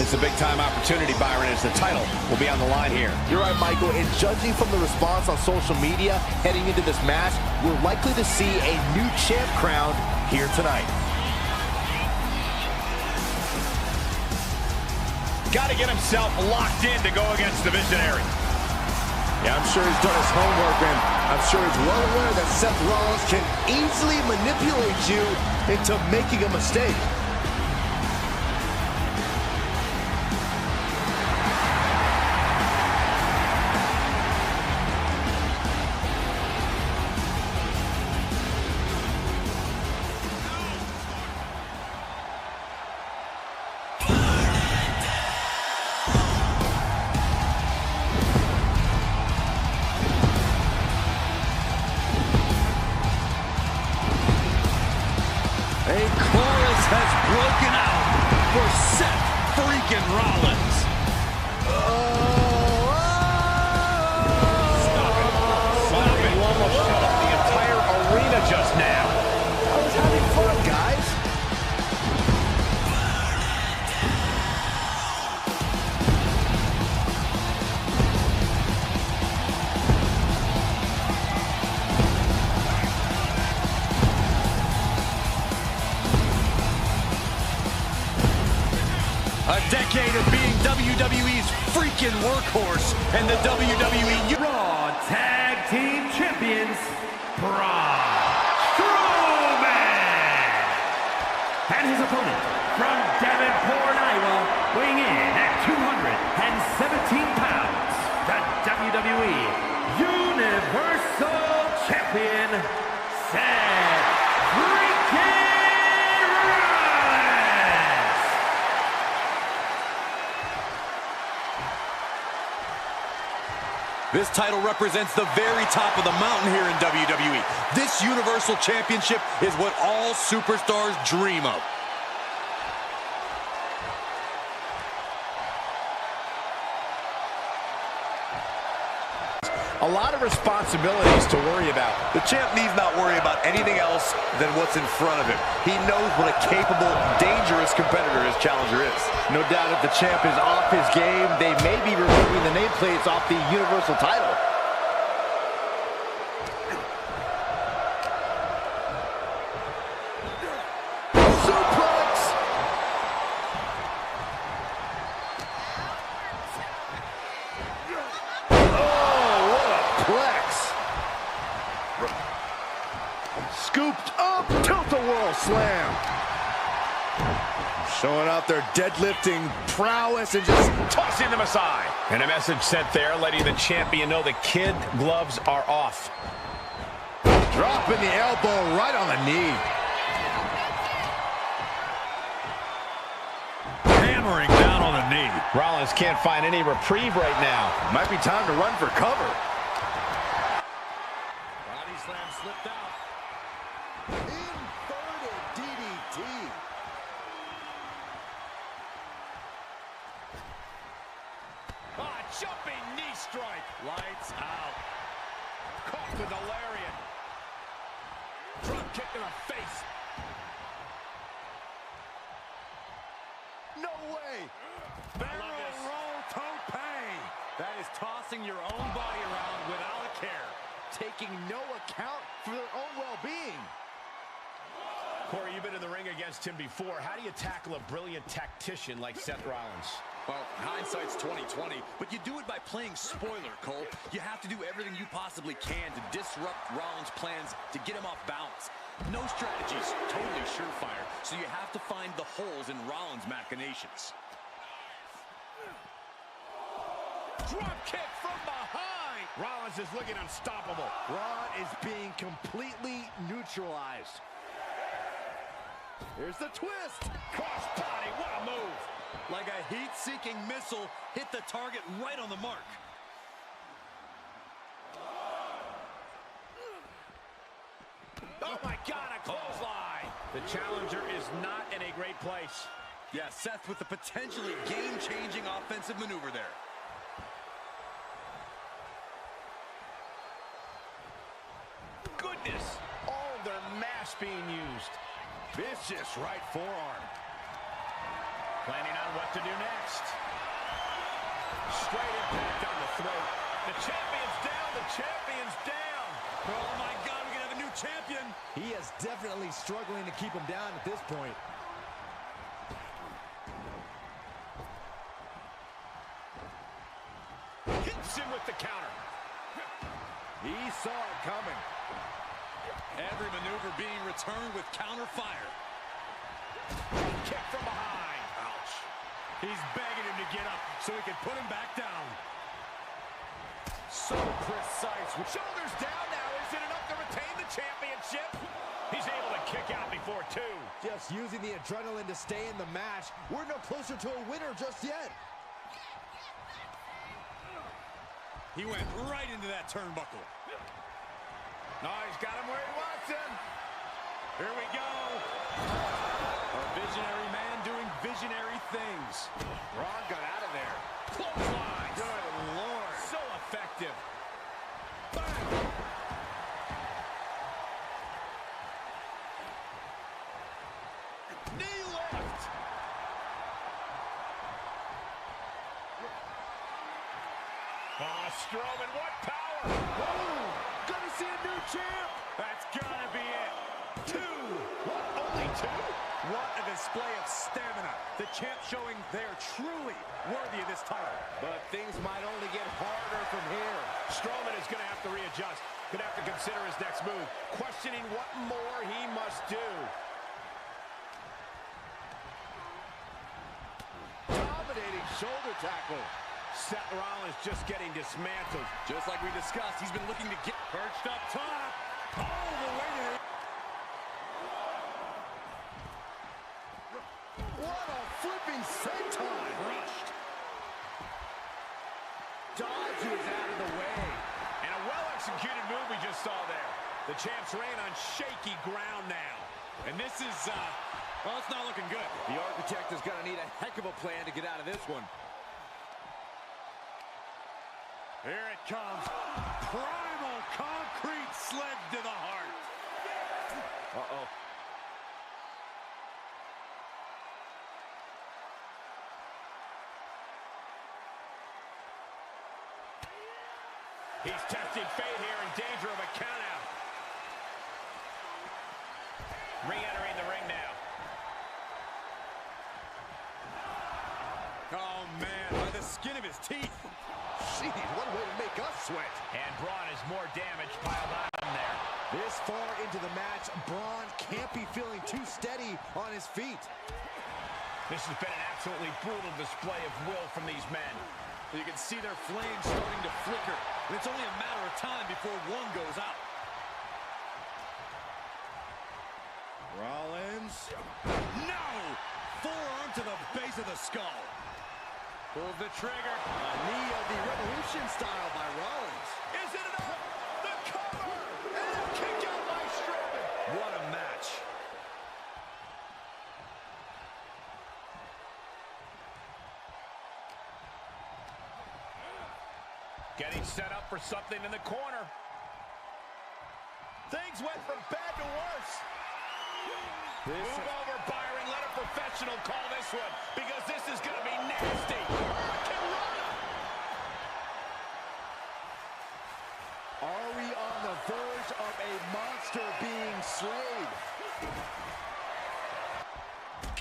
It's a big-time opportunity, Byron, as the title will be on the line here. You're right, Michael, and judging from the response on social media heading into this match, we're likely to see a new champ crowned here tonight. Got to get himself locked in to go against the Visionary. Yeah, I'm sure he's done his homework, and I'm sure he's well aware that Seth Rollins can easily manipulate you into making a mistake. A chorus has broken out for Seth freaking Rollins. Stop it. Stop it. You almost shut up the entire arena just now. I was having fun, guys. A decade of being WWE's freaking workhorse and the WWE Raw Tag Team Champions, Braun Strowman. And his opponent from Davenport, Iowa, weighing in at 217 pounds, the WWE Universal Champion, Seth freaking This title represents the very top of the mountain here in WWE. This Universal Championship is what all superstars dream of. A lot of responsibilities to worry about. The champ needs not worry about anything else than what's in front of him. He knows what a capable, dangerous competitor his challenger is. No doubt if the champ is off his game, they may be removing the nameplates off the Universal title. Suplex! Scooped up, tilt-a-whirl slam. Showing out their deadlifting prowess and just Tossing them aside. And a message sent there letting the champion know the kid gloves are off. dropping the elbow right on the knee. Hammering down on the knee. Rollins can't find any reprieve right now. Might be time to run for cover. Body slam slipped out. Inverted DDT. Jumping knee strike. Lights out. Caught with a lariat. Drop kick in the face. No way. Barrel roll tope. That is tossing your own body around without a care. Taking no account for their own well-being. Corey, you've been in the ring against him before. How do you tackle a brilliant tactician like Seth Rollins? Well, hindsight's 20/20, but you do it by playing spoiler, Cole. You have to do everything you possibly can to disrupt Rollins' plans to get him off balance. No strategy's totally surefire, so you have to find the holes in Rollins' machinations. Drop kick from behind. Rollins is looking unstoppable. Braun is being completely neutralized. Here's the twist. Cross body, what a move. Like a heat-seeking missile, hit the target right on the mark. Oh my God, a clothesline. The challenger is not in a great place. Yeah, Seth with the potentially game-changing offensive maneuver there. Goodness, all of their mass being used. Vicious right forearm. Planning on what to do next. Straight impact on the throat. The champion's down. The champion's down. Oh, my God, we can have a new champion. He is definitely struggling to keep him down at this point. Hits him with the counter. He saw it coming. Every maneuver being returned with counter fire. Kick from behind. Ouch. He's begging him to get up so he can put him back down. So precise. Shoulders down now. Is it enough to retain the championship? He's able to kick out before two. Just using the adrenaline to stay in the match. We're no closer to a winner just yet. He went right into that turnbuckle. No, he's got him where he wants him. Here we go. A visionary man doing visionary things. Braun got out of there. Clothesline. Good Lord. So effective. Knee lift. Strowman, what power. Whoa. Gonna see a new champ. That's gotta be it. Two. What, only two? What a display of stamina. The champ showing they're truly worthy of this title. But things might only get harder from here. Strowman is going to have to readjust. Going to have to consider his next move. Questioning what more he must do. Dominating shoulder tackle. Seth Rollins just getting dismantled. Just like we discussed, he's been looking to get Perched up top. All the way to What a flipping senton. crushed. Dodge was out of the way. And a well-executed move we just saw there. The champ's reign on shaky ground now. And this is, well, it's not looking good. The Architect is going to need a heck of a plan to get out of this one. Here it comes. Primal concrete sled to the heart. Uh-oh. He's testing fate here, in danger of a countout. Re-entering the ring now. Oh, man, by the skin of his teeth. Jeez, what a way to make us sweat. And Braun has more damage piled on him there. This far into the match, Braun can't be feeling too steady on his feet. This has been an absolutely brutal display of will from these men. You can see their flames starting to flicker. And it's only a matter of time before one goes out. Rollins. No! Forearm to the base of the skull. Pulls the trigger. A knee of the Revolution style by Rollins. Is it enough? The cover! And a kick out by Strowman. What a match. Getting set up for something in the corner. Things went from bad to worse. Move over, Byron. Let a professional call this one, because this is going to be nasty. Are we on the verge of a monster being slayed?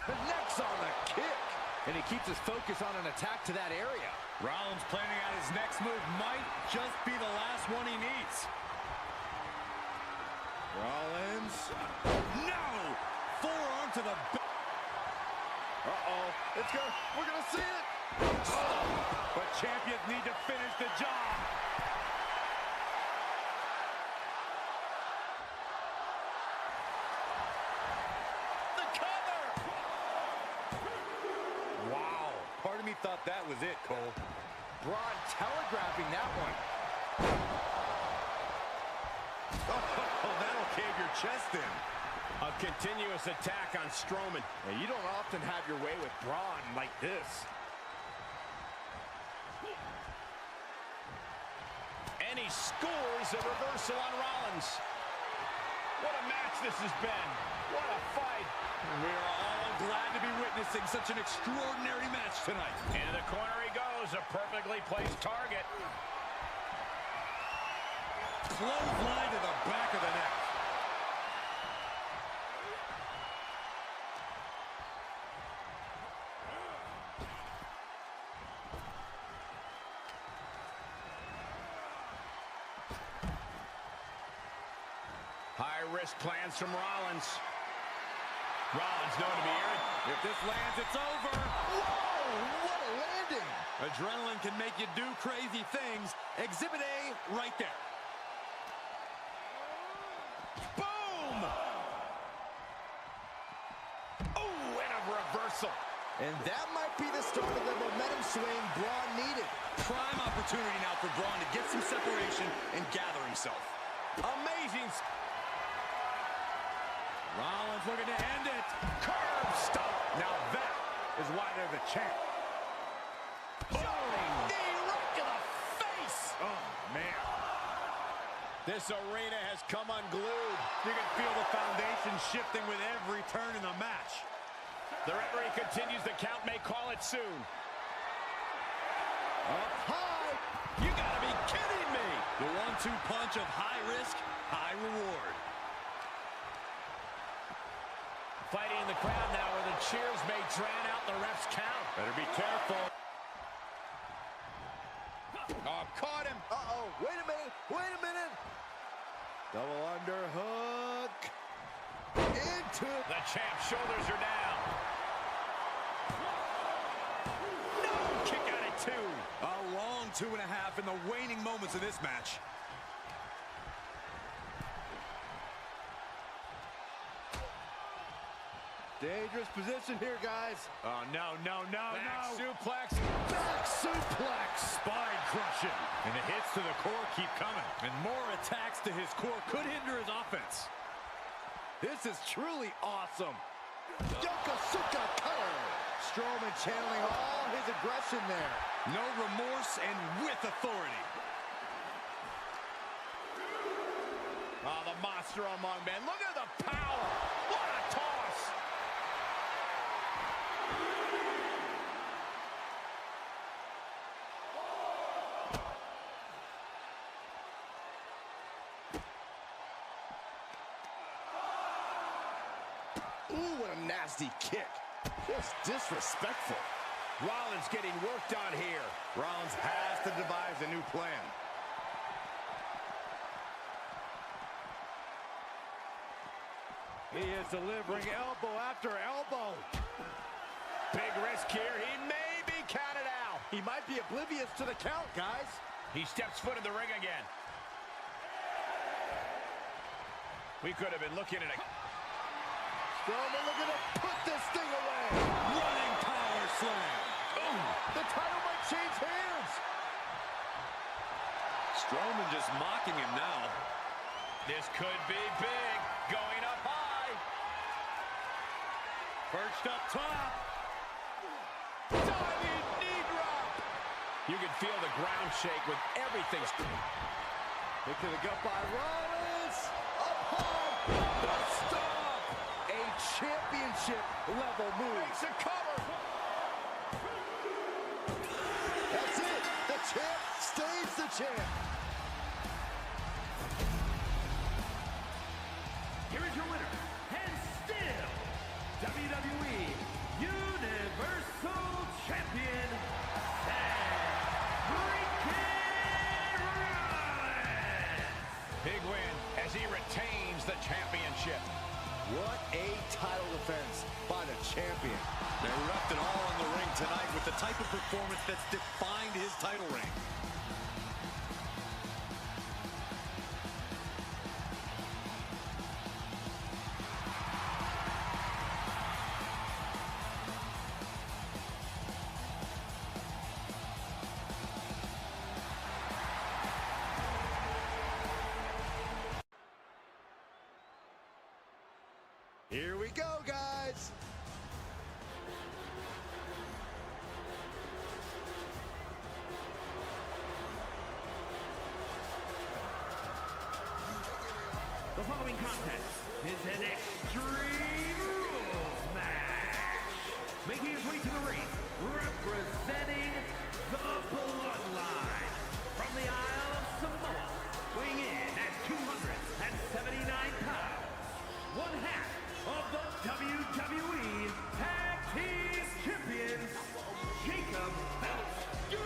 Connects on the kick. And he keeps his focus on an attack to that area. Rollins planning out his next move might just be the last one he needs. Rollins. No! Forearm to the Uh-oh. We're gonna see it. But champions need to finish the job. The cover! Wow. Part of me thought that was it, Cole. Braun telegraphing that one. Oh, that'll cave your chest in. A continuous attack on Strowman. Now, you don't often have your way with Braun like this. And he scores a reversal on Rollins. What a match this has been. What a fight. We are all glad to be witnessing such an extraordinary match tonight. Into the corner he goes, a perfectly placed target. Clothesline to the back of the neck. High-risk plans from Rollins. Rollins known to be irritated. If this lands, it's over. Whoa, what a landing. Adrenaline can make you do crazy things. Exhibit A right there. Boom! Oh, and a reversal. And that might be the start of the momentum swing Braun needed. Prime opportunity now for Braun to get some separation and gather himself. Amazing. Rollins looking to end it. Curb stomp. Now that is why they're the champ. Knee right to the face. Oh, man. This arena has come unglued. You can feel the foundation shifting with every turn in the match. The referee continues the count, may call it soon. Up high. You gotta be kidding me. The 1-2 punch of high risk, high reward. Fighting in the crowd now where the cheers may drown out the ref's count. Better be careful. Oh, caught him. Uh-oh, wait a minute, wait a minute. Double underhook. Into. The champ's shoulders are down. No, kick out at 2. A long 2.5 in the waning moments of this match. Dangerous position here, guys. Oh, no, no, no, Back no. suplex. Back suplex. Spine crushing. And the hits to the core keep coming. And more attacks to his core could hinder his offense. This is truly awesome. Yokosuka cutter. Strowman channeling all his aggression there. No remorse and with authority. Oh, the monster among men. Look at the power. What a toss. Ooh, what a nasty kick. Just disrespectful. Rollins getting worked on here. Rollins has to devise a new plan. He is delivering elbow after elbow. Big risk here. He may be counted out. He might be oblivious to the count, guys. He steps foot in the ring again. We could have been looking at a... Strowman looking to put this thing away. Running power slam. Ooh. The title might change hands. Strowman just mocking him now. This could be big. Going up high. Perched up top. Diving knee drop. You can feel the ground shake with everything. Hit to the gut by Rollins. Up high. The stomp. A championship level move. Makes a cover. That's it. The champ stays the champ. Here is your winner, and still WWE Universal Champion, Seth Rollins. Big win as he retains the championship. What a title defense by the champion. They left it all in the ring tonight with the type of performance that's defined his title reign. Here we go, guys. The following contest is an Extreme Rules match. Making his way to the ring, representing the Bloodline. From the Isle of Samoa, weighing in at 279 pounds. One half of the WWE Tag Team Champions, Jacob Fatu.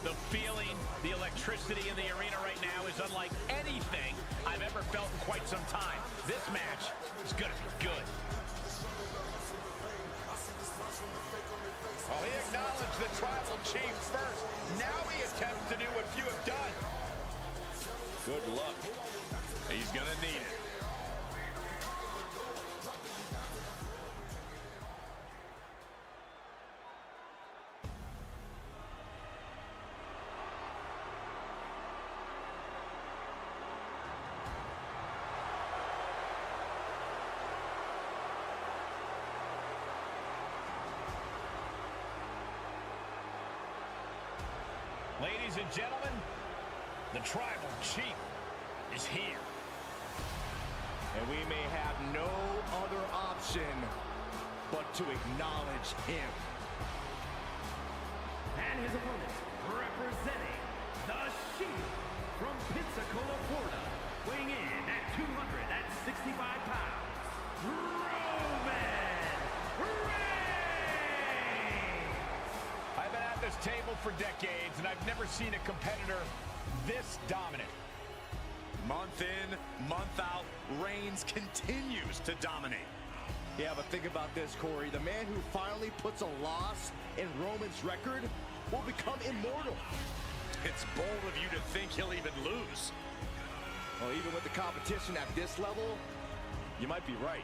The feeling, the electricity in the arena right now is unlike anything I've ever felt in quite some time. This match is going to be good. Oh, he acknowledged the tribal chief first. Now he attempts to do what few have done. Good luck. He's going to need it. Ladies and gentlemen, the tribal chief is here. And we may have no other option but to acknowledge him. And his opponent, representing the Shield from Pensacola, Florida, weighing in at 265 pounds, Roman Reigns! I've been at this table for decades, and I've never seen a competitor this dominant. Month in, month out, Reigns continues to dominate. Yeah, but think about this, Corey. The man who finally puts a loss in Roman's record will become immortal. It's bold of you to think he'll even lose. Well, even with the competition at this level, you might be right.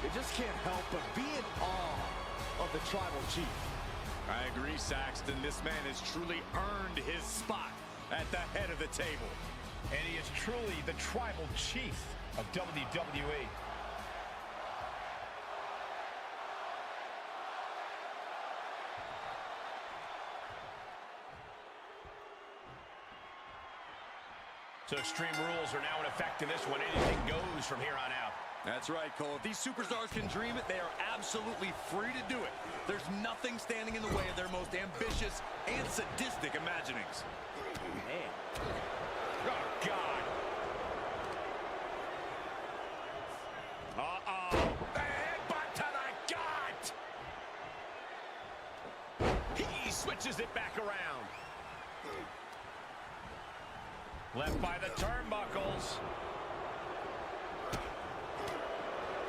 You just can't help but be in awe of the tribal chief. I agree, Saxton. This man has truly earned his spot at the head of the table. And he is truly the tribal chief of WWE. So Extreme Rules are now in effect in this one. Anything goes from here on out. That's right, Cole. If these superstars can dream it, they are absolutely free to do it. There's nothing standing in the way of their most ambitious and sadistic imaginings. Man. Oh, God. Uh-oh. The headbutt to the gut. He switches it back around. Left by the turnbuckles.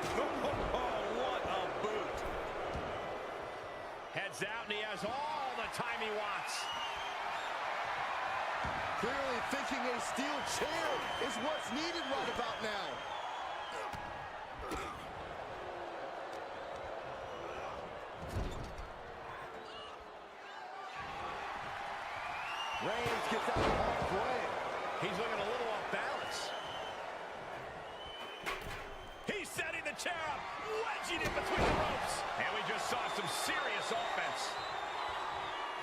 What a boot. Heads out, and he has all the time he wants. Clearly thinking a steel chair is what's needed right about now. Reigns gets out of harm's way. He's looking a little off balance. He's setting the chair up, wedging it between the ropes. And we just saw some serious offense.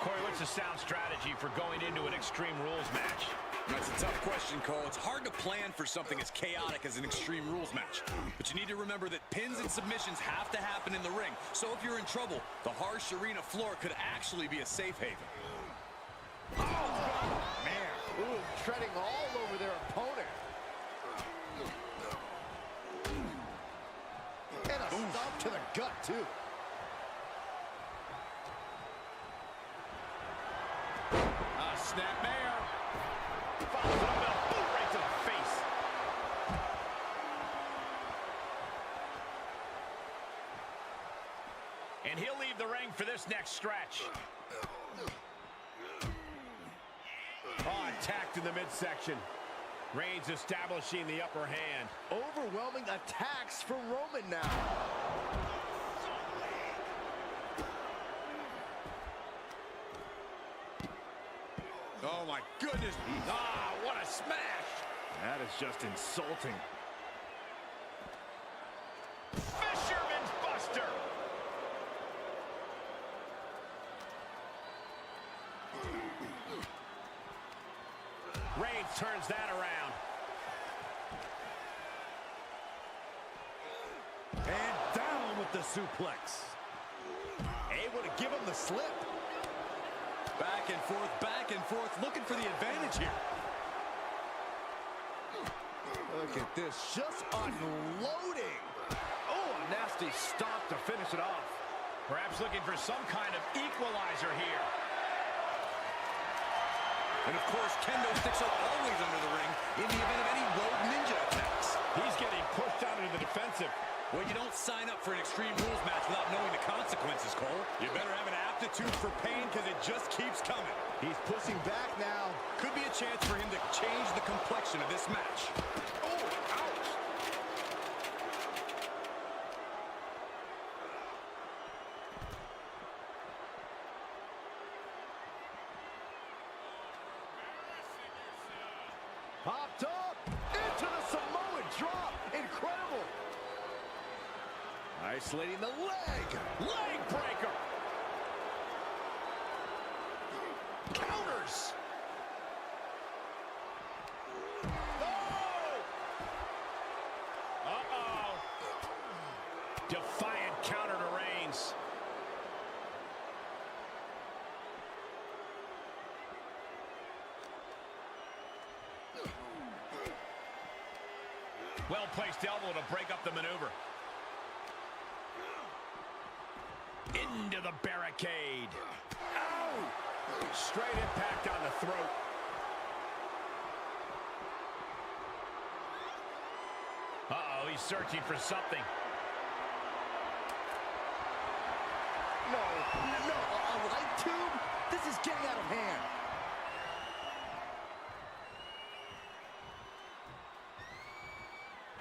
Corey, what's the sound strategy for going into an Extreme Rules match? That's a tough question, Cole. It's hard to plan for something as chaotic as an Extreme Rules match. But you need to remember that pins and submissions have to happen in the ring. So if you're in trouble, the harsh arena floor could actually be a safe haven. Oh, man. Ooh, treading all over their opponent. And a stomp to the gut, too. Snapmare. Follows it up with a boot right to the face. And he'll leave the ring for this next stretch. Oh, attacked in the midsection. Reigns establishing the upper hand. Overwhelming attacks for Roman now. Oh, my goodness. Ah, what a smash. That is just insulting. Fisherman's Buster. Reigns turns that around. And down with the suplex. Able to give him the slip. Back and forth, looking for the advantage here. Look at this, just unloading. Oh, a nasty stop to finish it off. Perhaps looking for some kind of equalizer here. And of course, kendo sticks are always under the ring in the event of any road ninja attacks. He's getting pushed out into the defensive. Well, you don't sign up for an Extreme Rules match without knowing the consequences, Cole. You better have an aptitude for pain because it just keeps coming. He's pushing back now. Could be a chance for him to change the complexion of this match. Oh, ouch. Popped up into the Samoan drop. Incredible. Isolating the leg. Leg breaker. Counters. Oh! Uh-oh. Defiant counter to Reigns. Well-placed elbow to break up the maneuver. Into the barricade. Ow! Straight impact on the throat. Uh-oh, he's searching for something. No, a light tube? This is getting out of hand.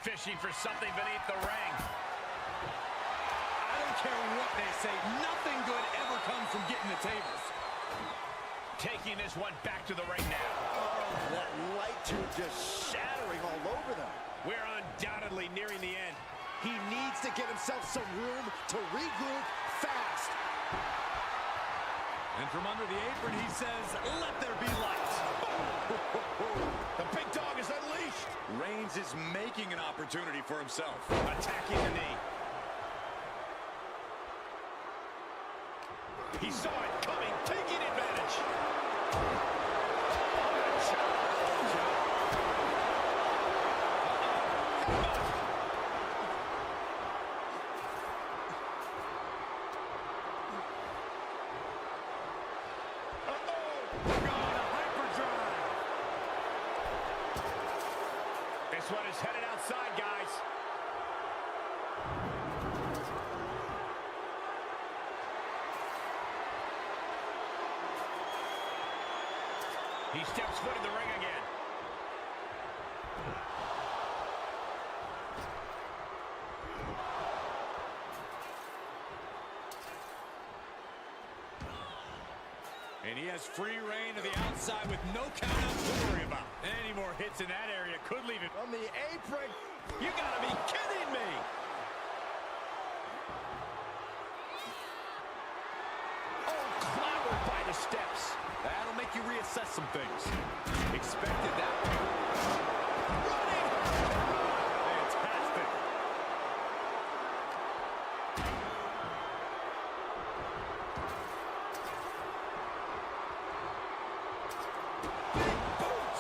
Fishing for something beneath the ring. I don't care what they say. Nothing good ever comes from getting the tables. Taking this one back to the ring now. Oh, that light tube just shattering all over them. We're undoubtedly nearing the end. He needs to get himself some room to regroup fast. And from under the apron, he says, let there be light. The big dog is unleashed. Reigns is making an opportunity for himself. Attacking the knee. He saw it coming, taking advantage. This one is headed outside, guys. He steps foot in the ring again. And he has free reign to the outside with no countouts to worry about. Any more hits in that area could leave it. On the apron. You gotta be kidding me! Oh, clobbered by the steps. That'll make you reassess some things. Expected that one. Running! Fantastic. Boot!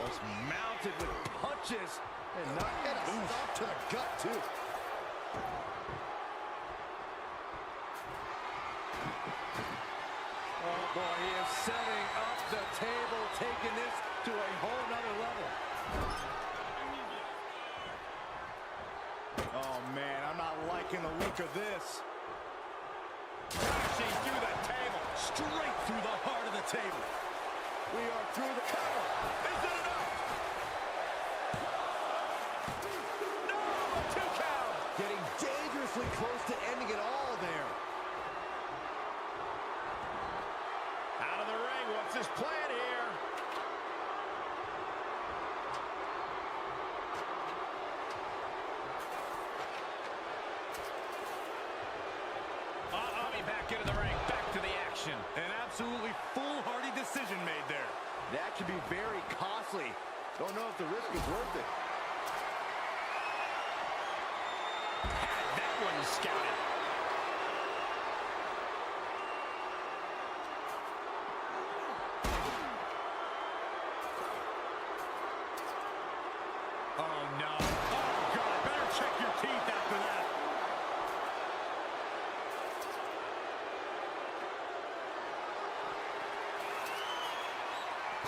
Just mounted with punches. And not get a stop to the gut, too. Oh, boy, he is setting up the table, taking this to a whole nother level. Oh, man, I'm not liking liking the look of this. Crashing through the table. Straight through the heart of the table. We are through the cover. Is it enough? No, a 2 count. Getting dangerously close to ending it all there. Out of the ring, what's his plan here? Back into the ring, back to the action. An absolutely foolhardy decision made there. That could be very costly. Don't know if the risk is worth it. Had that one scouted. Oh, no. Oh, God, better check your teeth after that.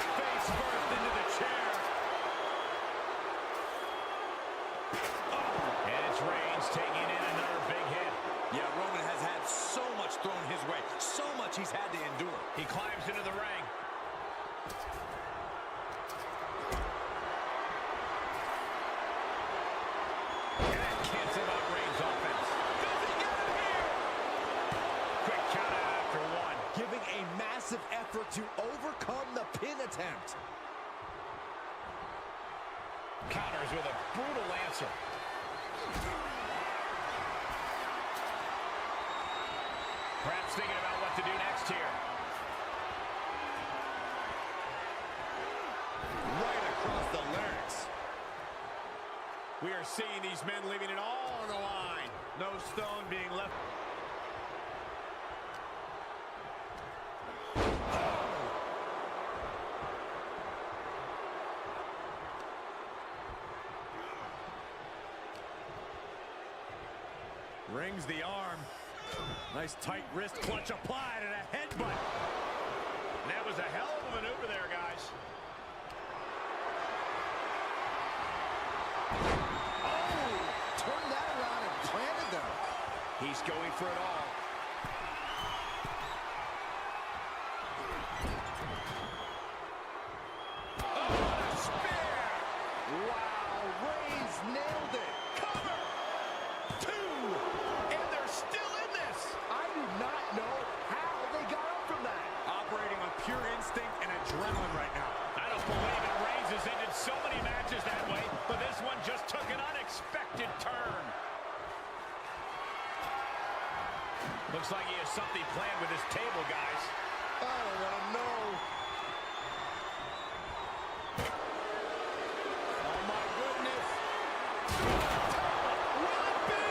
Face first into the chair. Oh, and it's Reigns taking in another big hit. Yeah, Roman has had so much thrown his way. So much he's had to endure. He climbs into the ring. And that cancels out Reigns' offense. Does he get him here? Quick count out after one. Giving a massive effort to overcome the pin attempt. Counters with a brutal answer. Perhaps thinking about what to do next here. Right across the larynx. We are seeing these men leaving it all on the line. No stone being left. Rings the arm. Nice tight wrist clutch applied and a headbutt. That was a hell of a maneuver there, guys. Oh, turned that around and planted them. He's going for it all. Oh, what a spear! Wow, Reigns nailed it. Cover! 2! And they're still in this! I do not know how they got up from that. Operating on pure instinct and adrenaline right now. I don't believe it. Reigns has ended so many matches that way, but this one just took an unexpected turn. Looks like he has something planned with his table, guys. I don't want to know. Oh, my goodness. Will it be?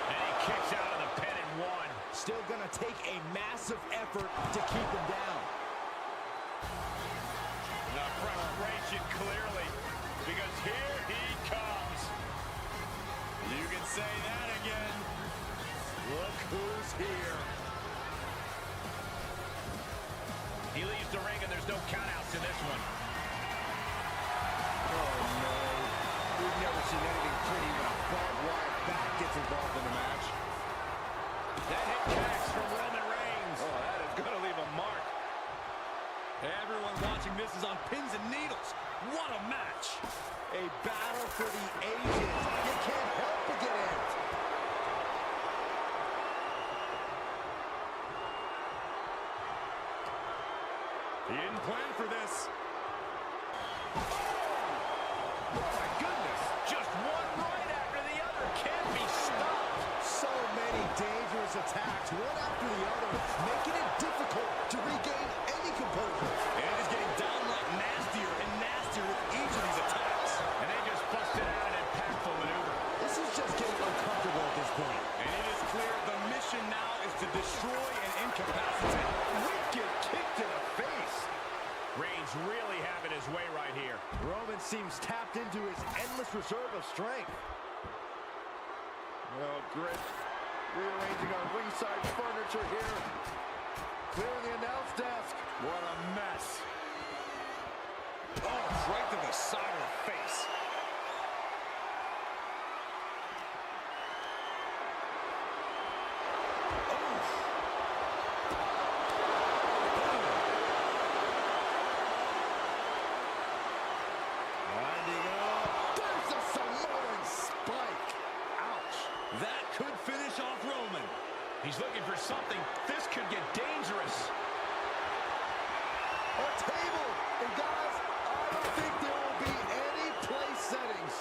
And he kicks out of the pin and one. Still going to take a massive effort to keep him down. The frustration clearly, because here he comes. You can say that again. Look who's here. He leaves the ring and there's no countouts in this one. Oh, no. We've never seen anything pretty when a barbed wire bat gets involved in a match. That hit connects from Roman Reigns. Oh, that is going to leave a mark. Everyone watching this is on pins and needles. What a match. A battle for the ages. You can't help but get amped. He didn't plan for this. Oh, my goodness. Just one right after the other. Can't be stopped. So many dangerous attacks, one after the other, making it difficult to regain any composure. And it is getting downright nastier and nastier with each of these attacks. And they just busted out an impactful maneuver. This is just getting uncomfortable at this point. And it is clear the mission now is to destroy and incapacitate. Wicked kick to the face. Reigns really having his way right here. Roman seems tapped into his endless reserve of strength. Oh, great. Rearranging our ringside furniture here. Clearing the announce desk. What a mess. Oh, right to the side of the face. something. This could get dangerous. A table! And guys, I don't think there will be any place settings.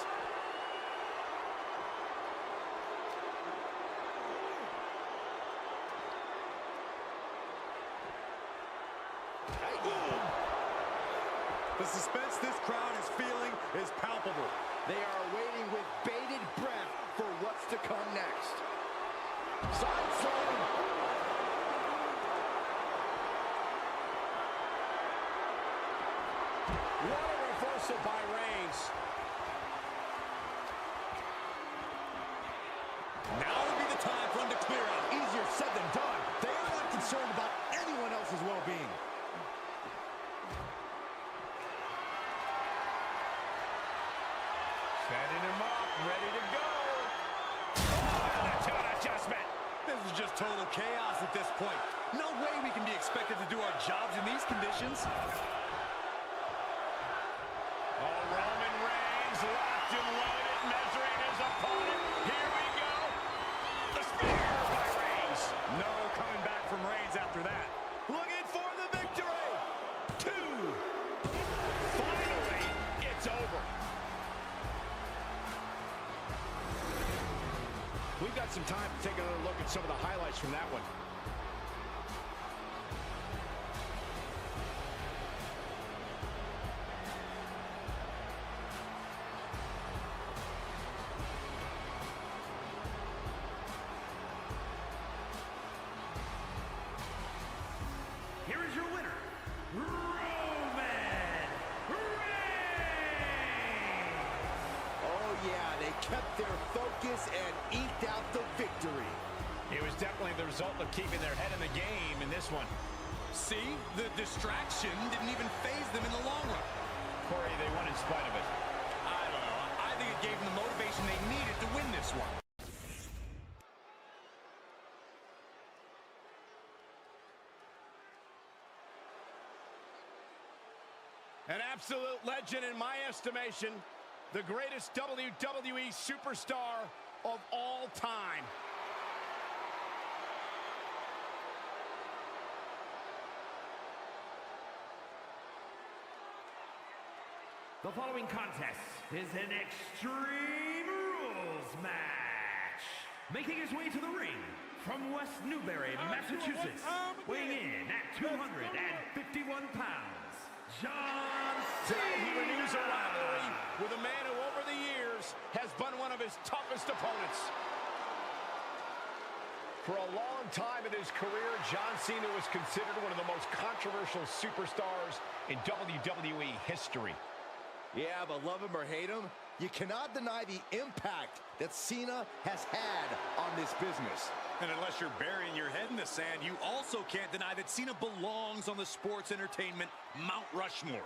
The suspense this crowd is feeling is palpable. They are waiting with bated breath for what's to come next. Side slam. What a reversal by Reigns. Now would be the time for him to clear out. Easier said than done. They are not concerned about anyone else's well-being. Setting him up, ready to go. Oh, and a tune adjustment. This is just total chaos at this point. No way we can be expected to do our jobs in these conditions. Oh, Roman Reigns locked and loaded, measuring his opponent. Here we go. The spear by Reigns. No coming back from Reigns after that. Looking for the victory. 2. Finally, it's over. We've got some time to take another look at some of the highlights from that one. Here is your winner, Roman Reigns! Oh yeah, they kept their focus and eked out the victory. It was definitely the result of keeping their head in the game in this one. See, the distraction didn't even faze them in the long run. Corey, they won in spite of it. I don't know. I think it gave them the motivation they needed to win this one. An absolute legend in my estimation. The greatest WWE superstar of all time. The following contest is an Extreme Rules match. Making his way to the ring from West Newbury, Massachusetts, weighing in at 251 pounds, John Today he Cena. renews a rivalry with a man who over the years has been one of his toughest opponents. For a long time in his career, John Cena was considered one of the most controversial superstars in WWE history. Yeah, but love him or hate him, you cannot deny the impact that Cena has had on this business. And unless you're burying your head in the sand, you also can't deny that Cena belongs on the sports entertainment Mount Rushmore.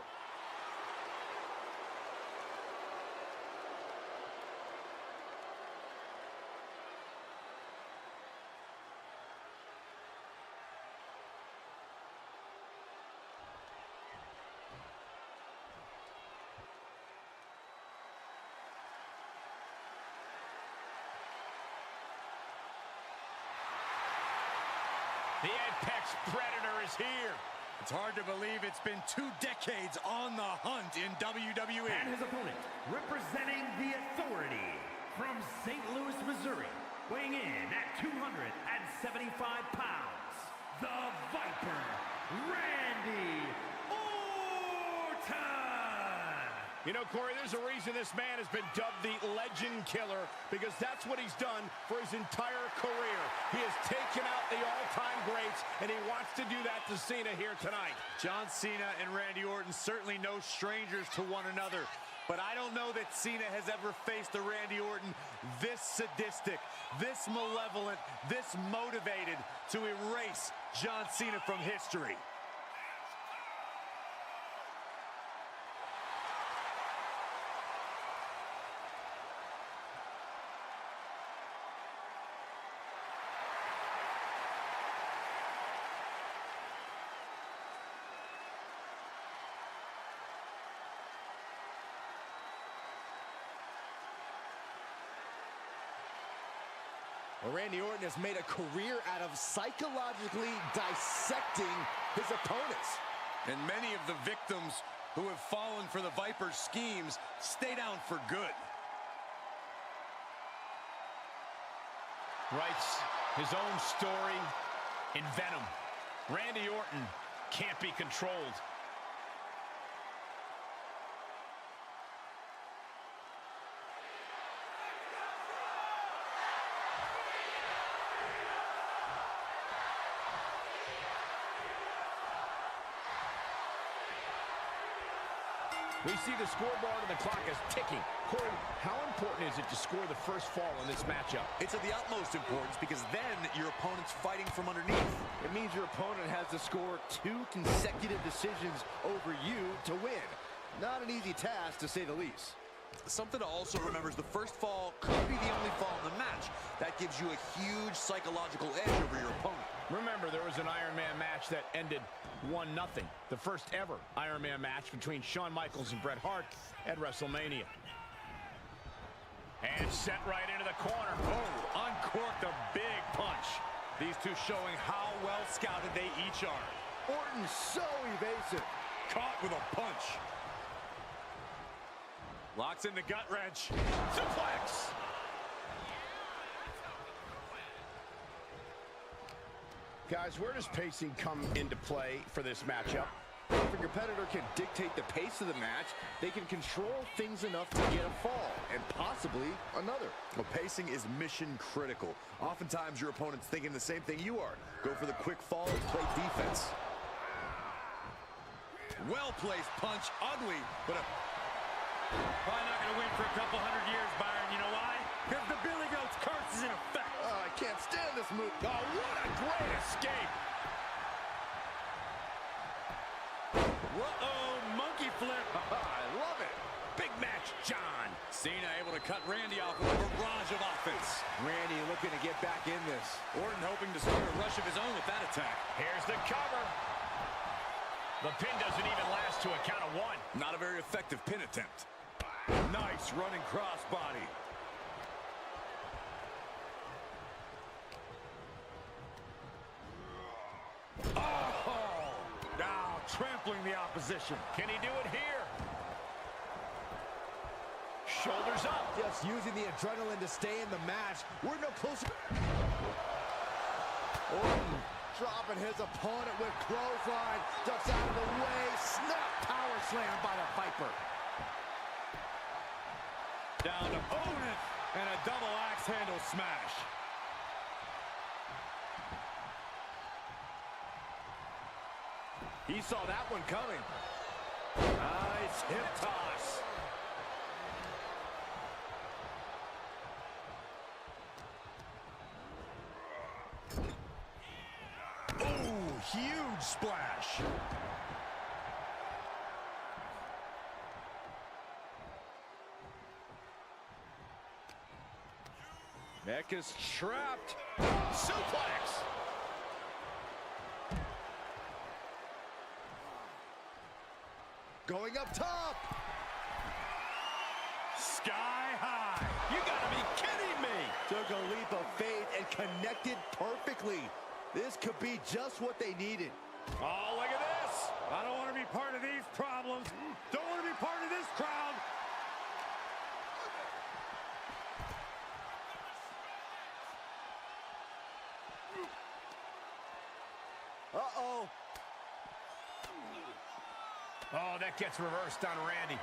The Apex Predator is here. It's hard to believe it's been 2 decades on the hunt in WWE. And his opponent, representing the Authority from St. Louis, Missouri, weighing in at 275 pounds, the Viper, Randy Orton! You know, Corey, there's a reason this man has been dubbed the Legend Killer, because that's what he's done for his entire career. He has taken out the all-time greats, and he wants to do that to Cena here tonight. John Cena and Randy Orton certainly no strangers to one another. But I don't know that Cena has ever faced a Randy Orton this sadistic, this malevolent, this motivated to erase John Cena from history. Well, Randy Orton has made a career out of psychologically dissecting his opponents. And many of the victims who have fallen for the Viper's schemes stay down for good. Writes his own story in Venom. Randy Orton can't be controlled. We see the scoreboard and the clock is ticking. Corey, how important is it to score the first fall in this matchup? It's of the utmost importance because then your opponent's fighting from underneath. It means your opponent has to score 2 consecutive decisions over you to win. Not an easy task, to say the least. Something to also remember is the first fall could be the only fall in the match. That gives you a huge psychological edge over your opponent. Remember, there was an Iron Man match that ended 1-0. The first ever Iron Man match between Shawn Michaels and Bret Hart at WrestleMania. And set right into the corner. Oh, uncorked a big punch. These two showing how well scouted they each are. Orton so evasive. Caught with a punch. Locks in the gut wrench. Suplex! Guys, where does pacing come into play for this matchup? If a competitor can dictate the pace of the match, they can control things enough to get a fall, and possibly another. Well, pacing is mission critical. Oftentimes your opponent's thinking the same thing you are. Go for the quick fall and play defense. Well-placed punch, ugly, but a... Probably not going to win for a couple hundred years, Byron. You know why? Because the Billy Goat's curse is in effect. Oh, I can't stand this move. Oh, what a great escape! Whoa, monkey flip. I love it. Big match, John. Cena able to cut Randy off with a barrage of offense. Randy looking to get back in this. Orton hoping to start a rush of his own with that attack. Here's the cover. The pin doesn't even last to a count of 1. Not a very effective pin attempt. Nice running crossbody. Oh! Now trampling the opposition. Can he do it here? Shoulders up. Just using the adrenaline to stay in the match. We're no closer. Orton dropping his opponent with clothesline. Ducks out of the way. Snap power slam by the Viper. Down to own it. And a double axe handle smash. He saw that one coming. Nice hip toss. Oh, huge splash. Neck is trapped. Suplex. Going up top. Sky high. You gotta be kidding me. Took a leap of faith and connected perfectly. This could be just what they needed. Oh, look at this. I don't want to be part of these problems. Don't want to be part of this crowd. Uh-oh. Oh, that gets reversed on Randy.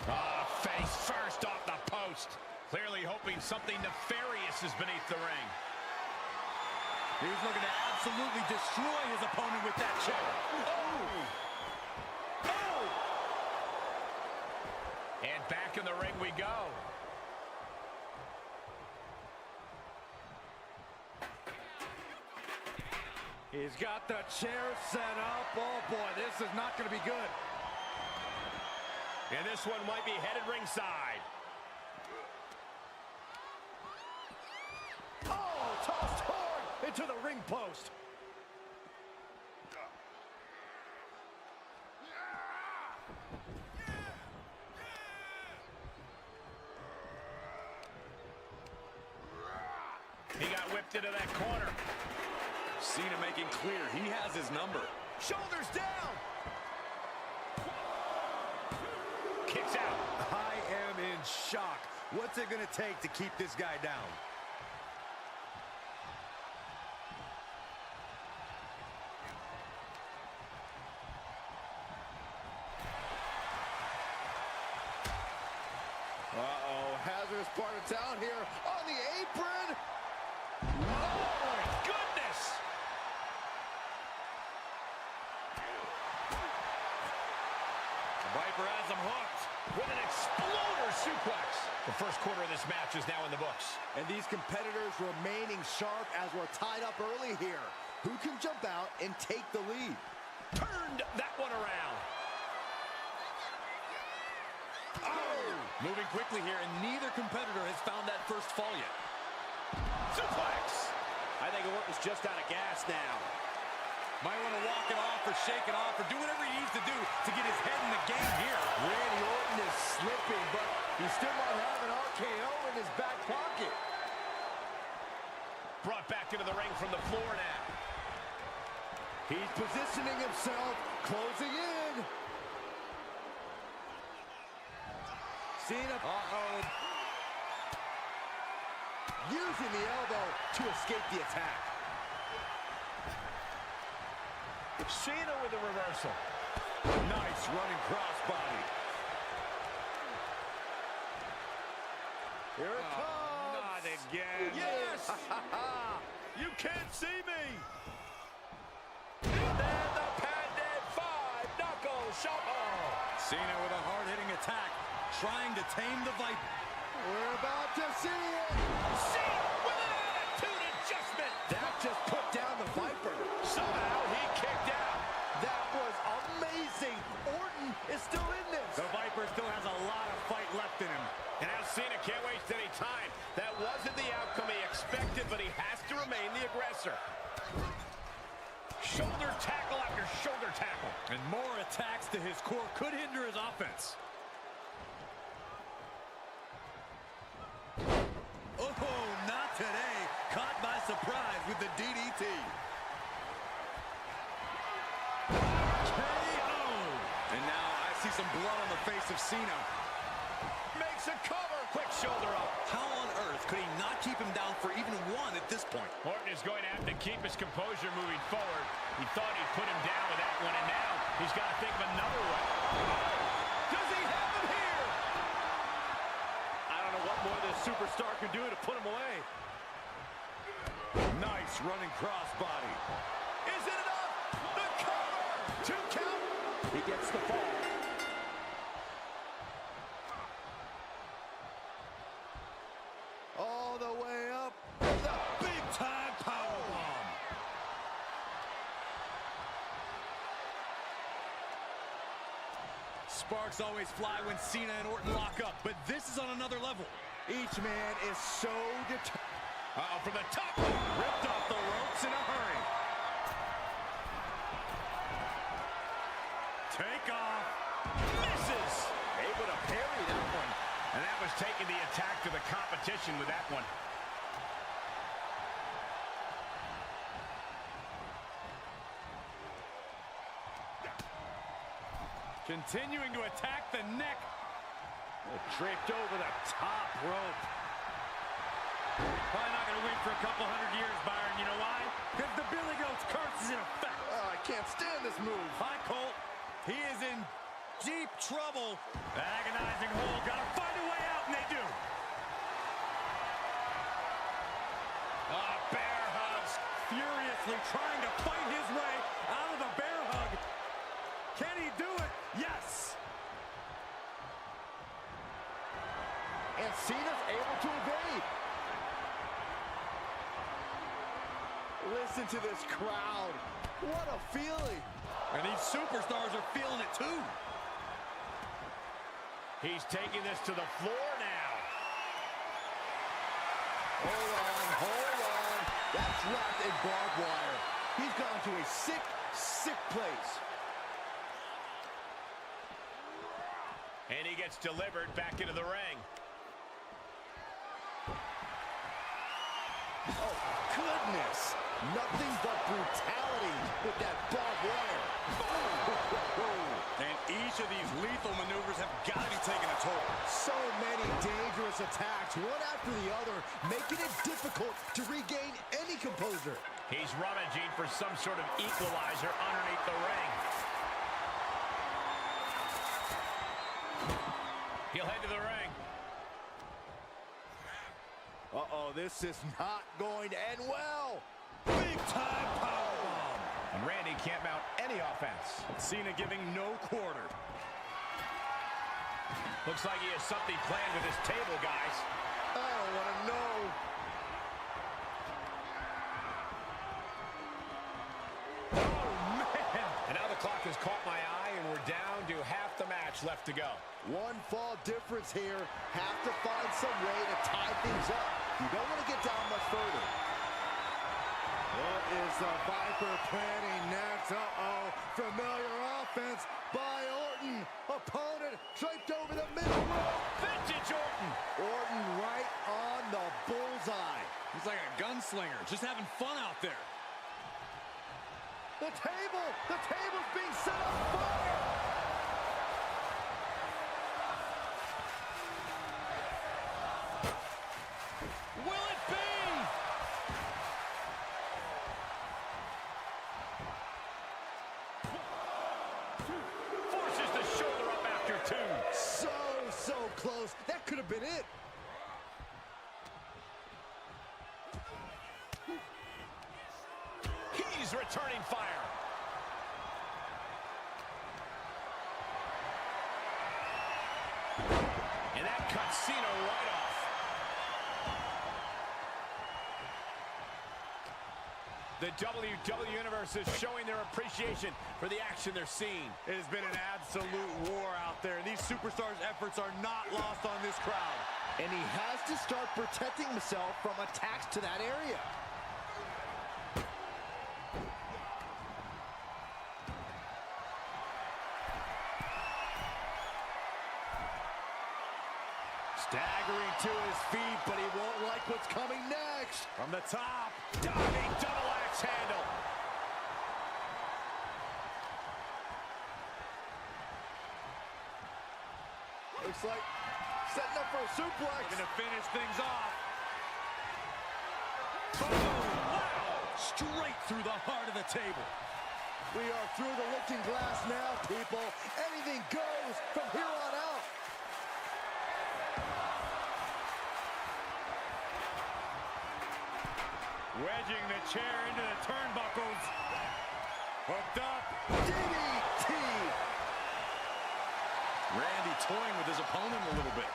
Ah, face first off the post. Clearly hoping something nefarious is beneath the ring. He was looking to absolutely destroy his opponent with that chair. Oh! Oh! And back in the ring we go. He's got the chair set up. Oh, boy, this is not going to be good. And this one might be headed ringside. Oh, tossed hard into the ring post. He got whipped into that corner. Cena making clear he has his number. Shoulders down. Kicks out. I am in shock. What's it going to take to keep this guy down? Uh-oh, hazardous part of town here on the apron. Oh, my goodness. Viper has him hooked. With an exploder suplex. The first quarter of this match is now in the books. And these competitors remaining sharp as we're tied up early here. Who can jump out and take the lead? Turned that one around. Oh! Moving quickly here, and neither competitor has found that first fall yet. Suplex. I think Orton's just out of gas now. Might want to walk it off or shake it off or do whatever he needs to do to get his head in the game here. Randy Orton is slipping, but he still might have an RKO in his back pocket. Brought back into the ring from the floor now. He's positioning himself, closing in. Cena, using the elbow to escape the attack. Cena with a reversal. Nice running crossbody. Here it comes. Not again. Yes! You can't see me! And then the patented five-knuckle shuffle. Cena with a hard-hitting attack, trying to tame the Viper. We're about to see it. Cena with an attitude adjustment. That just put down the Viper. Somehow he kicked out. That was amazing. Orton is still in this. The Viper still has a lot of fight left in him. And now Cena can't waste any time. That wasn't the outcome he expected, but he has to remain the aggressor. Shoulder tackle after shoulder tackle. And more attacks to his core could hinder his offense. Oh, not today. Caught by surprise with the DDT. KO. And now I see some blood on the face of Cena. Makes a cover. Quick shoulder up. How on earth could he not keep him down for even one at this point? Orton is going to have to keep his composure moving forward. He thought he'd put him down with that one, and now he's got to think of another one. Does he have him here? I don't know what more this superstar can do to put him away. Nice running crossbody. Is it enough? The cover! 2 count. He gets the fall. All the way up. The big-time powerbomb. Sparks always fly when Cena and Orton lock up, but this is on another level. Each man is so determined. From the top. Ripped off the ropes in a hurry. Take off. Misses. Able to parry that one. And that was taking the attack to the competition with that one. Continuing to attack the neck. Draped over the top rope. Probably not going to win for a couple hundred years, Byron. You know why? Because the Billy Goat's curse is in effect. Oh, I can't stand this move. Hi, Colt. He is in deep trouble. Agonizing hole. Got to find a way out, and they do. Bear hugs. Furiously trying to fight his way out of the bear hug. Can he do it? Yes. And Cena's able to evade. Listen to this crowd. What a feeling. And these superstars are feeling it too. He's taking this to the floor now. Hold on, hold on. That's wrapped in barbed wire. He's gone to a sick, sick place. And he gets delivered back into the ring. Oh, goodness. Nothing but brutality with that barbed wire. And each of these lethal maneuvers have got to be taking a toll. So many dangerous attacks, one after the other, making it difficult to regain any composure. He's rummaging for some sort of equalizer underneath the ring. He'll head to the ring. Uh-oh, this is not going to end well. Big time powerbomb. And Randy can't mount any offense. Cena giving no quarter. Looks like he has something planned with his table, guys. I don't want to know. Oh, man. And now the clock has caught my eye, and we're down to half the match left to go. One fall difference here. Have to find some way to tie things up. You don't want to get down much further. What is the Viper planning next? Uh-oh. Familiar offense by Orton. Opponent draped over the middle rope. Vintage Orton. Orton right on the bullseye. He's like a gunslinger, just having fun out there. The table's being set on fire. Will it be? Forces the shoulder up after two. So close. That could have been it. He's returning fire. And that cuts Cena right off. The WWE Universe is showing their appreciation for the action they're seeing. It has been an absolute war out there, and these superstars' efforts are not lost on this crowd. And he has to start protecting himself from attacks to that area. Staggering to his feet, but he won't like what's coming next. From the top. Diving double axe handle. Looks like setting up for a suplex. Looking to finish things off. Boom! Wow! Straight through the heart of the table. We are through the looking glass now, people. Anything goes from here on out. Wedging the chair into the turnbuckles. Hooked up. DDT. Randy toying with his opponent a little bit.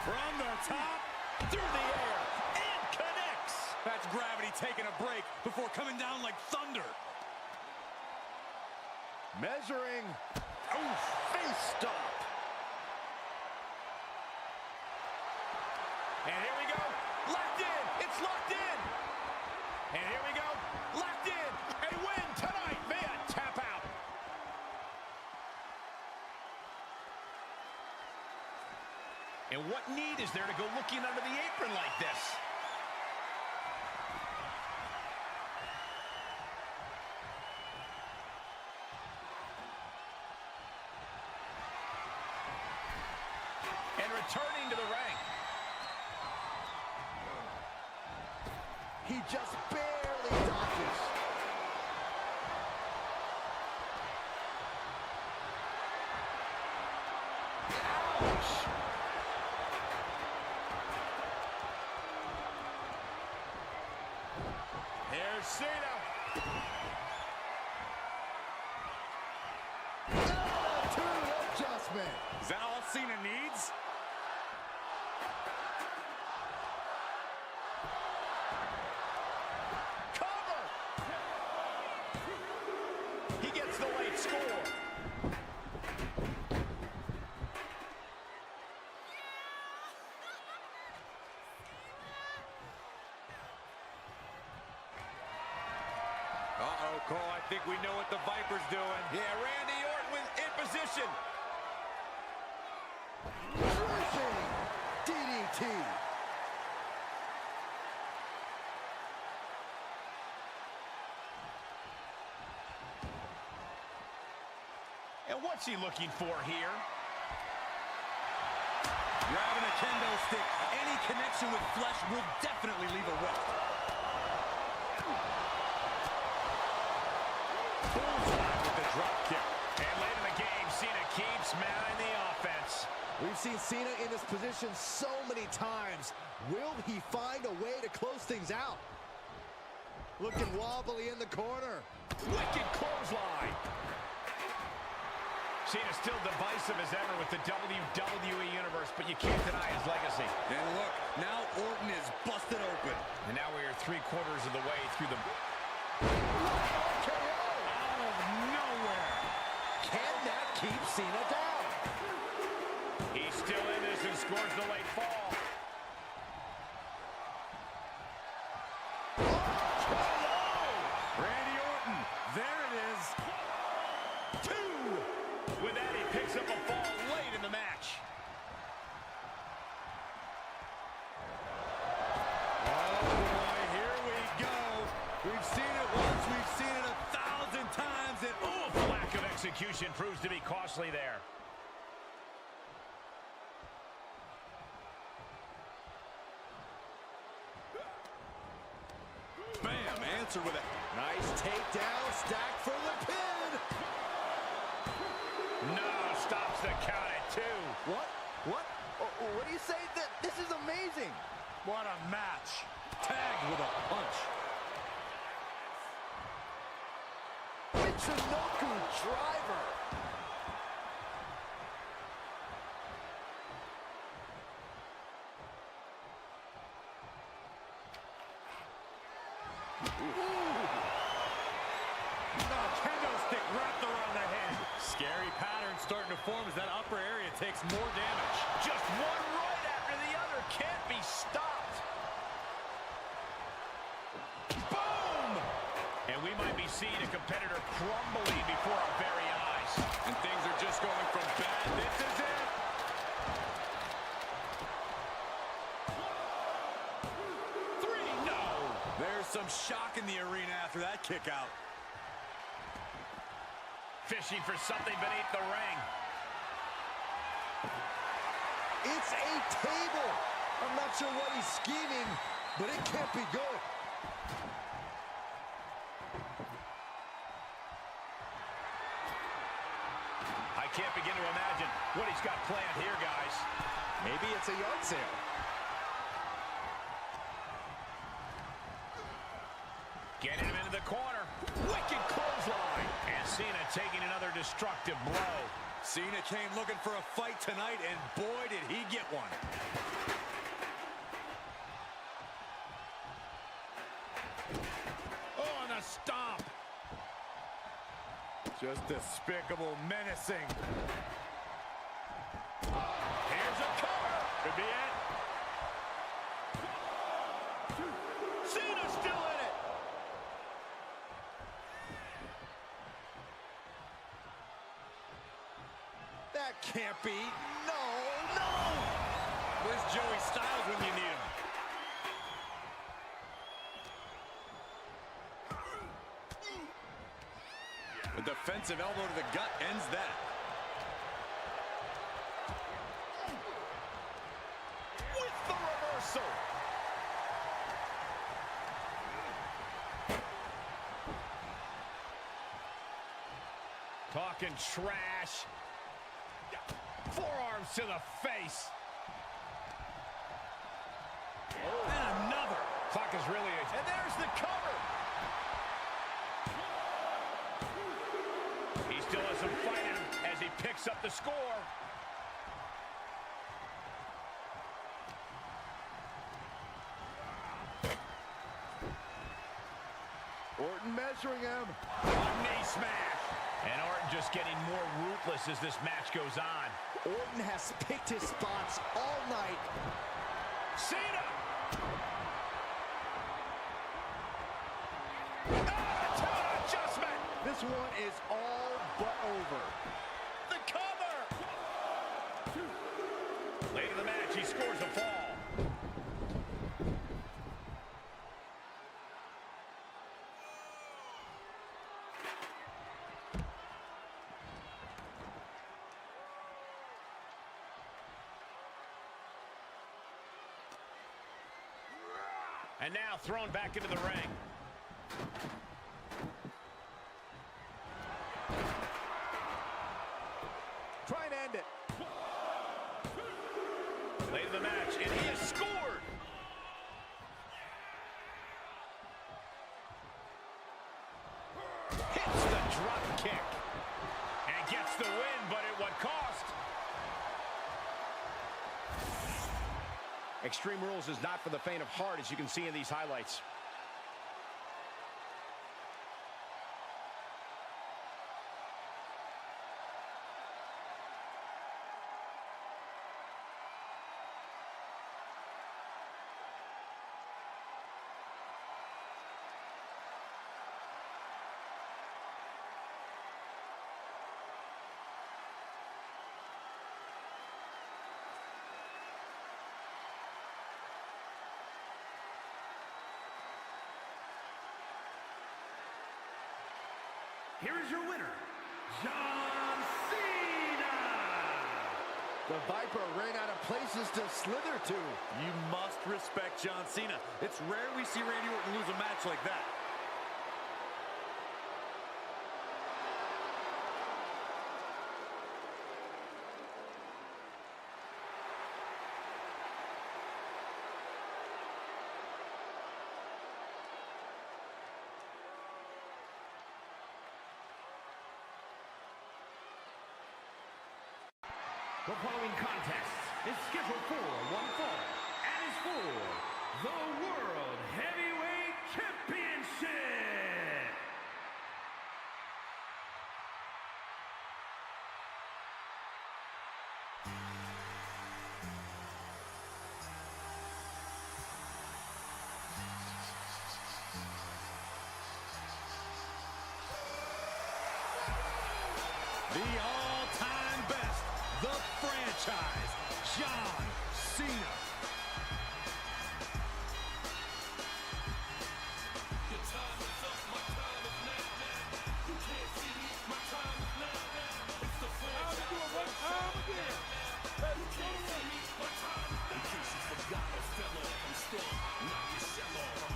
From the top. Through the air. And connects. That's gravity taking a break before coming down like thunder. Measuring. Oh, face stop. And here we go. Locked in. It's locked in. And here we go. Locked in. A win tonight via tap out. And what need is there to go looking under the apron like this? And returning to the ring. He just barely dodges. Ouch! Here's Cena. Attitude adjustment. Is that all Cena needs? Cover. He gets the late score. Uh-oh, Cole, I think we know what the Viper's doing. Yeah, Randy Orton in position. Crushing. And what's he looking for here? Grabbing a kendo stick. Any connection with flesh will definitely leave a welt. Bullseye with the drop kick. And late in the game, Cena keeps mounting the offense. We've seen Cena in this position so many times. Will he find a way to close things out? Looking wobbly in the corner. Wicked clothesline. Cena's still divisive as ever with the WWE Universe, but you can't deny his legacy. And look, now Orton is busted open. And now we are 3/4 of the way through the... Out of nowhere. Can that keep Cena down? He's still in this and scores the late fall. Randy Orton, there it is. 2. With that, he picks up a fall late in the match. Oh boy, here we go. We've seen it once, we've seen it 1,000 times, and Oh, lack of execution proves to be costly there. Bam, answer with a... Nice takedown, stacked for the pin. No, stops the count at 2. What? What do you say? This is amazing. what a match. Tagged with a punch. Michinoku driver. Kendo stick wrapped around the head. Scary pattern starting to form as that upper area takes more damage. Just one right after the other. Can't be stopped. Boom! And we might be seeing a competitor crumbling before our very eyes. And things are just going from bad. This is it. Three, no. There's some shock in the arena after that kick out. Fishing for something beneath the ring. It's a table. I'm not sure what he's scheming, but it can't be good. I can't begin to imagine what he's got planned here, guys. Maybe it's a yard sale. Getting him into the corner. Wicked clothesline. And Cena taking another destructive blow. Cena came looking for a fight tonight, and boy, did he get one. Oh, and a stomp. Just despicable, menacing. Here's a cover. Could be it. Cena's still in it. That can't be. No. Where's Joey Styles when you need him? A defensive elbow to the gut ends that. With the reversal. Talking trash. Forearms to the face. And another. Clock is really... And there's the cover. He still has some fight in him as he picks up the score. Orton measuring him. A knee smash. And Orton just getting more ruthless as this match goes on. Orton has picked his spots all night. Cena! Attitude adjustment! This one is all but over. The cover! Late in the match, he scores a fall. And now thrown back into the ring. Try and end it. Late in the match, and he has scored. Hits the drop kick. And gets the win, but at what cost? Extreme Rules is not for the faint of heart, as you can see in these highlights. Here is your winner, John Cena! The Viper ran out of places to slither to. You must respect John Cena. It's rare we see Randy Orton lose a match like that. The following contest is scheduled for one fall and is for the World Heavyweight Championship. The all-time best, the franchise, John Cena.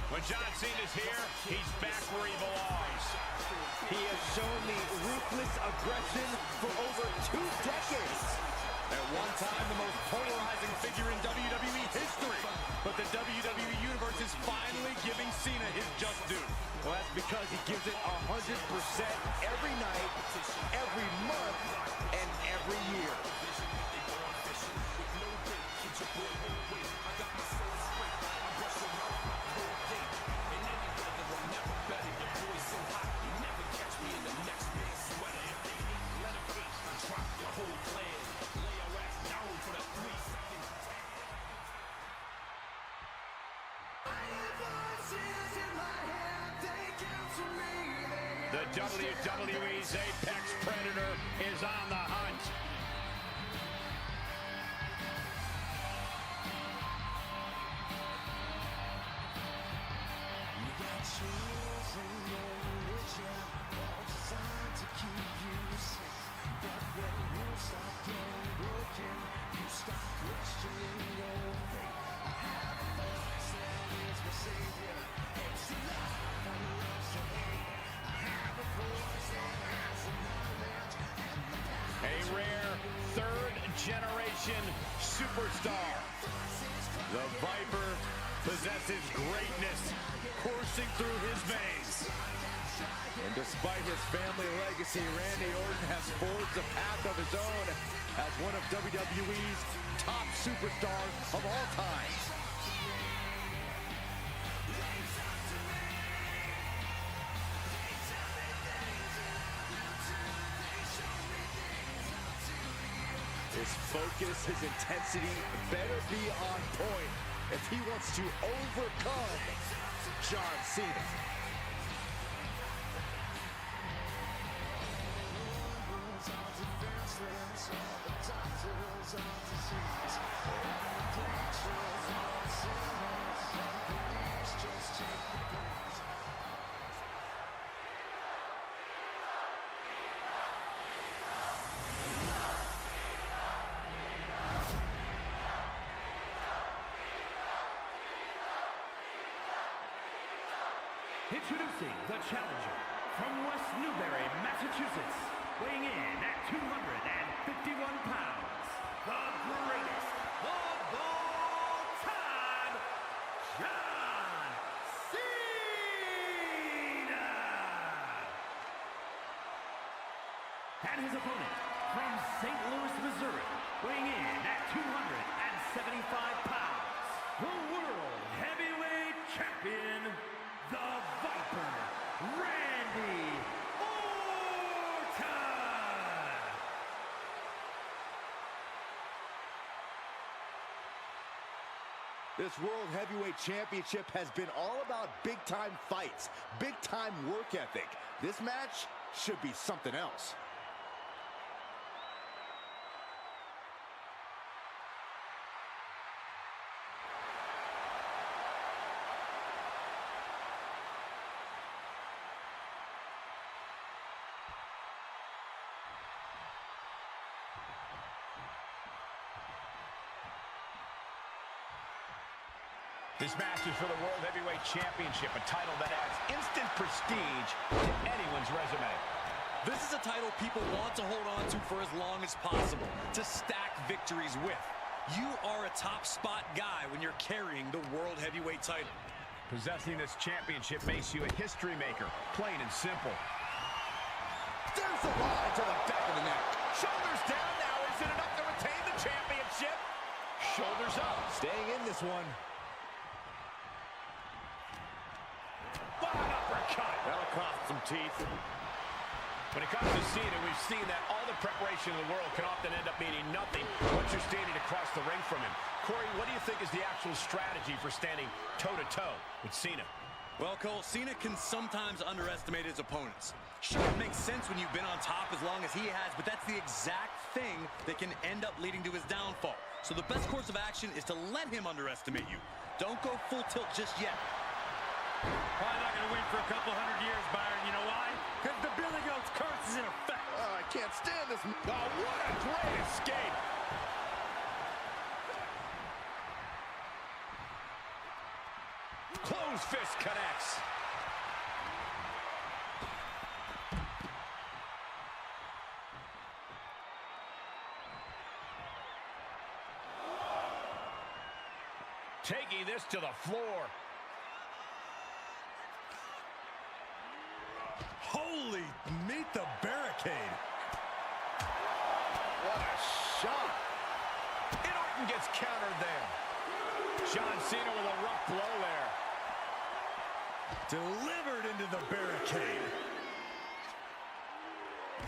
When John Cena's here, he's back where he belongs. He has shown me ruthless aggression for over 2 decades. At one time, the most polarizing figure in WWE history. But the WWE Universe is finally giving Cena his just due. Well, that's because he gives it 100% every night, every month, and every year. The WWE's Apex Predator is on the hunt. A rare third-generation superstar. The Viper possesses greatness coursing through his veins. And despite his family legacy, Randy Orton has forged a path of his own as one of WWE's top superstars of all time. His focus, his intensity better be on point if he wants to overcome John Cena. Introducing the challenger from West Newbury, Massachusetts, weighing in at 251 pounds, the greatest of all time, John Cena! And his opponent from St. Louis, Missouri, weighing in at 275 pounds, the World Heavyweight Champion, the Viper, Randy Orton! This World Heavyweight Championship has been all about big-time fights, big-time work ethic. This match should be something else. This match is for the World Heavyweight Championship, a title that adds instant prestige to anyone's resume. This is a title people want to hold on to for as long as possible, to stack victories with. You are a top spot guy when you're carrying the World Heavyweight title. Possessing this championship makes you a history maker, plain and simple. There's the line to the back of the neck. Shoulders down now. Is it enough to retain the championship? Shoulders up. Staying in this one. What an uppercut. That'll cost some teeth. When it comes to Cena, we've seen that all the preparation in the world can often end up meaning nothing once you're standing across the ring from him. Corey, what do you think is the actual strategy for standing toe-to-toe with Cena? Well, Cole, Cena can sometimes underestimate his opponents. Sure, it makes sense when you've been on top as long as he has, but that's the exact thing that can end up leading to his downfall. So the best course of action is to let him underestimate you. Don't go full tilt just yet. Probably not going to win for a couple hundred years, Byron. You know why? Because the Billy Goat's curse is in effect. Oh, I can't stand this. Oh, what a great escape. Closed fist connects. Taking this to the floor. Holy, meet the barricade. What a shot. And Orton gets countered there. John Cena with a rough blow there. Delivered into the barricade.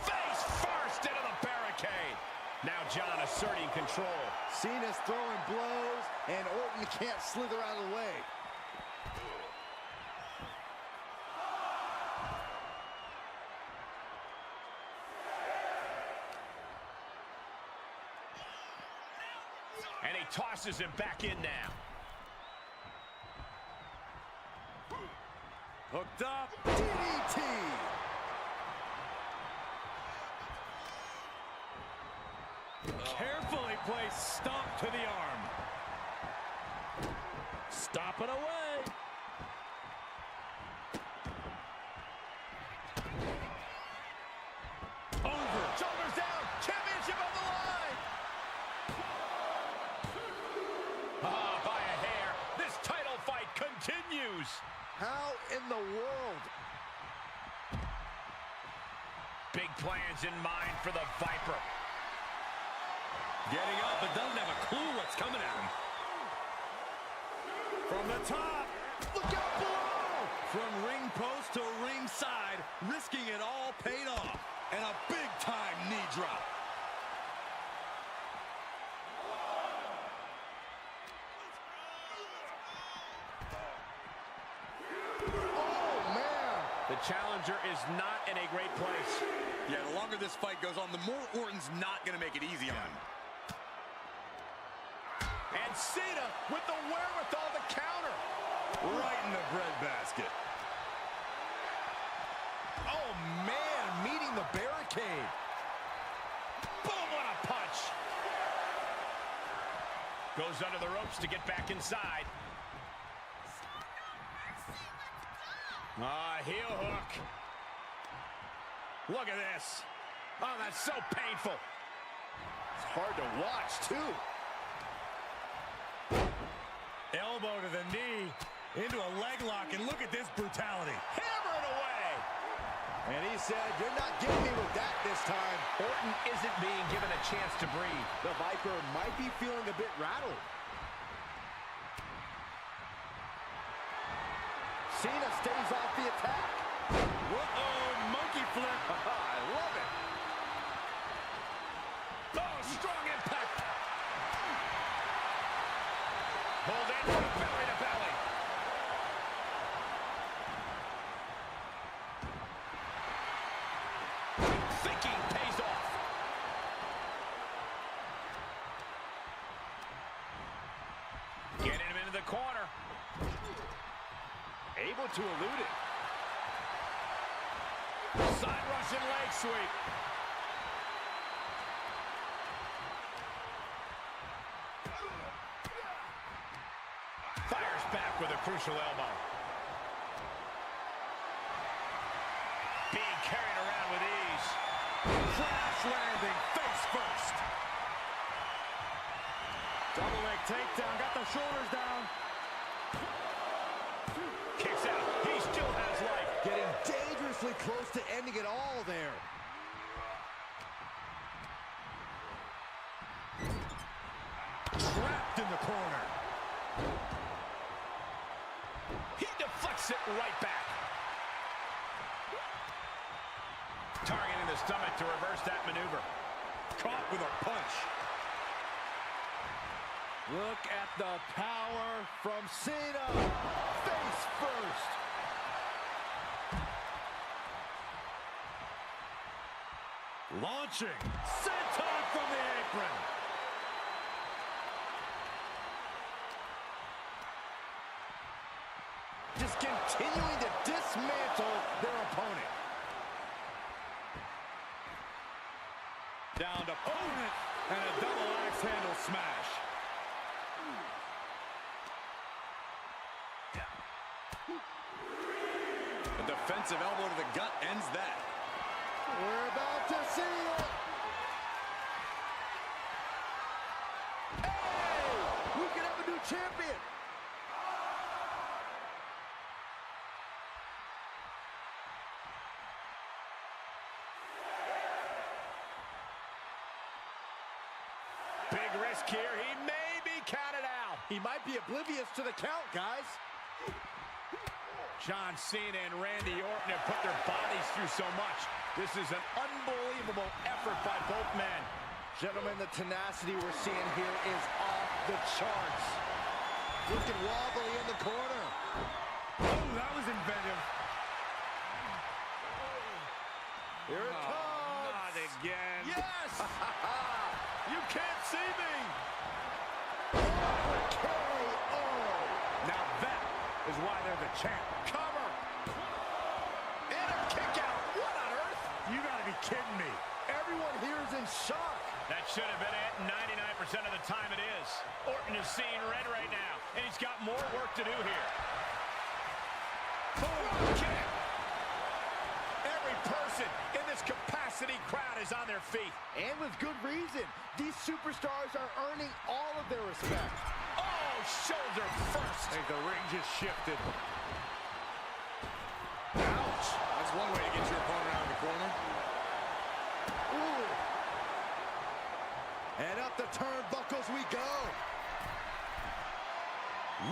Face first into the barricade. Now John asserting control. Cena's throwing blows, and Orton can't slither out of the way. And he tosses him back in now. Hooked up. DDT. Carefully placed stomp to the arm. Stop it away. Over. Shoulders down. Championship on the line. By a hair. This title fight continues. How in the world? Big plans in mind for the Viper. Getting up, but doesn't have a clue what's coming at him. From the top. Look out below. From ring post to ringside, risking it all paid off. And a big-time knee drop. Oh, man. The challenger is not in a great place. Yeah, the longer this fight goes on, the more Orton's not going to make it easy on him. And Cena with the wherewithal to counter. Right in the breadbasket. Oh, man, meeting the barricade. Boom, what a punch. Goes under the ropes to get back inside. Heel hook. Look at this. Oh, that's so painful. It's hard to watch, too. Elbow to the knee, into a leg lock, and look at this brutality. Hammer it away. And he said, you're not getting me with that this time. Orton isn't being given a chance to breathe. The Viper might be feeling a bit rattled. Cena stays off the attack. Uh-oh, monkey flip. I love it. Oh, strong impact. Hold in for the belly to belly. Thinking pays off. Getting him into the corner. Able to elude it. Side Russian leg sweep. Fires back with a crucial elbow. Being carried around with ease. Crash landing, face first. Double leg takedown, got the shoulders down. Kicks out. He still has life. Getting dangerously close to ending it all there. Trapped in the corner. He deflects it right back. Targeting the stomach to reverse that maneuver. Caught with a punch. Look at the power from Cena. Face first. Launching. Senton from the apron. Just continuing to dismantle their opponent. Down to opponent and a double axe handle smash. A defensive elbow to the gut ends that. We're about to see it. Hey! We can have a new champion. Big risk here. He may be counted out. He might be oblivious to the count, guys. John Cena and Randy Orton have put their bodies through so much. This is an unbelievable effort by both men. Gentlemen, the tenacity we're seeing here is off the charts. Looking wobbly in the corner. Oh, that was inventive. Here it comes. Not again. Yes! You can't see me. KO. Now that is why they're the champ. Cover. And a kick out. What on earth? You gotta be kidding me. Everyone here is in shock. That should have been it. 99% of the time it is. Orton is seeing red right now, and he's got more work to do here. Boom, kick. Every person in this capacity crowd is on their feet. And with good reason. These superstars are earning all of their respect. Oh, shoulder first. I think the ring just shifted. Ouch. That's one way to get your opponent out of the corner. Ooh. And up the turnbuckles we go.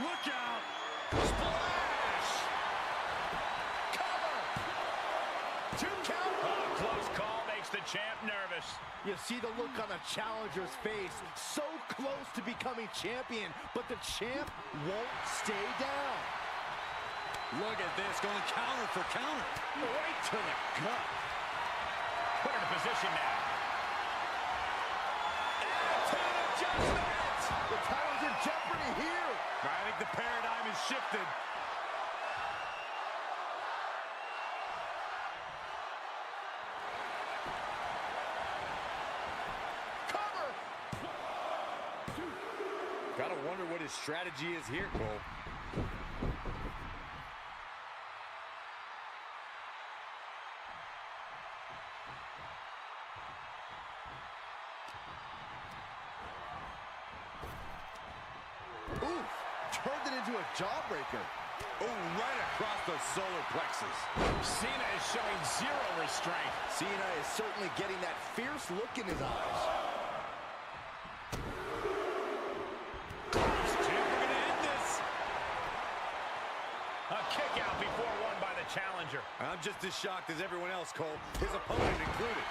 Look out. Splash. Cover. 2 count. Oh, close call makes the champ nervous. You see the look on the challenger's face. So close to becoming champion, but the champ won't stay down. Look at this, going counter for counter. Right to the gut. Put in a position now. Attitude adjustment. The title's in jeopardy here. I think the paradigm has shifted. Cover. Gotta wonder what his strategy is here, Cole. Oof, turned it into a jawbreaker. Oh, right across the solar plexus. Cena is showing zero restraint. Cena is certainly getting that fierce look in his eyes. Close to, we're going to end this. A kick out before won by the challenger. I'm just as shocked as everyone else, Cole, his opponent included.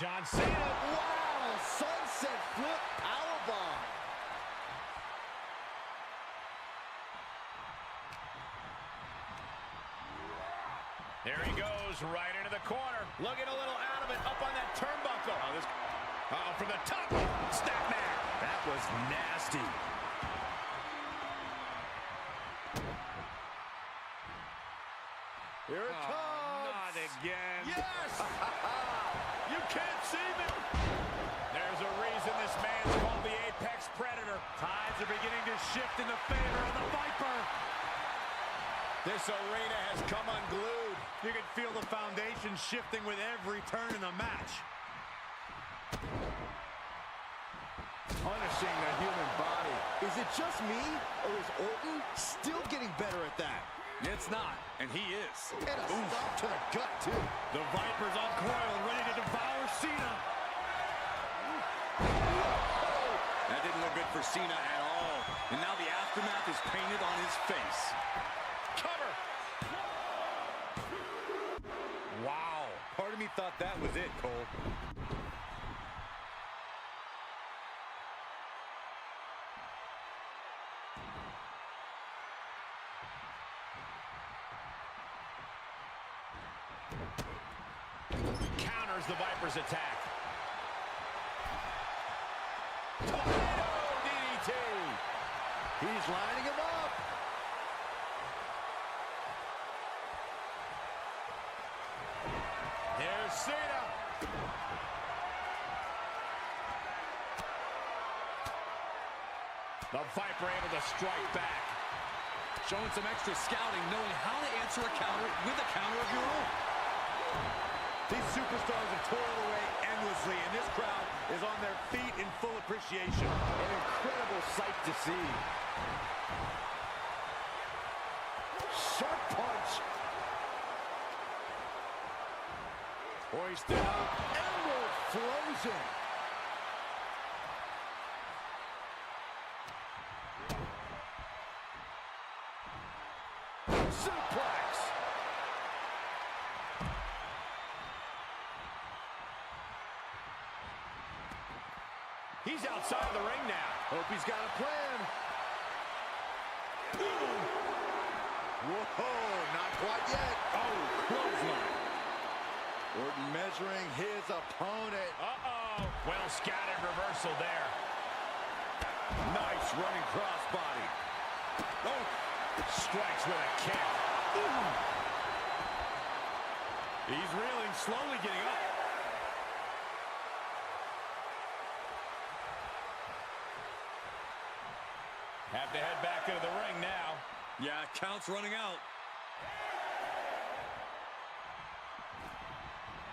John Cena. Wow, sunset flip powerbomb. There he goes, right into the corner. Looking a little out of it, up on that turnbuckle. From the top. Snapmare. That was nasty. Here it comes. Not again. Yes! You can't see me. There's a reason this man's called the Apex Predator. Tides are beginning to shift in the favor of the Viper. This arena has come unglued. You can feel the foundation shifting with every turn in the match. Punishing the human body. Is it just me, or is Orton still getting better at that? It's not, and he is. And a stop to the gut, too. The Viper's uncoiled, ready to devour Cena. That didn't look good for Cena at all. And now the aftermath is painted on his face. Cover. Wow. Part of me thought that was it, Cole. Counters the Viper's attack. Tornado DDT. He's lining him up. Here's Cena. The Viper able to strike back. Showing some extra scouting, knowing how to answer a counter with a counter of your own. These superstars have toiled away endlessly, and this crowd is on their feet in full appreciation. An incredible sight to see. Sharp punch. Hoisted up. Emerald frozen. Suplex. He's outside of the ring now. Hope he's got a plan. Whoa, not quite yet. Oh, clothesline. Orton measuring his opponent. Uh-oh. Well scattered reversal there. Nice running crossbody. Oh, strikes with a kick. He's reeling, slowly getting up. Have to head back into the ring now. Yeah, count's running out.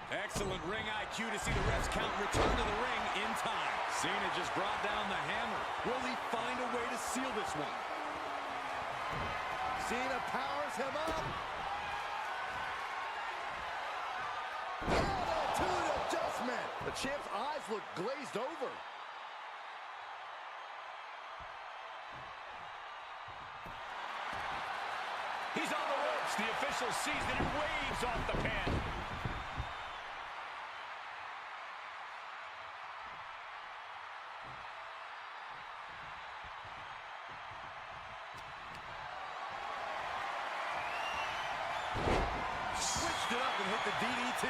Excellent ring IQ to see the refs count return to the ring in time. Cena just brought down the hammer. Will he find a way to seal this one? Cena powers him up. Attitude adjustment. The champ's eyes look glazed over. He's on the ropes. The official sees that and waves off the pin. Switched it up and hit the DDT.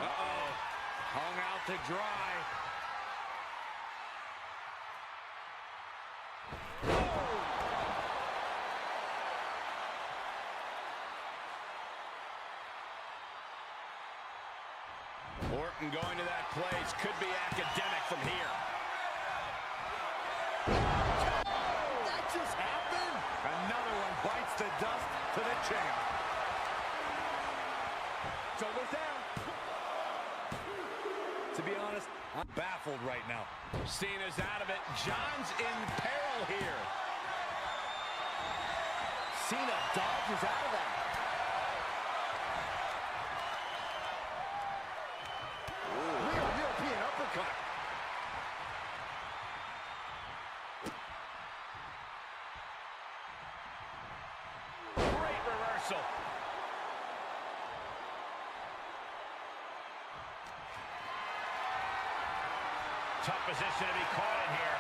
Uh-oh. Hung out to dry. Orton going to that place could be academic from here. That just happened. Another one bites the I'm baffled right now. Cena's out of it. John's in peril here. Cena dodges out of that. Real European uppercut. Great reversal. Tough position to be caught in here.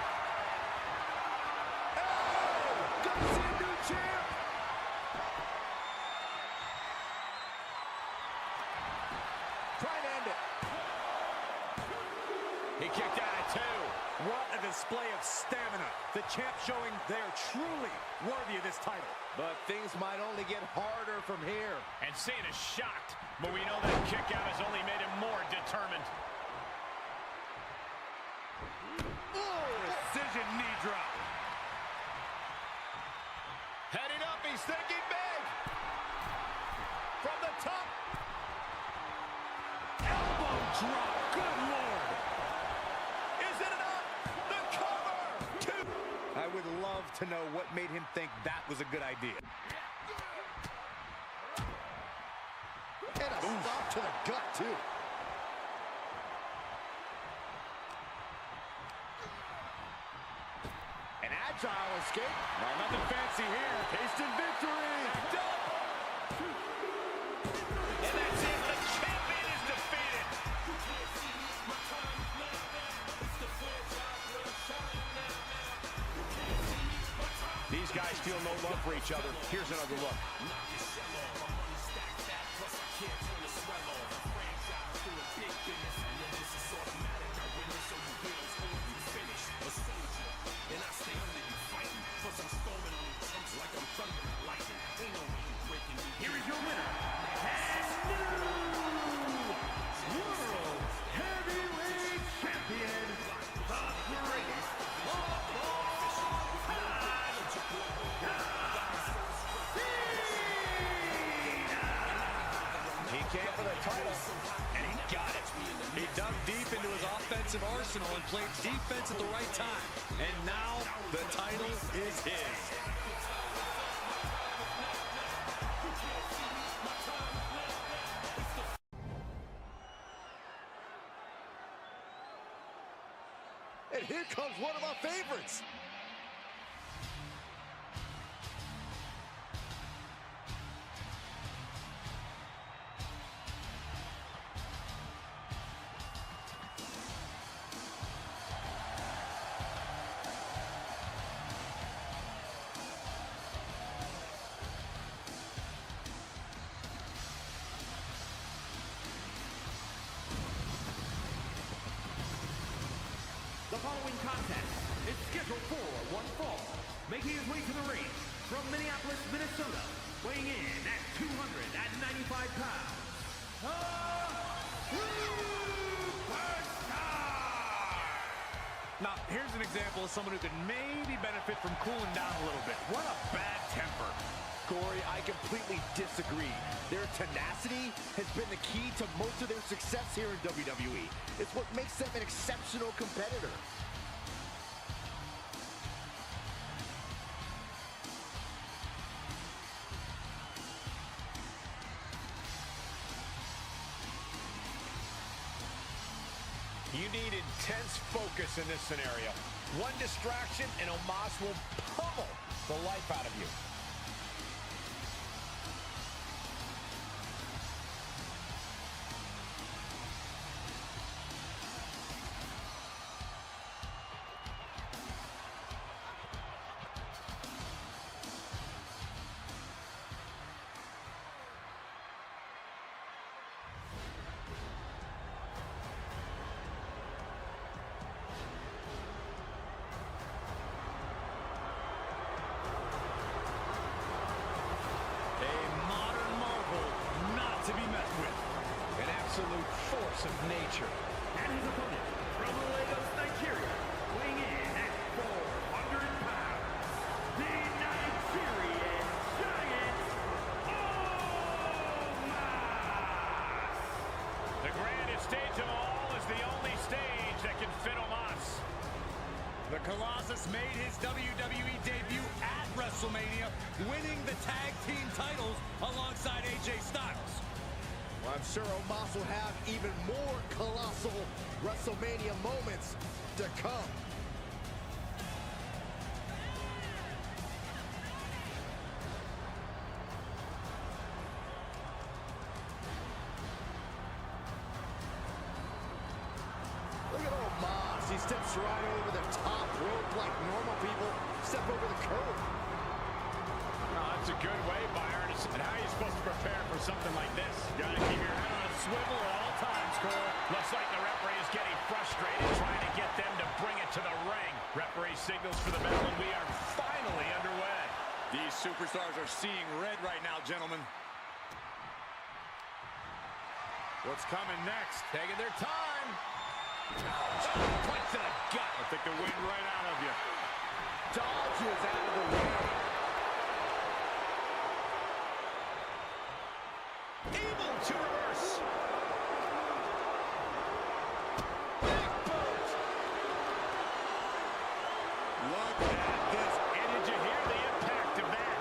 Oh! Gonna see a new champ! Trying to end it. He kicked out at 2. What a display of stamina. The champ showing they're truly worthy of this title. But things might only get harder from here. And Cena's shocked, but we know that kick out has only made him more determined. Precision knee drop. Heading up, he's thinking big. From the top. Elbow drop. Good Lord. Is it enough? The cover. 2. I would love to know what made him think that was a good idea. And a stop to the gut, too. An agile escape. No, nothing fancy here. Tasted victory. And that's it. The champion is defeated. These guys feel no love for each other. Here's another look. Here is your winner, and new World Heavyweight Champion, the greatest of all time, He came for the title, and he got it. He dug deep into his offensive arsenal and played defense at the right time. And now the title is his. And here comes one of our favorites. The following contest is scheduled for one fall, making his way to the ring from Minneapolis, Minnesota, weighing in at 295 pounds, the Superstar! Now, here's an example of someone who could maybe benefit from cooling down a little bit. What a bad temper. Corey, I completely disagree. Their tenacity has been the key to most of their success here in WWE. It's what makes them an exceptional competitor. You need intense focus in this scenario. One distraction and Omos will pummel the life out of you. To be messed with. An absolute force of nature. And his opponent from Lagos, Nigeria, weighing in at 400 pounds, the Nigerian Giant, Omos! The grandest stage of all is the only stage The Colossus made his WWE debut at WrestleMania, winning the tag team titles alongside AJ Styles. Well, I'm sure Omos will have even more colossal WrestleMania moments to come. Look at Omos. He steps right over the top rope like normal people step over the curb. That's a good way, Byron. And how are you supposed to prepare for something like this? You gotta keep your head on a swivel at all times, Cole. Looks like the referee is getting frustrated, trying to get them to bring it to the ring. Referee signals for the bell, and we are finally underway. These superstars are seeing red right now, gentlemen. What's coming next? Taking their time. Point to the gut. I'll take the wind right out of you. Dodges out of the way. Able to reverse. Big boot. Look at this. And did you hear the impact of that?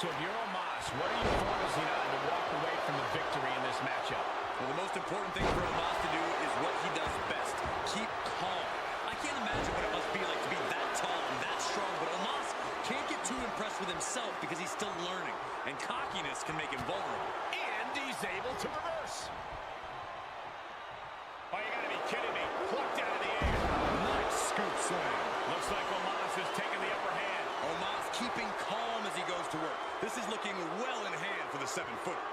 So if you're Omos, what are you focusing on to walk away from the victory in this matchup? Well, the most important thing for Omos to do is what he does best. Keep calm. I can't imagine what it must be like to be that tall and that strong, but Omos can't get too impressed with himself because he's still learning, and cockiness can make him vulnerable. And he's able to reverse. Oh, you gotta be kidding me. Plucked out of the air. Nice scoop slam. Looks like Omos has taken the upper hand. Omos keeping calm as he goes to work. This is looking well in hand for the 7-footer.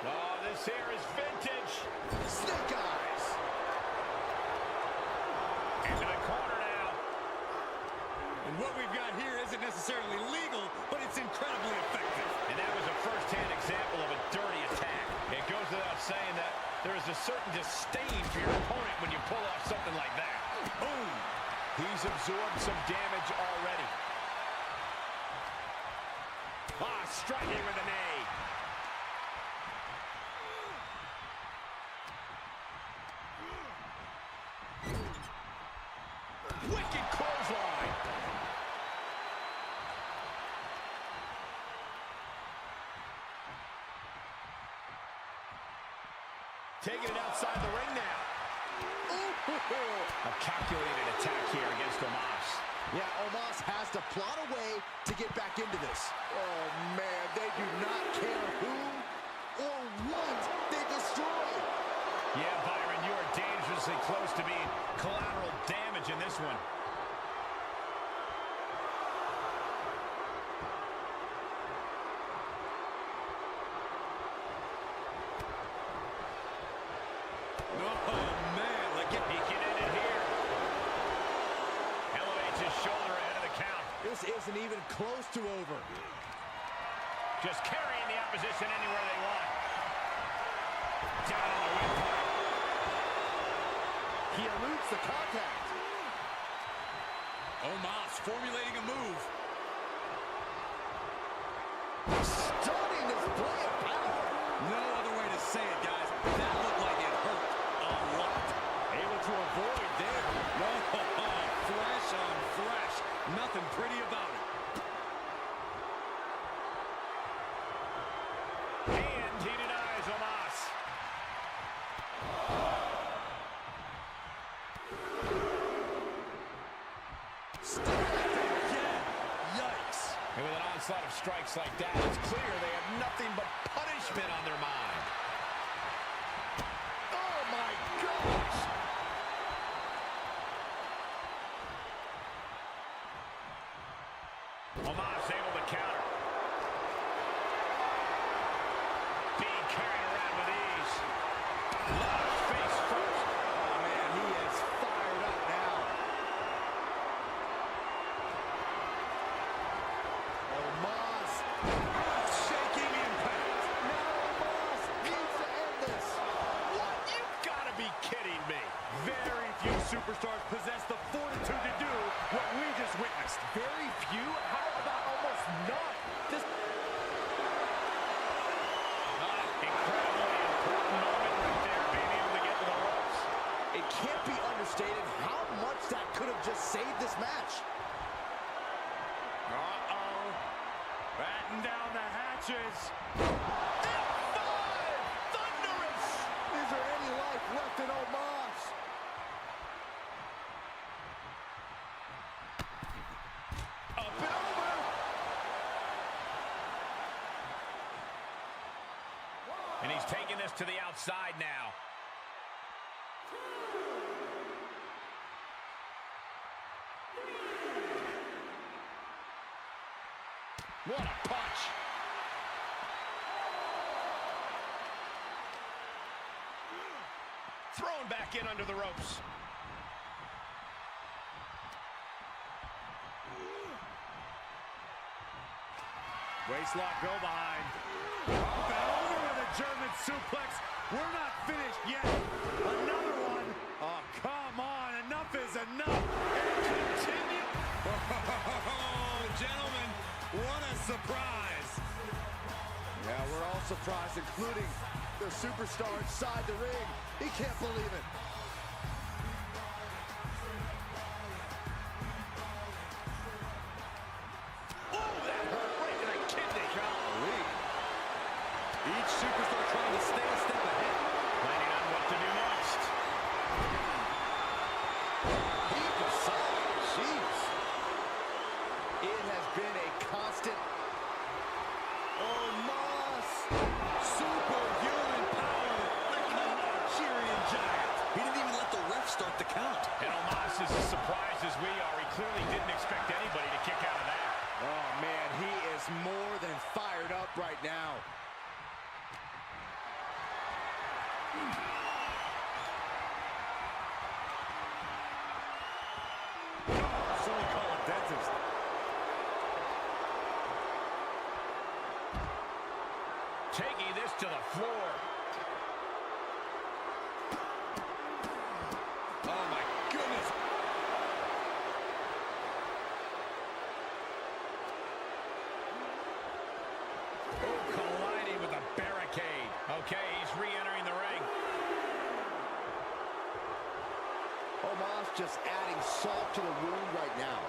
Oh, this here is vintage. Snake eyes. Into the corner now. And what we've got here isn't necessarily legal, but it's incredibly effective. And that was a first-hand example of a dirty attack. It goes without saying that there is a certain disdain for your opponent when you pull off something like that. Boom! He's absorbed some damage already. Striking with a knee. Wicked clothesline. Taking it outside the ring now. A calculated attack here against Omos. Yeah, Omos has to plot a way to get back into this. Oh, man, they do not care who or what they destroy. Yeah, Byron, you are dangerously close to being collateral damage in this one. Oh, man, like He can end it here. Elevates his shoulder ahead of the count. This isn't even close to over. Just carrying the opposition anywhere they want. Down on the windpipe. He eludes the contact. Omos formulating a move. Stunning display of power. No other way to say it, guys. That looked like it hurt a lot. able to avoid there. No, fresh on fresh. Nothing pretty about it. And he denies Omos. Yikes. And with an onslaught of strikes like that, it's clear they have nothing but punishment on their mind. Oh, my gosh. Omos able to counter. Being carried around with ease. Launch face first. Oh, man, he is fired up now. Omos. Shaking impact. Now Omos needs to end this. What? You've got to be kidding me. Very few superstars possess the fortitude to do what we just witnessed. Very few? How about almost none? This... save this match. Uh-oh. Batten down the hatches. Thunderous! Is there any life left in Omos? Up and over. And he's taking this to the outside now. What a punch. Thrown back in under the ropes. Waistlock go behind. Up and over with a German suplex. We're not finished yet. Another one. Oh, come on. Enough is enough. And continue. Oh, gentlemen, what a surprise. Yeah, we're all surprised, including the superstar inside the ring. He can't believe it. Oh, that hurt right to the kidney. Golly. Each superstar trying to stay a step ahead. Planning on what to do next. Heave a sigh. Jeez. It has been a constant. Omos. Superhuman power. Like a Nigerian giant. He didn't even let the ref start the count. And Omos is as surprised as we are. He clearly didn't expect anybody to kick out of that. Oh, man, he is more than fired up right now. So we call a dentist. Taking this to the floor. Oh, my goodness. Oh, colliding with a barricade. Okay, he's re-entering the ring. Omos just adding salt to the wound right now.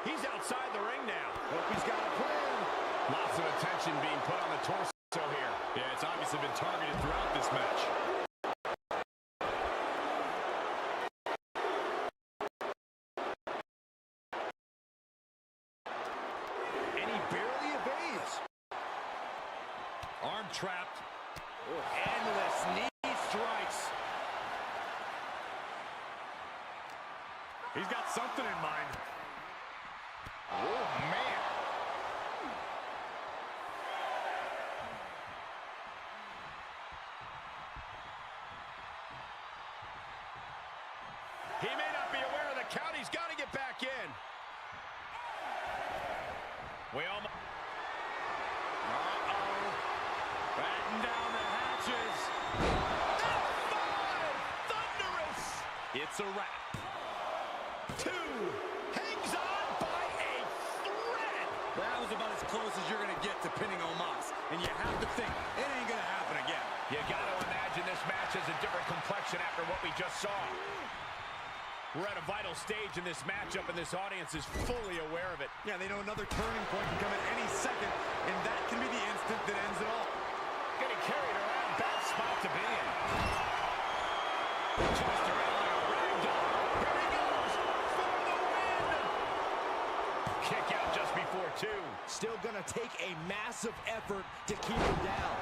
He's outside the ring now. Hope he's got a plan. Lots of attention being put on the torso here. Yeah, it's obviously been targeted throughout this match. And he barely evades. Arm trapped. Endless knee strikes. He's got something in mind. Oh, man. He may not be aware of the count. He's got to get back in. We almost... Uh-oh. Batten down the hatches. Thunderous! It's a wrap. 2. Hangs on by a thread. That was about as close as you're going to get to pinning Omos. And you have to think, it ain't going to happen again. You got to imagine this match has a different complexion after what we just saw. We're at a vital stage in this matchup, and this audience is fully aware of it. Yeah, they know another turning point can come at any second, and that can be the instant that ends it all. Getting carried around, bad spot to be in. Tossed around like a ragdoll. Here he goes for the win. Kick out just before 2. Still gonna take a massive effort to keep him down.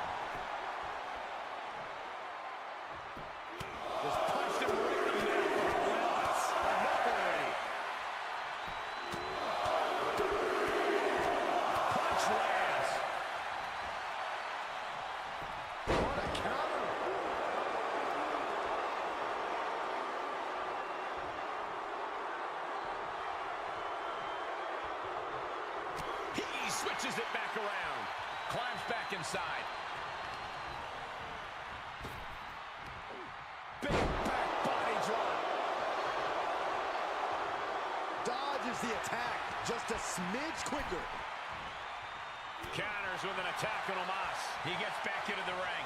Just punched him right in the middle. Enough already. Punch lands. What a counter. He switches it back around. Climbs back inside. Big back body drop. Dodges the attack just a smidge quicker. Counters with an attack on Omos. He gets back into the ring.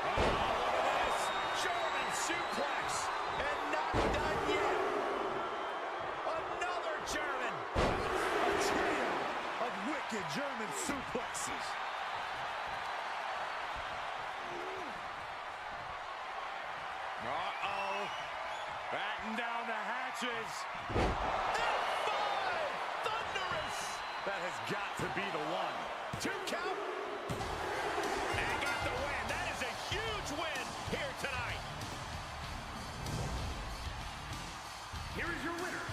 Oh, look at this. German suplex. And not done yet. Another German. A trio of wicked German suplexes. Uh-oh. Batten down the hatches. F5! Thunderous! That has got to be the one. 2 count. And got the win. That is a huge win here tonight. Here is your winner,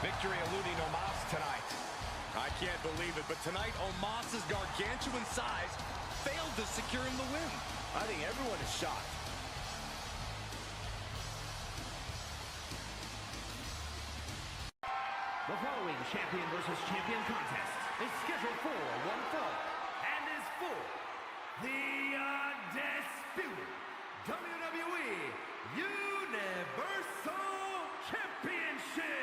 Victory eluding Omos tonight. I can't believe it, but tonight Omos' gargantuan size failed to secure him the win. I think everyone is shocked. The following champion versus champion contest is scheduled for one fall and is for the undisputed WWE Universal Championship.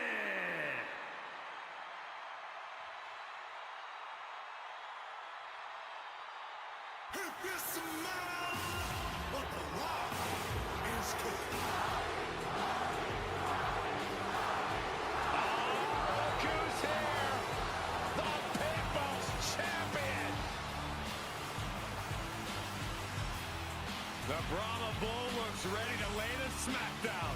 If it's a matter what the Rock is cooking. Who's here? The People's Champion. The Brahma Bull looks ready to lay the smackdown.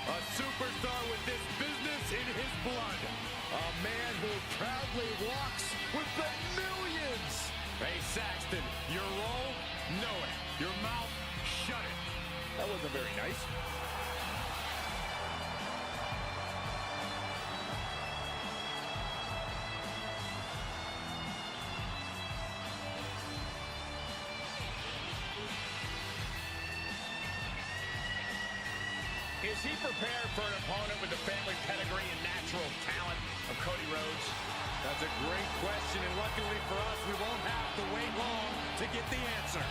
A superstar with this business in his blood. A man who proudly walks with the millions. Hey, Saxton, your role, know it. Your mouth, shut it. That wasn't very nice. Is he prepared for an opponent with the family pedigree and natural talent of Cody Rhodes? That's a great question, and luckily for us, we won't have to wait long to get the answer.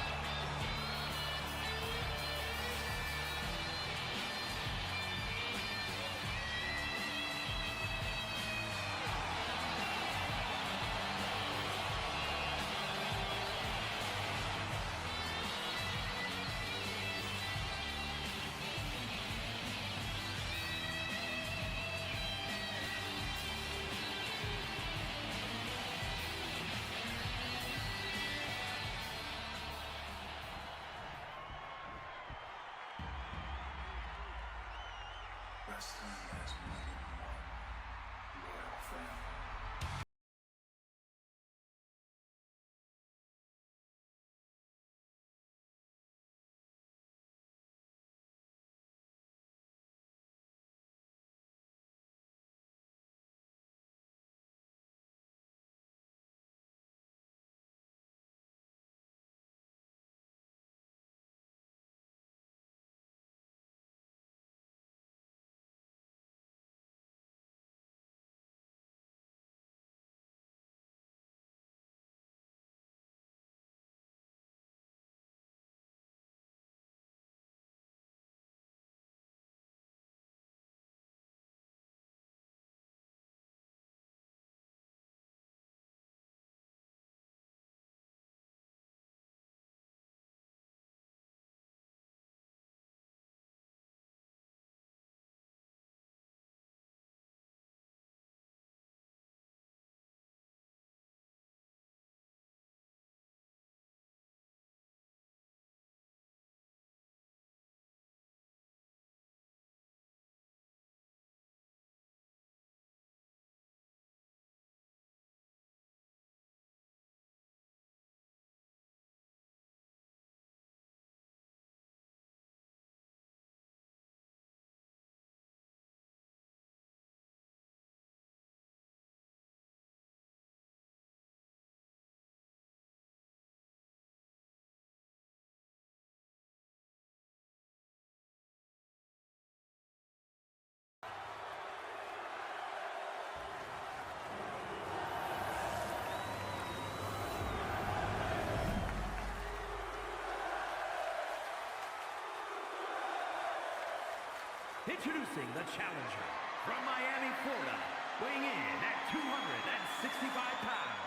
introducing the challenger from Miami, Florida, weighing in at 265 pounds,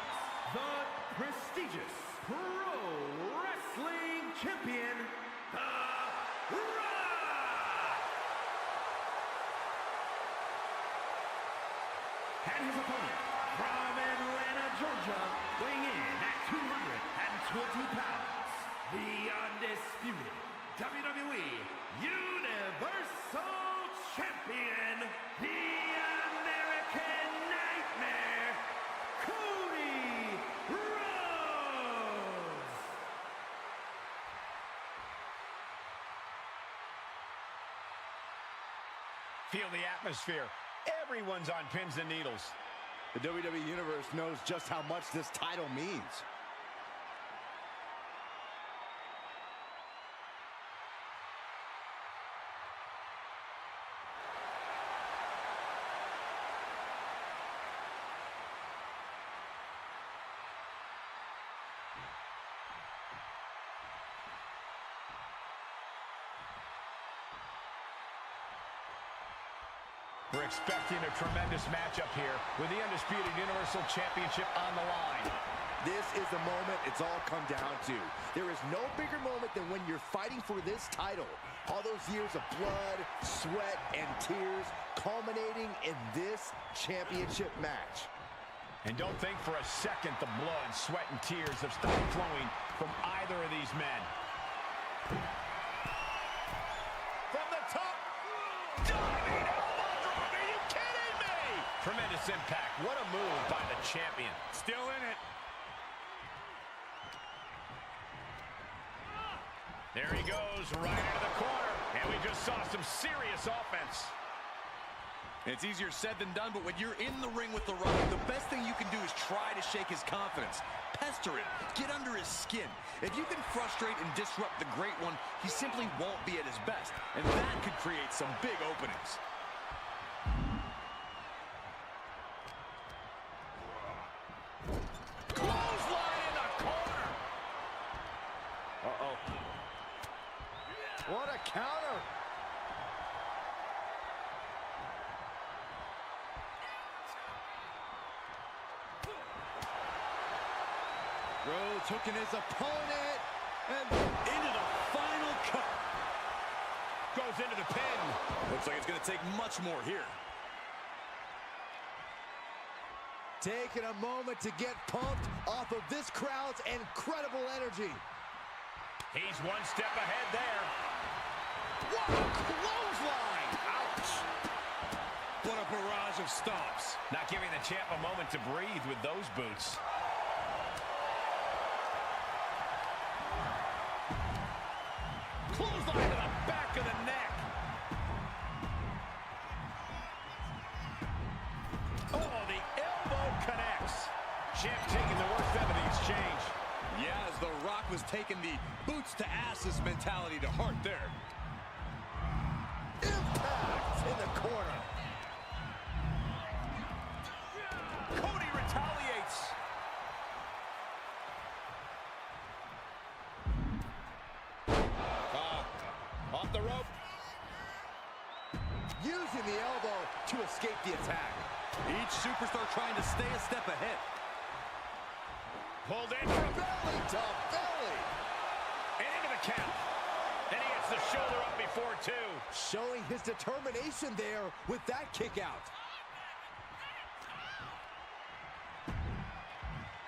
the prestigious Pro Wrestling Champion, The Rock! And his opponent from Atlanta, Georgia, weighing in at 220 pounds, the undisputed WWE Universal Champion, the American Nightmare, Cody Rhodes! Feel the atmosphere. Everyone's on pins and needles. The WWE Universe knows just how much this title means. We're expecting a tremendous matchup here with the undisputed Universal Championship on the line. This is the moment it's all come down to. There is no bigger moment than when you're fighting for this title. All those years of blood, sweat, and tears culminating in this championship match. And don't think for a second the blood, sweat, and tears have stopped flowing from either of these men. From the top, diving elbow drop. Are you kidding me? Tremendous impact. What a move by the champion. Still in it. There he goes, right into the corner. And we just saw some serious offense. It's easier said than done, but when you're in the ring with The Rock, the best thing you can do is try to shake his confidence. Pester him. Get under his skin. If you can frustrate and disrupt the Great One, he simply won't be at his best. And that could create some big openings. Clothesline in the corner. Uh-oh. What a counter! Rhodes hooking his opponent, and Into the final cut. Goes into the pin. Looks like it's going to take much more here. taking a moment to get pumped off of this crowd's incredible energy. He's one step ahead there. What a clothesline! Ouch! What a barrage of stomps. Not giving the champ a moment to breathe with those boots. Clothesline to the back of the neck. Oh, the elbow connects. Champ taking the worst out of the exchange. Yeah, as The Rock was taking the boots to asses mentality to heart there. Impact in the corner. Cody retaliates. Off the rope. Using the elbow to escape the attack. Each superstar trying to stay a step ahead. Pulled in from Belly to belly. and into the count. And he gets the shoulder up before two. Showing his determination there with that kick out.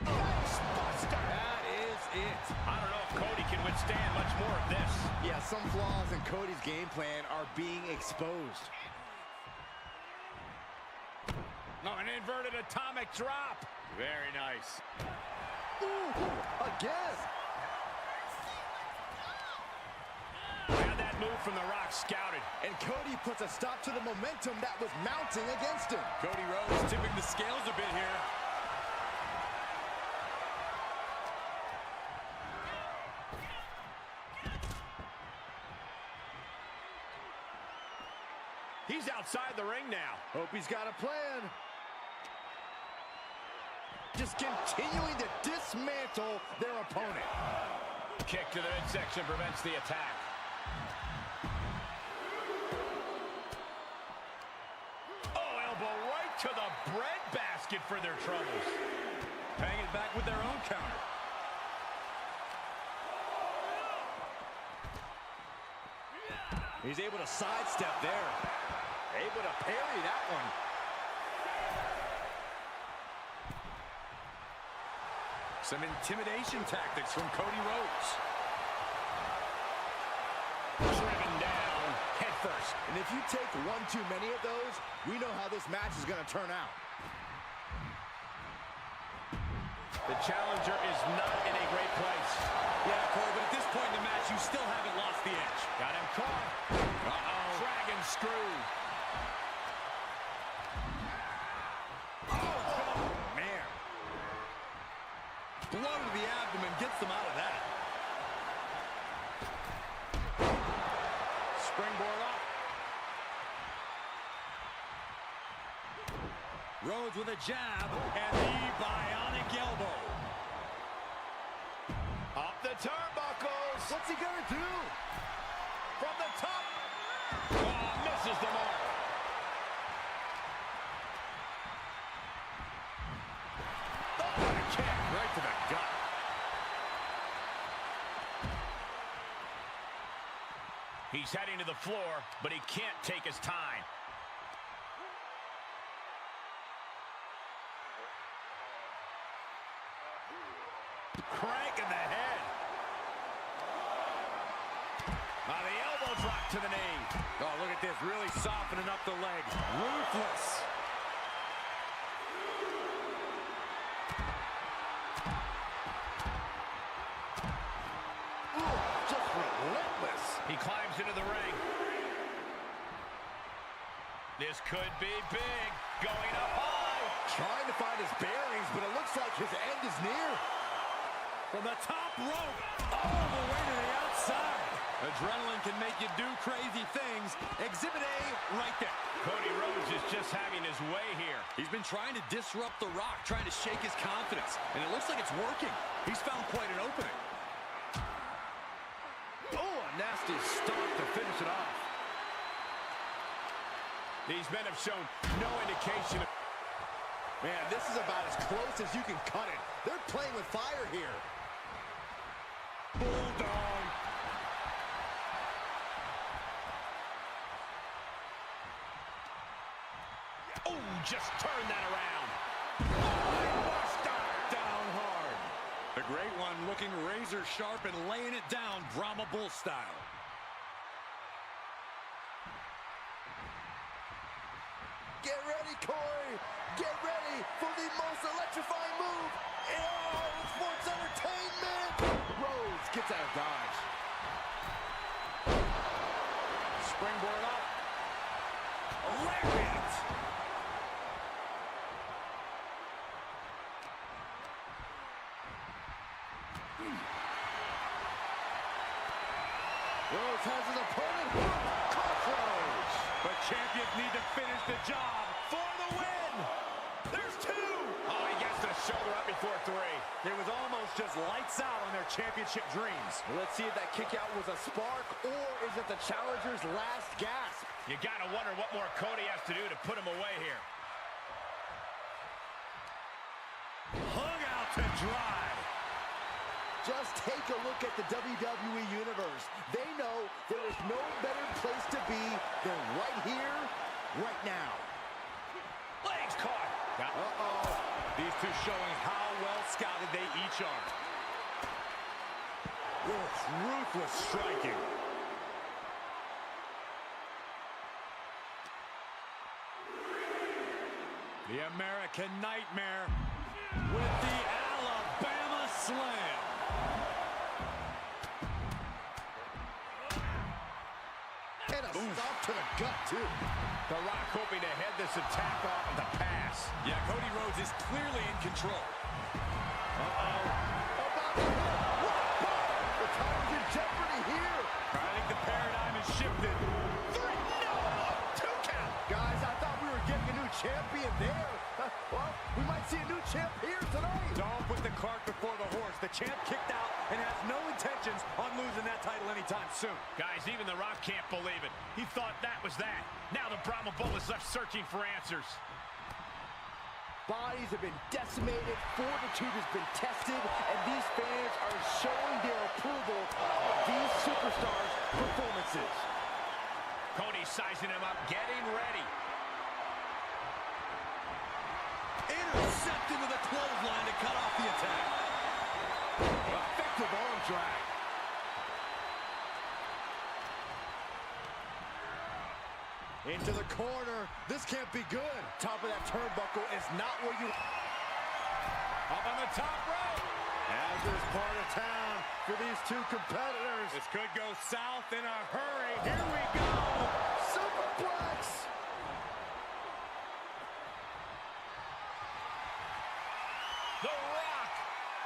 That is it. I don't know if Cody can withstand much more of this. Yeah, some flaws in Cody's game plan are being exposed. Oh, an inverted atomic drop. Very nice. Ooh, again. Had that move from The Rock scouted. And Cody puts a stop to the momentum that was mounting against him. Cody Rhodes tipping the scales a bit here. He's outside the ring now. Hope he's got a plan. Just continuing to dismantle their opponent. Kick to the midsection prevents the attack. to the breadbasket for their troubles. Paying it back with their own counter. He's able to sidestep there. Able to parry that one. Some intimidation tactics from Cody Rhodes. Driven down head first. And if you take one too many of those, we know how this match is going to turn out. The challenger is not in a great place. Yeah, Cole, but at this point in the match, you still haven't lost the edge. Got him caught. Dragon screw. Oh, man. Blow to the abdomen gets them out of that. Springboard up. Rhodes with a jab and the bionic elbow. Up the turnbuckles. What's he going to do? From the top. Oh, misses the mark. Oh, what a kick right to the gut. He's heading to the floor, but he can't take his time. Crank in the head. The elbow drop to the knee. Oh, look at this. Really softening up the leg. Ruthless. Ooh, just relentless. He climbs into the ring. This could be big. Going up high. Trying to find his bearings, but it looks like his end is near. From the top rope, all the way to the outside. Adrenaline can make you do crazy things. Exhibit A right there. Cody Rhodes is just having his way here. He's been trying to disrupt The Rock, trying to shake his confidence, and it looks like it's working. He's found quite an opening. Oh, a nasty start to finish it off. These men have shown no indication of... Man, this is about as close as you can cut it. They're playing with fire here. Bulldog. Oh, just turn that around. Down hard. The Great One looking razor sharp and laying it down Brahma Bull style. Get ready, Corey. Get ready for the most electrifying move in all of sports entertainment. Rhodes gets out of dodge. Springboard up. Lariat. Rhodes has his opponent. Crossroads. But champions need to finish the job for the win. There's two. Oh, he gets the shoulder up before three. It was almost just lights out on their championship dreams. Let's see if that kick out was a spark or is it the challenger's last gasp? You gotta wonder what more Cody has to do to put him away here. Hung out to dry. Just take a look at the WWE Universe. They know there is no better place to be than right here, right now. Legs caught. Uh-oh. These two showing how well scouted they each are. It's ruthless striking. The American Nightmare with the Alabama Slam. And a stop to the gut, too. The Rock hoping to head this attack off with a pass. Yeah, Cody Rhodes is clearly in control. The time's in jeopardy here. I think the paradigm has shifted. Three, no, two count. Guys, I thought we were getting a new champion there. Well, we might see a new champ here tonight. Don't put the cart before the horse. The champ kicked out and has no intentions on losing that title anytime soon. Guys, even The Rock can't believe it. He thought that was that. Now the Brahma Bull is left searching for answers. Bodies have been decimated, fortitude has been tested, and these fans are showing their approval of these superstars' performances. Cody sizing him up, getting ready. Intercepted with a clothesline to cut off the attack. Effective arm drag. Into the corner. This can't be good. Top of that turnbuckle is not where you... Up on the top rope. As is part of town for these two competitors. This could go south in a hurry. Here we go. Superplex! The Rock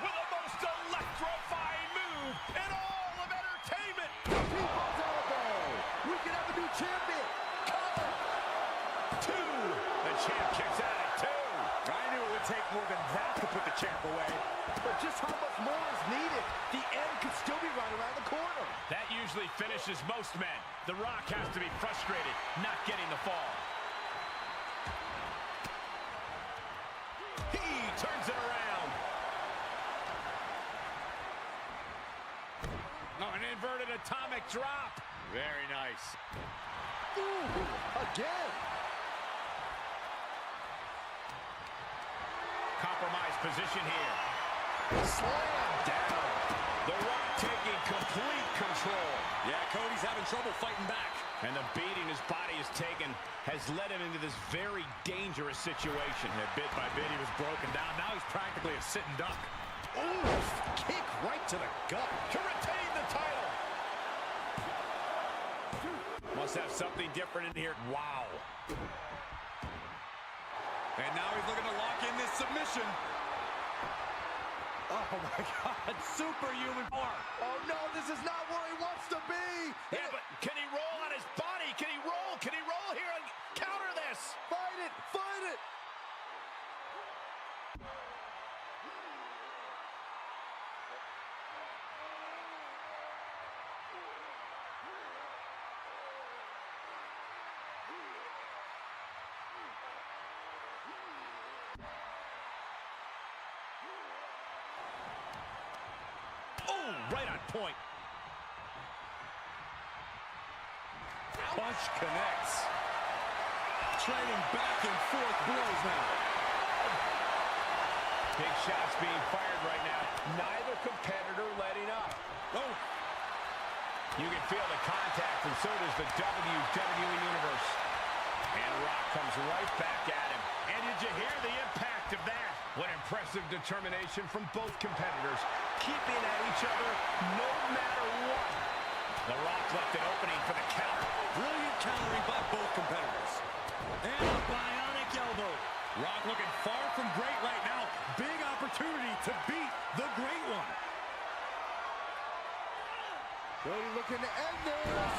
with the most electrifying move in all of entertainment. People's elbow. We can have a new champion. Cover. Two. The champ kicks out at two. I knew it would take more than that to put the champ away. But just how much more is needed? The end could still be right around the corner. That usually finishes most men. The Rock has to be frustrated, not getting the fall. He turns it around. Oh, an inverted atomic drop. Very nice. Ooh, again. Compromised position here. Slam Down. The Rock taking complete control. Yeah, Cody's having trouble fighting back. And the beating his body has taken has led him into this very dangerous situation. And bit by bit, he was broken down. Now he's practically a sitting duck. Ooh, kick right to the gut. To retain the title. Must have something different in here. Wow. And now he's looking to lock in this submission. Oh, my God. Superhuman power. Oh, no, this is not where he wants to be. Yeah, but can he roll on his body? Can he roll? Can he roll here and counter this? Fight it. Fight it. Oh, right on point. Punch connects. Trading back and forth blows now. Big shots being fired right now. Neither competitor letting up. Oh, You can feel the contact, and so does the WWE Universe. And Rock comes right back at him. And did you hear the impact of that? What impressive determination from both competitors, keeping at each other no matter what. The Rock left an opening for the counter. brilliant countering by both competitors. And a bionic elbow. Rock looking far from great right now. Big opportunity to beat the Great One. Cody looking to end this.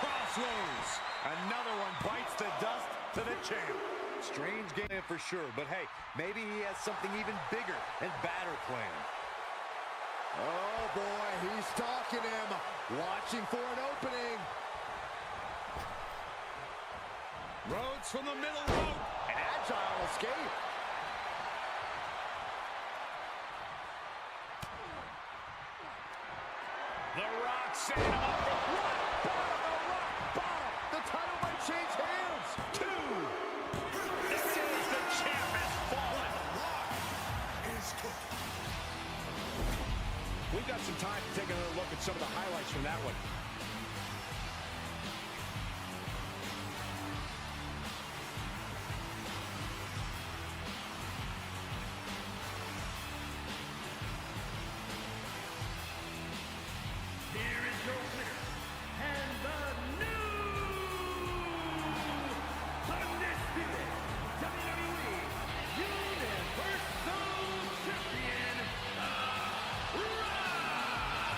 Crossroads. Another one bites the dust to the champ. Strange game for sure, but hey, maybe he has something even bigger and badder planned. Oh, boy, he's stalking him. Watching for an opening. Rhodes from the middle rope. An agile escape. The Rock setting him up for one. Bottom. The title might change hands. Two. This is the champ has fallen. We've got some time to take another look at some of the highlights from that one. Here is your winner, and the new undisputed WWE Universal Champion, Rock!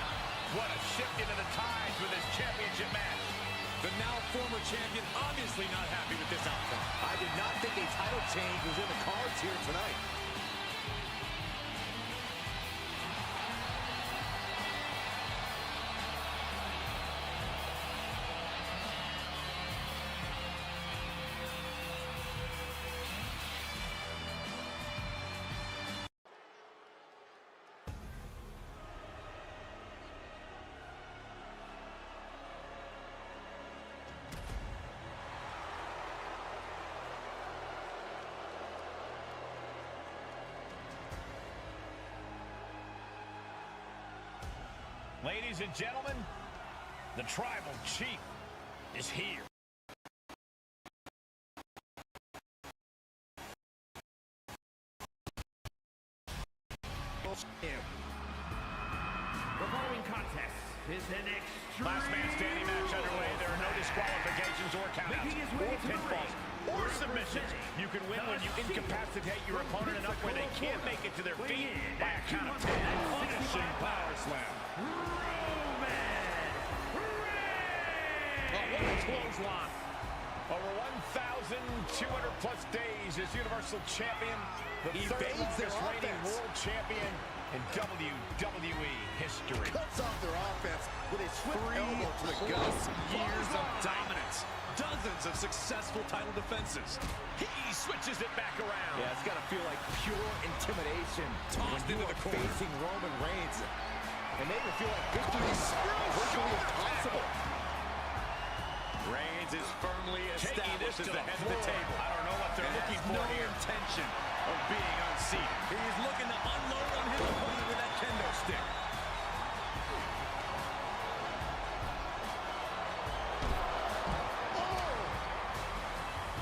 What a shift into the tides with this championship match. The now former champion obviously not happy with this outcome. I did not think a title change was in the cards here tonight. Ladies and gentlemen, the Tribal Chief is here. The following contest is an extreme Last man standing match underway. There are no disqualifications or countouts, Making his way or to the pinfalls, ring, or submissions. You can win when you incapacitate your opponent enough where they can't make it to their feet by a count of 10. Finishing power slam. Oh, what a clothesline. Over 1,200 plus days as Universal Champion, the third longest reigning world champion in WWE history. Cuts off their offense with a swift elbow to the gut. Years of dominance. Dozens of successful title defenses. He switches it back around. Yeah, it's got to feel like pure intimidation Tossed when you into are the corner. facing Roman Reigns. And make it feel like victory is virtually impossible. Reigns is firmly established as the head of the table. I don't know what they're looking for no here. intention of being unseated. He's looking to unload on his opponent with that kendo stick.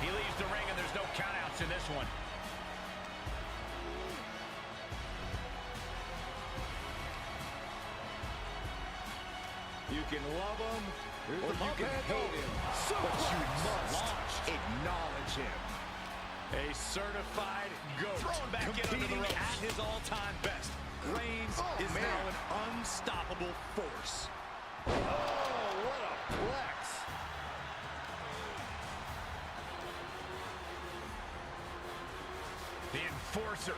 He leaves the ring and there's no countouts in this one. You can love him or you can hate him, but you must acknowledge him. A certified GOAT, Thrown back into the competing ropes. at his all-time best. Reigns is now an unstoppable force. Oh, what a flex. The Enforcer.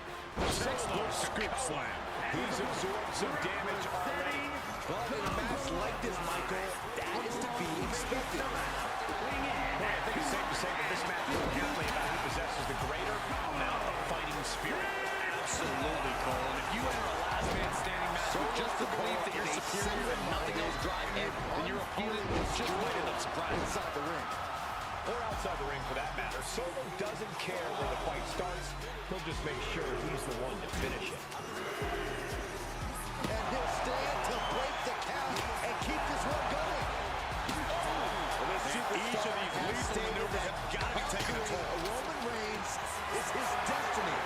Solo scoop slam. He's absorbed some damage already. Well, in a match like this, Michael, that is to be expected. Boy, I think it's safe to say that this match is definitely about who possesses the greater amount of fighting spirit. Absolutely, Cole. And if you enter a last man standing match with just the belief that you're superior and nothing else drives you, then your opponent will just light it up surprise. Inside the ring. Or outside the ring, for that matter. Solo doesn't care where the fight starts. He'll just make sure he's the one to finish it. And he'll stand to break the count and keep this one going. Each of these lethal maneuvers have got to be taken a toll. Roman Reigns is his destiny.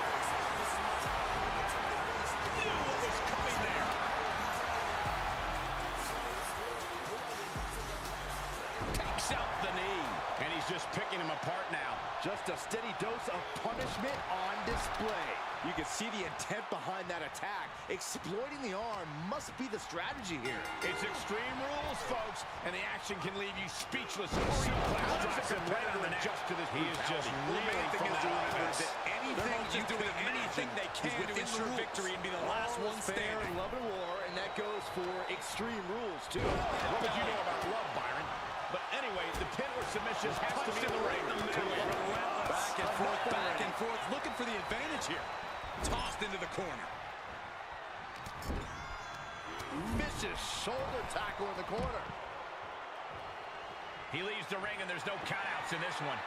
Knew what was coming there. Takes out the knee. And he's just picking him apart now. Just a steady dose of punishment on display. You can see the intent behind that attack. Exploiting the arm must be the strategy here. It's Extreme Rules, folks, and the action can leave you speechless. Drops him right on the neck. He is just really thing is to remember offense. that anything they can to ensure victory and be the last one Fair standing. and love and war, and that goes for Extreme Rules, too. What would you know about love, Byron? But anyway, the pin or submission has to be in the ring. Back and forth, looking for the advantage here. Tossed into the corner. Vicious shoulder tackle in the corner. He leaves the ring, and there's no countouts in this one.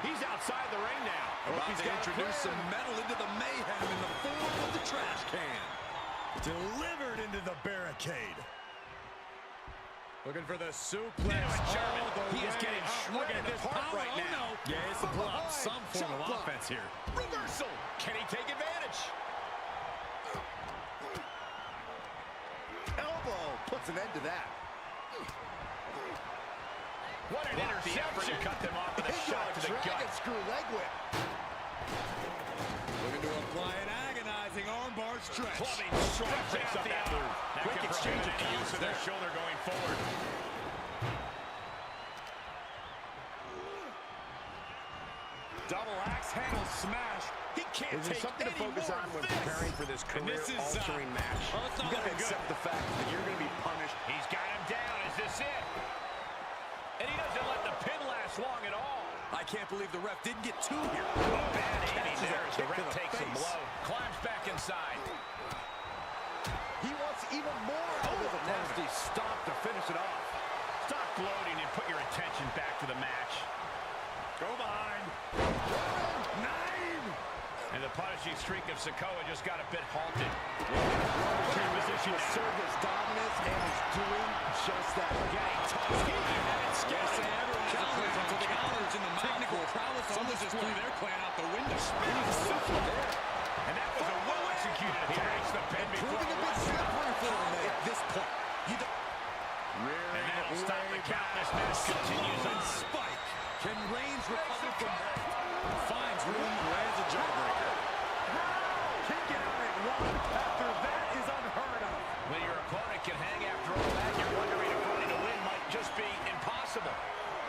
He's outside the ring now. About to introduce some metal into the mayhem in the form of the trash can. Delivered into the barricade. Looking for the suplex. He is getting shredded apart right now. Yeah, it's to pull out some form of offense here. Reversal. Can he take advantage? Elbow puts an end to that. What an interception. Cut them off with a shot to the gut. Screw leg whip. Looking to apply an agonizing armbar stretch. Clubbing strike breaks up that move. That Quick could exchange prevent of any use of their counters shoulder going forward. Double axe handle smash. He can't Is there take something to any focus more on of when this. preparing for this career-altering match? Oh, it's not You got to looking accept good. the fact that you're going to be punished. He's got him down. Is this it? And he doesn't let the pin last long at all. I can't believe the ref didn't get two here. Bad aiming there as the kick to ref the takes a face. blow. Climbs back inside. He wants even more out of his opponent. Nasty stop to finish it off. Stop gloating and put your attention back to the match. Go behind. 9. And the The punishing streak of Sikoa just got a bit halted. Position to serve his dominance, and is doing just that. Getting tossed. He had it scattered. Until the counters in the technical prowess. Someone just threw their plan out the window. And that was a well-executed attack. He reached the pin before Proving a bit slippery for him at this point. And that'll stop the count. This match continues on. Spike. Can Reigns recover from that? Finds room, lands a jawbreaker. Kick it out at one after that is unheard of. When your opponent can hang after all that, you're wondering if running a win might just be impossible.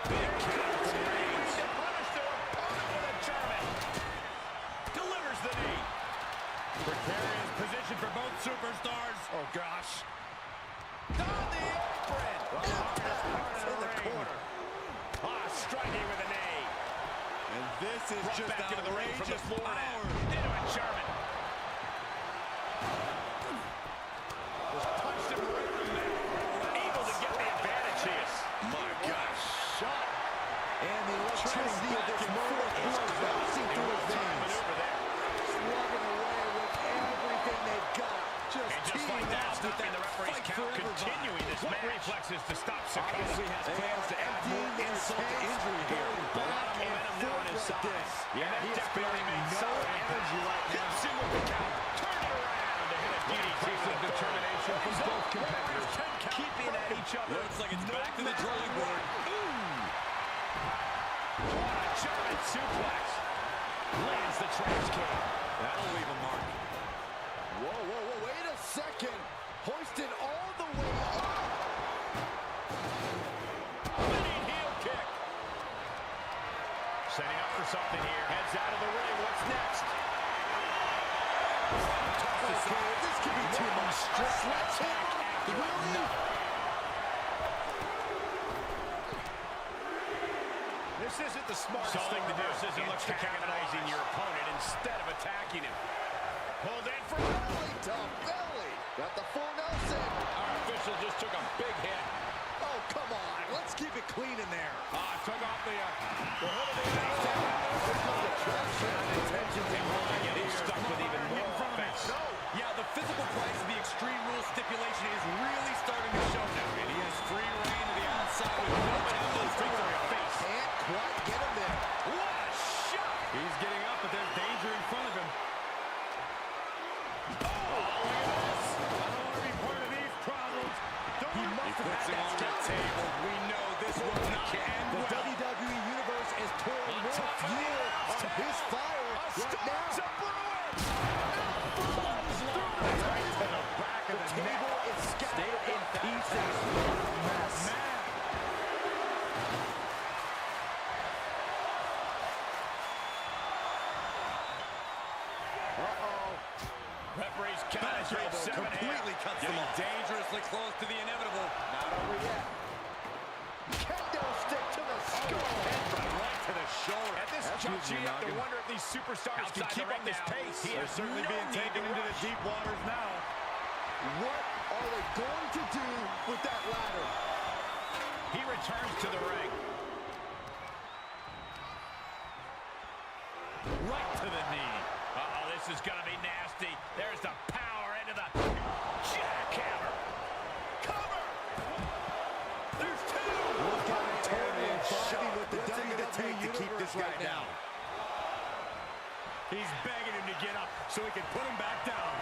Big count from Reigns. To punish their opponent with a German. Delivers the knee. Precarious position for both superstars. Oh, gosh. Down the apron. The hardest part of the corner. Striking with a knee. And this is Brought just back into the ring from the floor power. now. Into a German. Was punched him right from there. Able to get the advantage here. My gosh. Shot. And the electricity of this moment is coursing through his veins. Slugging away with everything they've got. Just like that, stopping the referee's count, continuing this match. Reflexes to stop Sikoa. Obviously has plans to add more insult to injury here. A lot of momentum now on his side. Yeah, that definitely makes no energy right now. Hits him with the count. Turn it around to hit a DDT. Impressive determination from both competitors. Keeping at each other. Looks like it's back to the drawing board. What a German suplex. Lands the trash can. That'll leave a mark. Whoa, whoa, whoa, wait a second. Hoisted all the way up. Winning heel kick. Setting up for something here. Heads out of the ring. What's next? Okay, this could be too much. Sledgehammer. Really? This isn't the smartest thing to do. Antagonizing your opponent instead of attacking him. Pulled in for Belly to belly. Got the full Nelson. our official just took a big hit. Oh, come on. Let's keep it clean in there. Took off the hood of the intentions in mind, and he's stuck with even more offense. Yeah, the physical price of the Extreme Rules stipulation is really starting to show now. And he has free reign to the outside with no elbows to the face. Can't quite get him there. What a shot! He's getting up, but there's danger in front of him. Oh, look at this! I don't want to be part of these problems. He puts him on the table. We know this will not end The well. WWE Universe is pouring On more top of fuel the on his fire right now. Right to the back of the Table is scattered in pieces. Mess. Uh-oh. Referee's count is reached 7. Completely cuts them off. Dangerously close to the inevitable. Not over yet. Kendo stick to the skull. Right to the shoulder. At this juncture, you have to wonder if these superstars can keep up this pace. They're certainly being taken into the deep waters now. What are they going to do with that ladder? He returns to the ring. Right to the knee. Uh-oh, this is going to be nasty. There's the power into the jackhammer. Cover! There's two! Look out, Tony and Bobby with the WWE to keep this right now. He's begging him to get up so he can put him back down.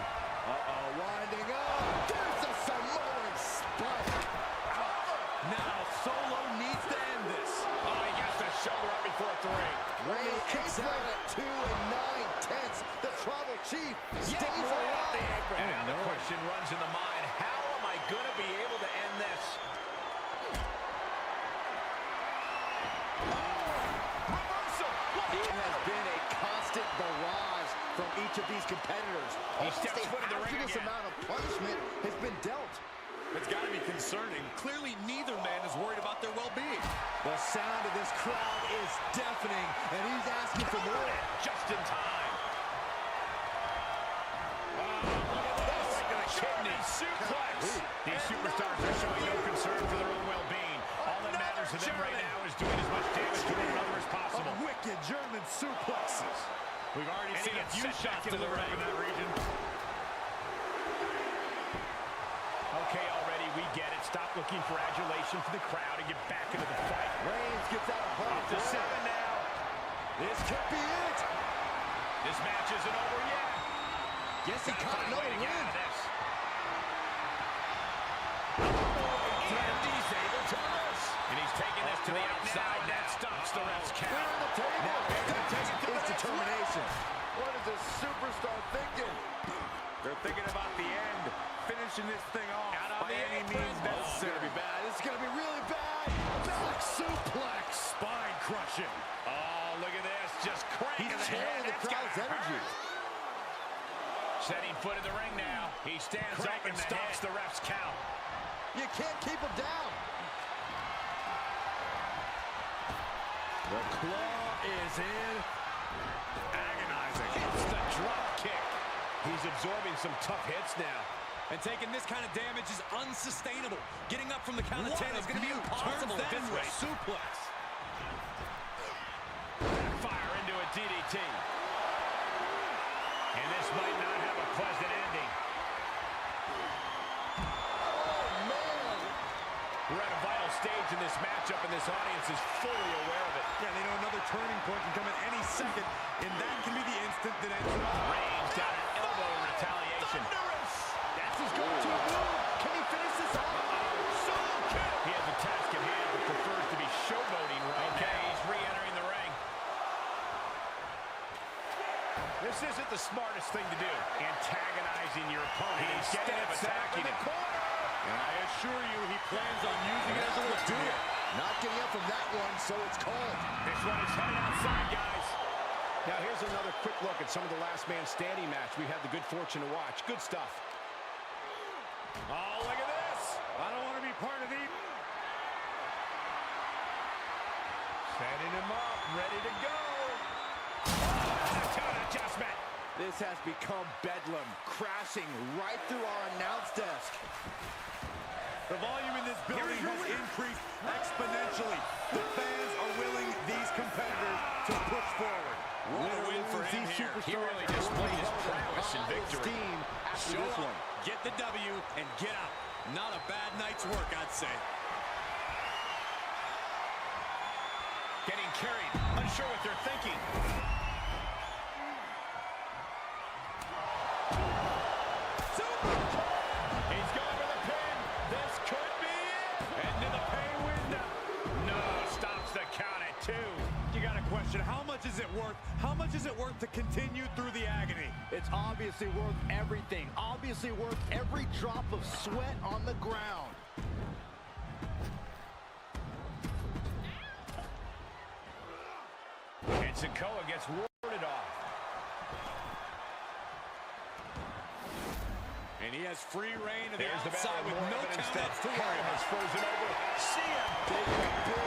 Uh-oh, winding up. There's a Samoan spike. Now Solo needs to end this. Oh, he gets the shoulder up before 3. Reigns kicks out at 2 9/10. The Tribal Chief stays Off the alive. apron. And now the question runs in the mind, how am I going to be able to end this? Reversal! It has been a constant barrage from each of these competitors. He steps foot in the ring This again. amount of punishment has been dealt. It's got to be concerning. Clearly, neither man is worried about their well-being. The sound of this crowd is deafening, and he's asking for more. Just in time. Look at this. Kidney suplex. These superstars are showing no concern for their own well-being. All that matters to them right now is doing as much damage to one another as possible. Wicked German suplexes. We've already seen a few shots delivered up in that region. Okay, already, we get it. Stop looking for adulation from the crowd and get back into the fight. Reigns gets out of harm's Up to 7 now. This could be it. This match isn't over yet. Guess he caught another win. And he's able to reverse. And he's taking this to the outside. That stops the ref's count. Now his determination. What is this superstar thinking? They're thinking about the end, finishing this thing off by any means necessary. This is gonna be bad. This is gonna be really bad. Back suplex. Spine crushing. Oh, look at this. Just cranking He's the head. channeling the That's crowd's gotta energy. hurt. Setting foot in the ring now. He stands up and stops the ref's count. You can't keep him down. The claw is in. Agonizing. It's the drop kick. He's absorbing some tough hits now. And taking this kind of damage is unsustainable. Getting up from the count of 10 is going to be impossible at this rate. Suplex. Fire into a DDT. And this might not have a pleasant ending. Oh, man. We're at a vital stage in this matchup, and this audience is fully aware of it. Yeah, they know another turning point can come at any second, and that can be the instant that ends it all. Reigns down an elbow in retaliation. Thunderous. That's his go-to move. Can he finish this off? He has a task at hand, but prefers to be showboating right now. He's re-entering the ring. This isn't the smartest thing to do. Antagonizing your opponent instead of attacking him. And I assure you, he plans on using it as a weapon. Not getting up from that one, so it's called. This one is headed outside, guys. Now here's another quick look at some of the last man standing match we had the good fortune to watch. Good stuff. Oh, look at this. I don't want to be part of the... Setting him up, ready to go. Oh, count adjustment. This has become bedlam, crashing right through our announce desk. The volume in this building has increased exponentially. The fans are willing these competitors to push forward. What a win for him here. He really displayed his prowess in victory. Show up, get the W, and get out. Not a bad night's work, I'd say. Getting carried, unsure what they're thinking. He's going for the pin. This could be it. Into the pay window. No, stops the count at 2. You got a question. How much is it worth? How much is it worth to continue through the agony? It's obviously worth everything. Obviously worth every drop of sweat on the ground. And Sikoa gets warded off. And he has free reign to the There's the outside with no countouts to worry about. Has frozen over. Cena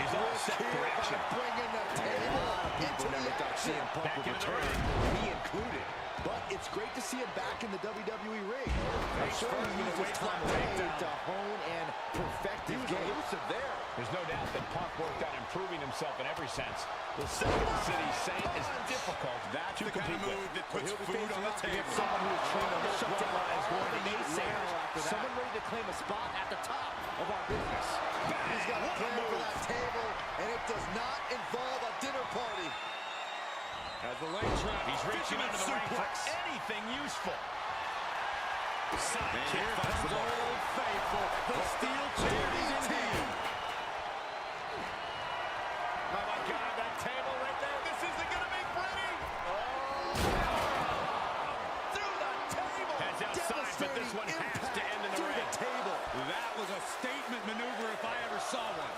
is all set for action. Bringing the table into the action. Back into the ring. Me included. But it's great to see him back in the WWE ring. I'm sure he used his time away to hone and perfect his game. Elusive there. There's no doubt that Punk worked on improving himself in every sense. The second city Saint is difficult That's to the kind of compete move with. that puts food on the table. Someone who is trained to shut down is going to need someone ready to claim a spot at the top of our business. He's got a plan for that table, and it does not involve a dinner party. As the leg trap, He's reaching fisherman under the ring for suplex. anything useful. And here comes the old faithful. The steel chair is in hand. Oh my God, that table right there. This isn't going to be pretty. Through the table. That's outside, but this one has to end in the ring. Table. That was a statement maneuver if I ever saw one.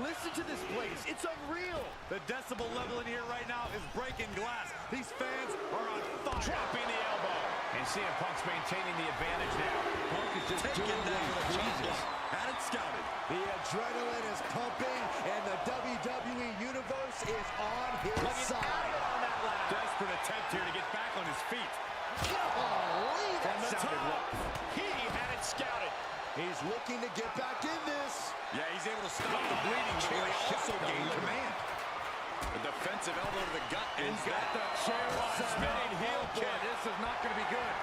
Listen to this place. It's unreal. The decibel level in here right now is breaking glass. These fans are on fire. Dropping the elbow. And CM Punk's maintaining the advantage now. Punk is just Taking doing down what the he pleases. Had it scouted. The adrenaline is pumping, and the WWE Universe is on his side. Desperate attempt here to get back on his feet. Golly, that From the sounded top. rough. He had it scouted. He's looking to get back in this. Yeah, he's able to stop the bleeding, but he also gained command. Defensive elbow to the gut. He's got the chair spinning heel kick. This is not going to be good.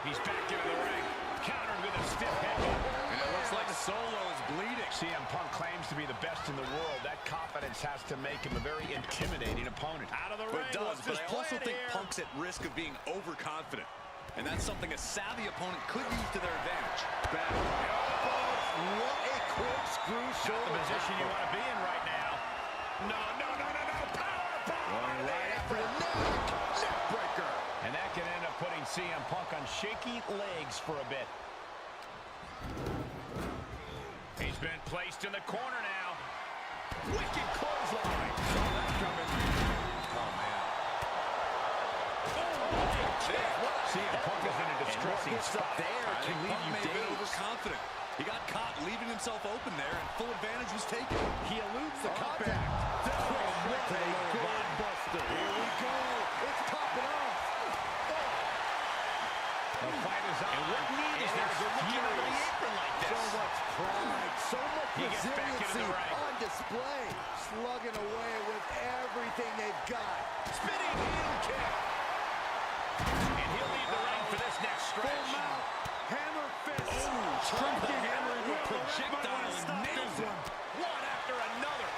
He's back into the ring. Countered with a stiff headbutt. And it looks like Solo is bleeding. CM Punk claims to be the best in the world. That confidence has to make him a very intimidating opponent. Out of the ring. It does, but I also think here? Punk's at risk of being overconfident. And that's something a savvy opponent could use to their advantage. Back. What a corkscrew shoulder. The position you want to be in right now. No. Power bomb. Right after the neck breaker. And that can end up putting CM Punk on shaky legs for a bit. He's been placed in the corner now. Wicked clothesline. Saw that coming. Oh, man. CM Punk is in a distressing spot. I think Punk may have been overconfident. He got caught leaving himself open there, and full advantage was taken. He eludes the contact. What a good buster. Here we go. It's popping off. The fight is on. And what need is there to go looking under the apron like this? So much pride, so much He gets back into resiliency the ring. on display. Slugging away with everything they've got. Spinning heel kick. And he'll leave the ring for this next stretch. Full mount. Hammer fist. Striking hammer into a projectile and nails him. One after another.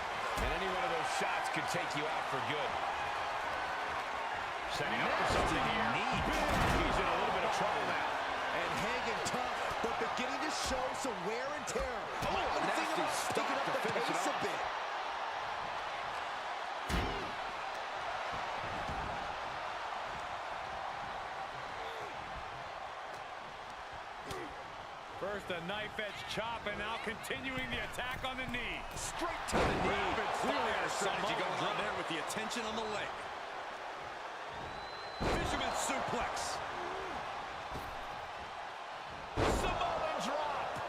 And any one of those shots could take you out for good. Setting up for something here. He's in a little bit of trouble now. And hanging tough, but beginning to show some wear and tear. Nasty stop to finish it off. First a knife edge chop, and now continuing the attack on the knee. Straight to the knee. Clearly a strategy going on there with the attention on the leg. Fisherman suplex. Samoan drop.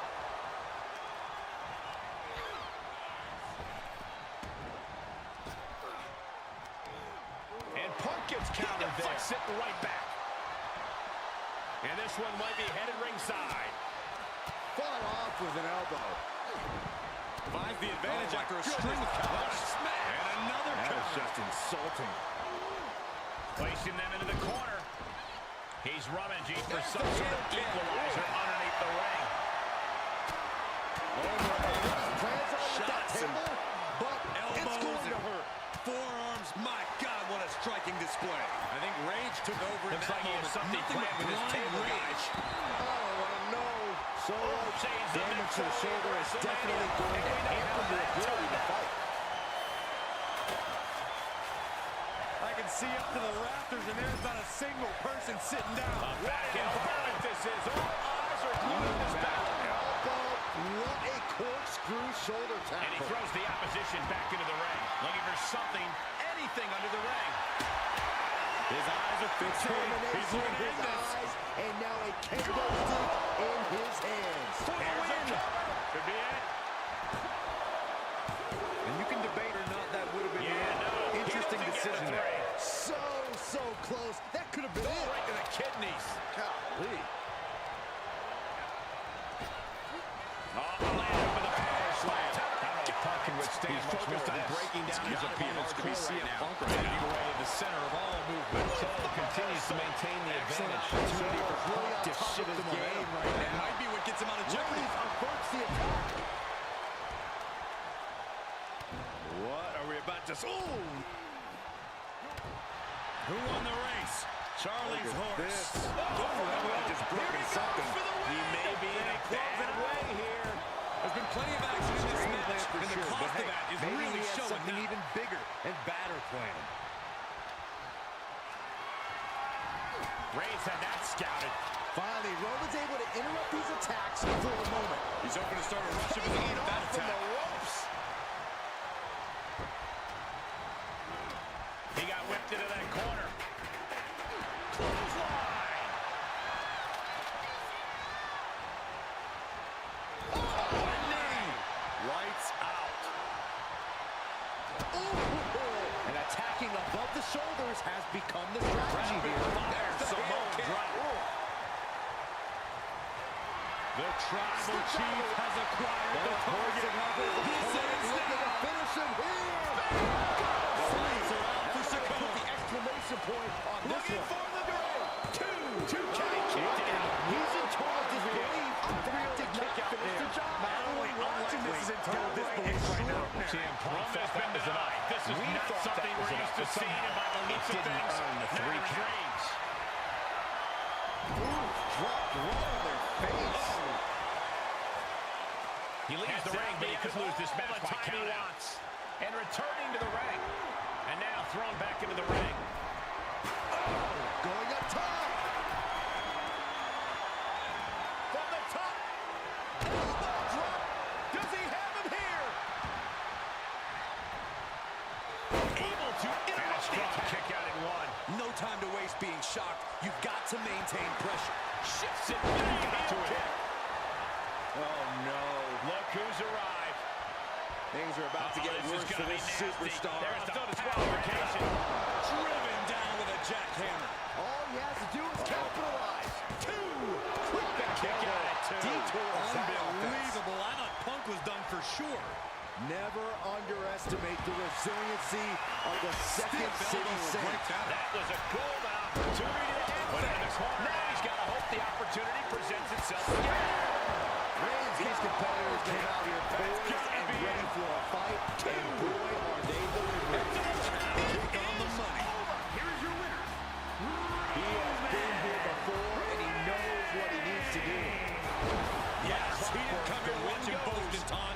And Punk gets countered there. Sitting right back. And this one might be headed ringside. Fought off with an elbow. Finds the advantage after a string of counters. Smash. And another counter. Just insulting. Placing them into the corner. He's rummaging for some sort of equalizer underneath the ring. Plans on with that Shots and table, but it's elbows going to and hurt. forearms. My God, what a striking display. I think Rage took over in Looks that like he has moment. something Nothing planned but with his blind table, rage. Oh, no. Solo Shades of damage to the Mitchell. shoulder is definitely going to hamper your ability to fight. I can see up to the rafters, and there's not a single person sitting down. Back environment this is. All eyes are glued to this battle. Elbow. What a corkscrew shoulder tackle. And he throws the opposition back into the ring. Looking for something, anything under the ring. His eyes are fixed. Determination in his eyes, and now a kendo stick in his hands. Here's a cover. Could be it. And you can debate or not that would have been an interesting decision there. So close. That could have been it. Right to the kidneys. Golly. Landed with a power slam. I don't know if Punk can withstand He's much focused more on of this. breaking down his opponent's to be core right CM now. Punk taking away the center of all movement. Solo continues to maintain the advantage. Opportunity for Punk to shift his game right That now. might be what gets him out of jeopardy. Rollins averts the attack. What are we about to... Ooh! Who won the race? Charlie's horse. Just broken something. He may be in a bad way here. There's been plenty of action in this match, and the cost of that is maybe really he has showing something now. even bigger and badder planned. Reigns had that scouted. Finally, Roman's able to interrupt these attacks for a moment. He's hoping to start a rush of his own with that From attack. the ropes. He got whipped into that corner. Clothesline. Oh, knee. Lights out. Ooh. And attacking above the shoulders has become the strategy here. There's the Samoan drop. The tribal chief has acquired the target. This is the finish him here. Flames are out for Sikoa. The exclamation point on this Looking one. for the grave. Two count. Kicked out. He's in total disbelief. That did not finish the job. Not only watching this is in total disbelief right now. CM Punk has been denied. This is not something we're used to seeing, and by the looks of things, neither is Reigns. Dropped right on their face. He leaves the ring, but he could lose this match by count out. And returning to the ring. And now thrown back into the ring. Going up top. From the top. Elbow drop. Does he have him here? Able to interrupt. Strong kick out in one. No time to waste being shocked. You've got to maintain pressure. Shifts it. Got to it. Oh, no. Look who's arrived. Things are about to get worse for this superstar. There's the disqualification. Driven down with a jackhammer. All he has to do is capitalize. Two. Quick back kick out at two. Detours that offense. Unbelievable. I thought Punk was done for sure. Never underestimate the resiliency of the Second City Saints. That was a golden opportunity to end things. Now he's got to hope the opportunity presents itself again. Reigns, these competitors came out here poised and ready for a fight, and boy, are they delivering. Kick on the money. Here's your winner. He has been here before, and he knows what he needs to do. Yes, he didn't come here watching boast and taunt.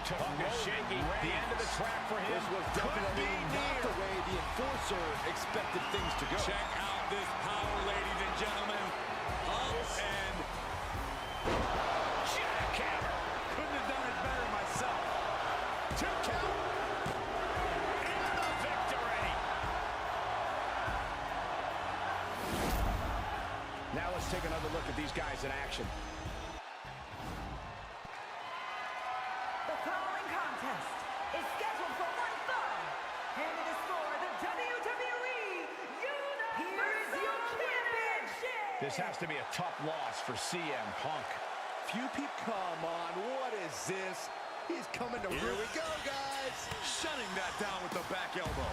Shaky. The end of the track for him. This was definitely not the way the enforcer expected things to go. Check out this power, ladies and gentlemen. Up and jackhammer. couldn't have done it better myself. Two count. And the victory. Now let's take another look at these guys in action. The following contest is scheduled for one fall, and it is for the WWE Universal Championship. This has to be a tough loss for CM Punk. Few people, come on, what is this? He's coming to Here rule. we go, guys. Shutting that down with the back elbow.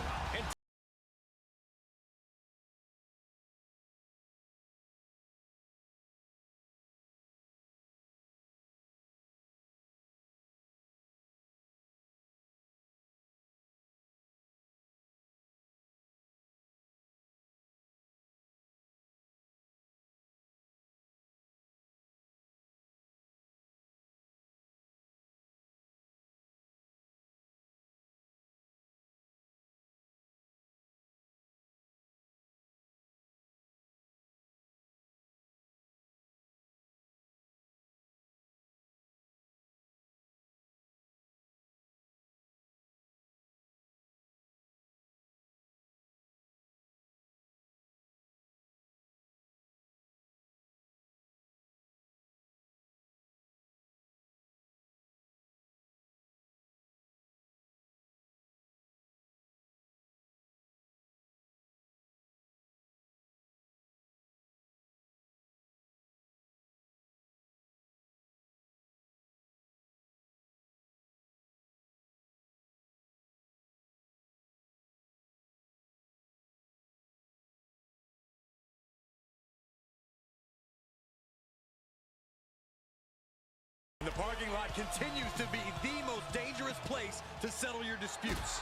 And the parking lot continues to be the most dangerous place to settle your disputes.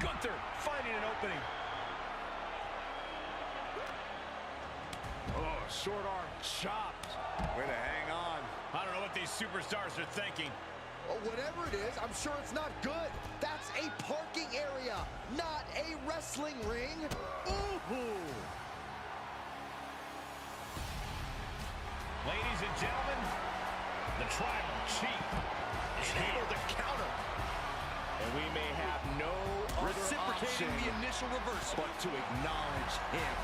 Gunther finding an opening. Oh, short arm chopped. Way to hang on. I don't know what these superstars are thinking. Oh, whatever it is, I'm sure it's not good. That's a parking area, not a wrestling ring. Ooh. Ladies and gentlemen, the tribal chief is able to counter. And we may have no other Reciprocating option the initial reversal. But to acknowledge him.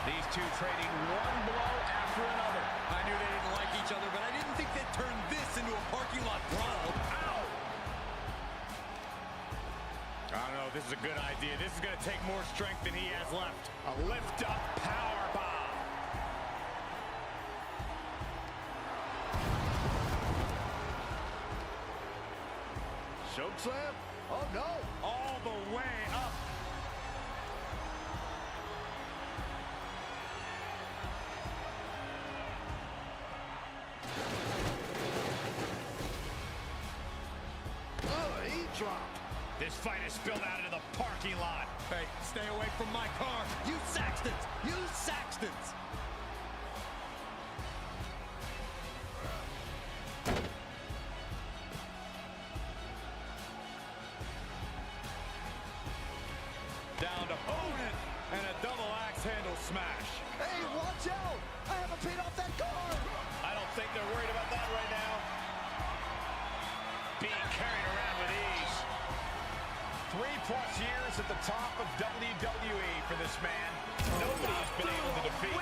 These two trading one blow after another. I knew they didn't like each other, but I didn't think they'd turn this into a parking lot brawl. Ow! I don't know if this is a good idea. This is going to take more strength than he has left. A lift-up power bomb. choke slam. Oh, no. All the way up. Oh, he dropped. This fight is spilled out into the parking lot. Hey, stay away from my car. You Saxtons! You Saxtons! Down to opponent and a double axe handle smash. Hey, watch out. I haven't paid off that car. I don't think they're worried about that right now. Being carried around with ease. 3+ years at the top of WWE for this man. Nobody's been able to defeat.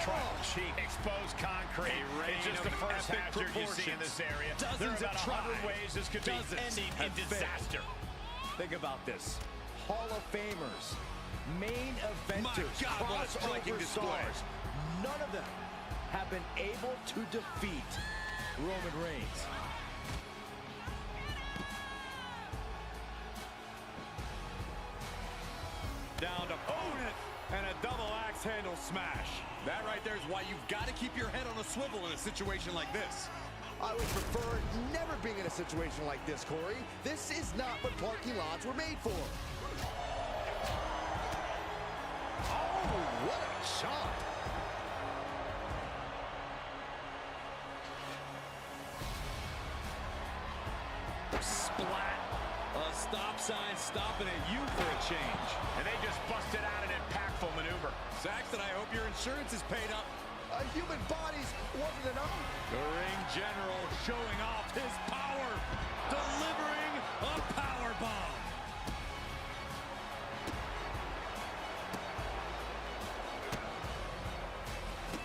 Tribal Chief. Exposed concrete. It's just the first hazard you see in this area. There are about 100 ways this could be ending in disaster. Think about this. Hall of Famers, main eventers, crossover stars. None of them have been able to defeat Roman Reigns. Down to opponent and a double axe handle smash. That right there is why you've got to keep your head on a swivel in a situation like this. I would prefer never being in a situation like this, Corey. This is not what parking lots were made for. Oh, what a shot. Splat. A stop sign stopping at you for a change. And they just busted out an impactful maneuver. Saxton, I hope your insurance is paid up. A human body's wasn't enough. The ring general showing off his power. Delivering a power bomb.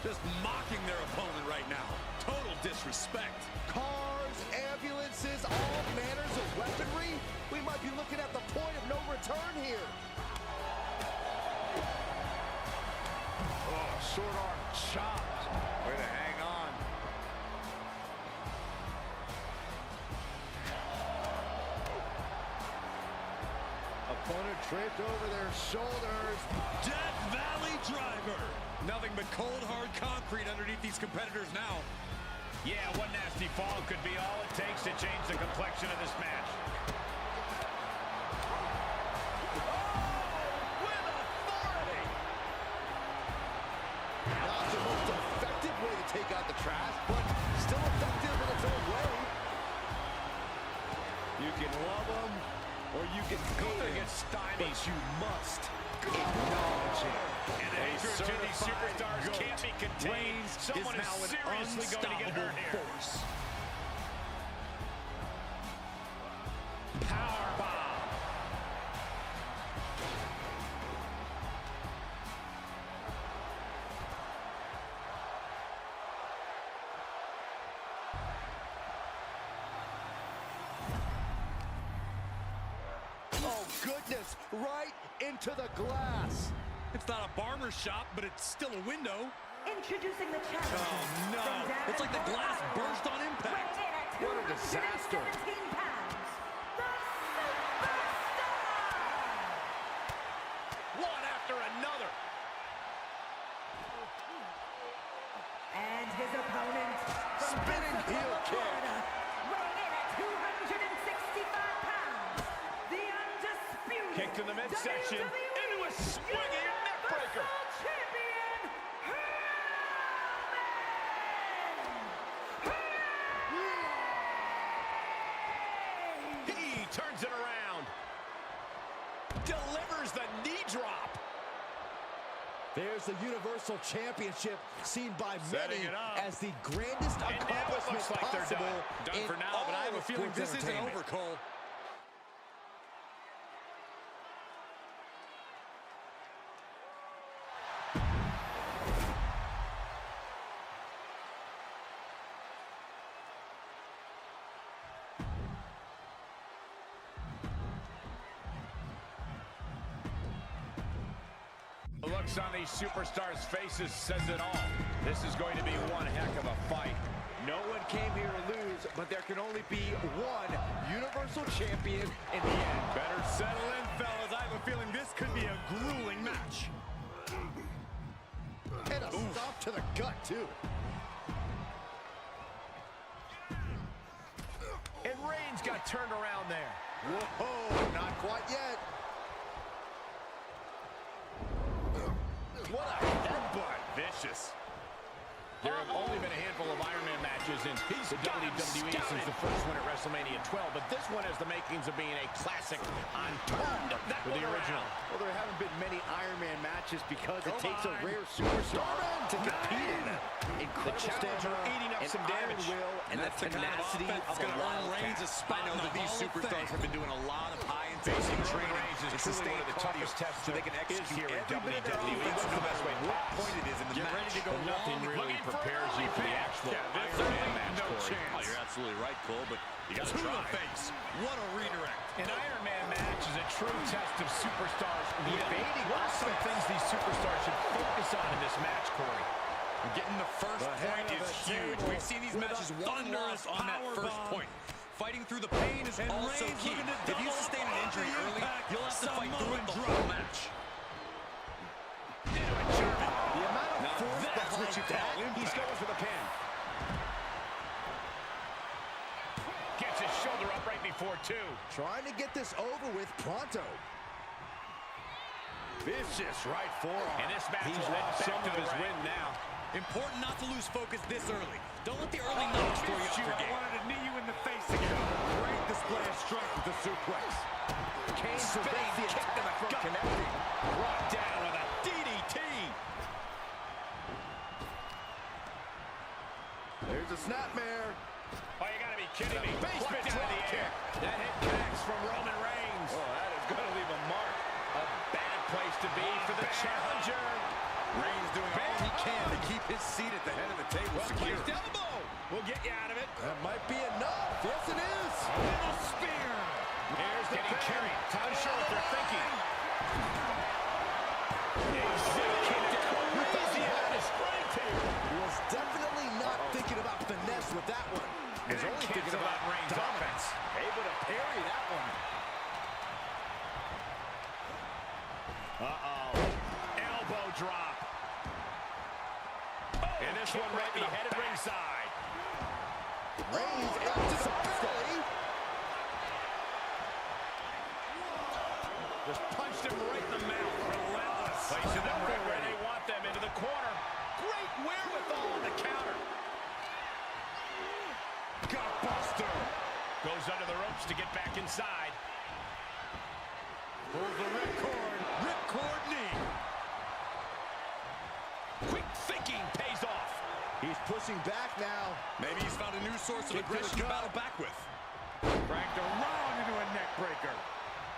Just mocking their opponent right now. Total disrespect. Cars, ambulances, all manners of weaponry. We might be looking at the point of no return here. Oh, short arm chopped. Way to hang on. Opponent draped over their shoulders. Death Valley Driver. Nothing but cold, hard concrete underneath these competitors now. Yeah, one nasty fall could be all it takes to change the complexion of this match. With authority. Not the most effective way to take out the trash, but still effective in its own way. You can love them, or you can hate them, Gets stymied. but you must acknowledge it. And the hatred to these superstars can't be contained. Someone is seriously going to get hurt here. Force. Power bomb. Oh, goodness, right into the glass. It's not a barber shop, but it's still a window. Introducing the challenger. Oh, no. It's like the glass burst on impact. What a disaster. 17 pounds, the Superstar! One after another. And his opponent, from Spinning Pensacola, heel kick. Florida, weighing in at 265 pounds, the undisputed Kick to the midsection. WWE Into a swinging neckbreaker. Universal Champion, He turns it around. Delivers the knee drop. There's the Universal Championship, seen by Setting many it up. as the grandest And now it accomplishment looks like they're possible done. in for now, but I have all a of feeling sports this isn't entertainment. over, Cole. The looks on these superstars' faces says it all. This is going to be one heck of a fight. No one came here to lose, but there can only be one Universal Champion in the end. Better settle in, fellas. I have a feeling this could be a grueling match. And a stop to the gut, too. And Reigns got turned around there. Whoa, not quite yet. What a headbutt. Vicious. There have only been a handful of Iron Man matches in the WWE since the first one at WrestleMania 12, but this one has the makings of being a classic on par with the original. Well, there haven't been many Iron Man matches because it takes a rare superstar to compete in them. Incredible challenger eating up some damage. Will and the tenacity of a lot of Reigns' I know that these superstars have been doing a lot of high-intensity training. It's truly one of the toughest tests so they can execute here in every bit of WWE. their What's the best way to what point it is in the Get match. ready to go nothing really prepares you for the actual Iron Man match, no Corey. chance. Oh, you're absolutely right, Cole, but you got to To try. the face. What a redirect. An Iron Man match is a true test of superstars. What are some things these superstars should focus on in this match, Corey? Getting the first point is huge. We've seen these matches thunderous on that first point. Fighting through the pain is also key. If you sustain an injury early, you'll have to fight through it the whole match. The amount of force that's what you call impact. He's going for the pin. Gets his shoulder up right before two. Trying to get this over with pronto. Vicious right forearm. And this match will head back to his win now. Important not to lose focus this early. Don't let the early knocks throw you off your I game. wanted to knee you in the face again. Great display of strength with the suplex. Kane prevents the attack from connecting. Brought down with a DDT. There's a snapmare. Oh, you gotta be kidding me. Basement Plucked out of the drop air. That hit connects from Roman Reigns. Oh, that is going to leave a mark. A bad place to be for the challenger. Reigns doing all he can to keep his seat at the head of the table secure. Placed elbow. We'll get you out of it. That might be enough. Yes, it is. A little spear. Here's the getting carried. Not sure what they're thinking. Crazy out of strength here. Was definitely not thinking about finesse with that one. He's only thinking about Reigns' offense. Able to parry that one. Elbow drop. And this one might be headed ringside. Reigns into the belly. Just punched him right in the mouth. Relentless. Placing them right where they want them, into the corner. Great wherewithal on the counter. Gutbuster. Goes under the ropes to get back inside. Pulls the ripcord. Ripcord knee. Quick thinking pays off. He's pushing back now. Maybe he's found a new source of Kick to the aggression to gut. battle back with. Cranked around into a neck breaker.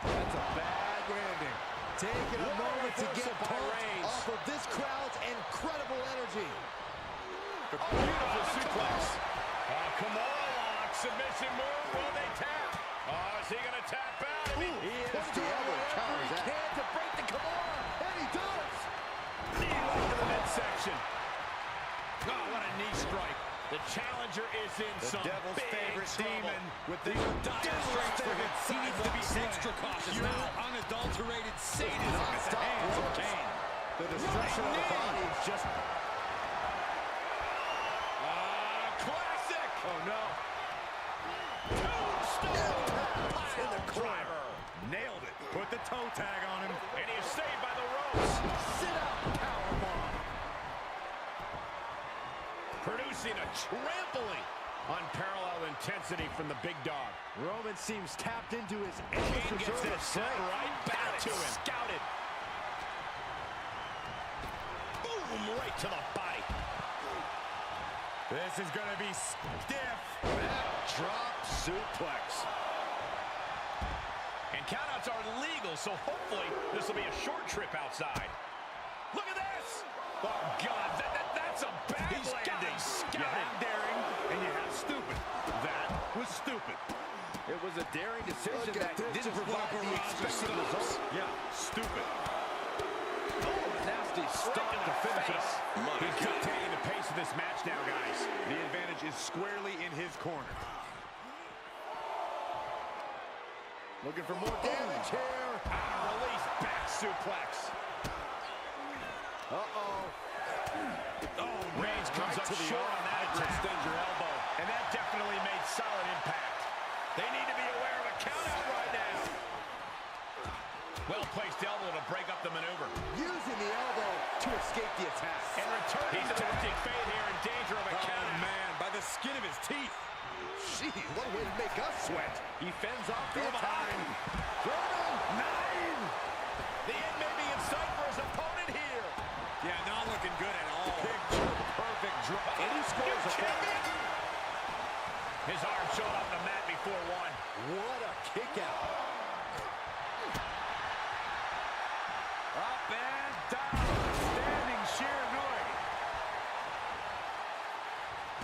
That's a bad landing. Taking a moment to get reversal by pumped Reigns. off of this crowd's incredible energy. Beautiful suplex. Kimura lock. Submission move. Will they tap? Oh, is he going to tap out? He is the other counters that. Can to break the Kimura, and he does. Knee right to the midsection. Oh, what a knee strike. The challenger is in some Devil's big favorite trouble. demon with the Dire straits for him. He needs to be extra cautious Pure now. unadulterated sadism at the Non-stop hands of blows. Kane. The destruction of the body is just... Classic. Oh, no. Tombstone. In the corner. Driver. Nailed it. Put the toe tag on him. And he is saved by the ropes. Sit out powerbomb. Producing a trampling. Unparalleled intensity from the big dog. Roman seems tapped into his Kane endless gets reserve this of set strength. right back to him. Scouted. Boom, right to the body. This is going to be stiff. Drop suplex. And countouts are legal, so hopefully this will be a short trip outside. Look at this. Oh, God, that's a bad landing. You have daring, and you have stupid. That was stupid. It was a daring decision Look at that this. didn't provide the expected results. Yeah, stupid. Oh, nasty nasty start to finish it off. He's dictating the pace of this match now, guys. The advantage is squarely in his corner. Looking for more damage here. Release back suplex. Uh-oh. Oh, Reigns comes up short on that attack. Extend your elbow. And that definitely made solid impact. They need to be aware of a countout right now. Well-placed elbow to break up the maneuver. Using the elbow to escape the attack. And returning to the lifting fade here in danger of a countout. Oh, man, by the skin of his teeth. Jeez, what a way to make us sweat. He fends off the time. 9. The end may be in sight for his opponent here. Yeah, not looking good at all. Picture perfect drop. And he scores a champion. His arm showed up the mat before one. What a kick out. Up and down. Standing sheer Nui.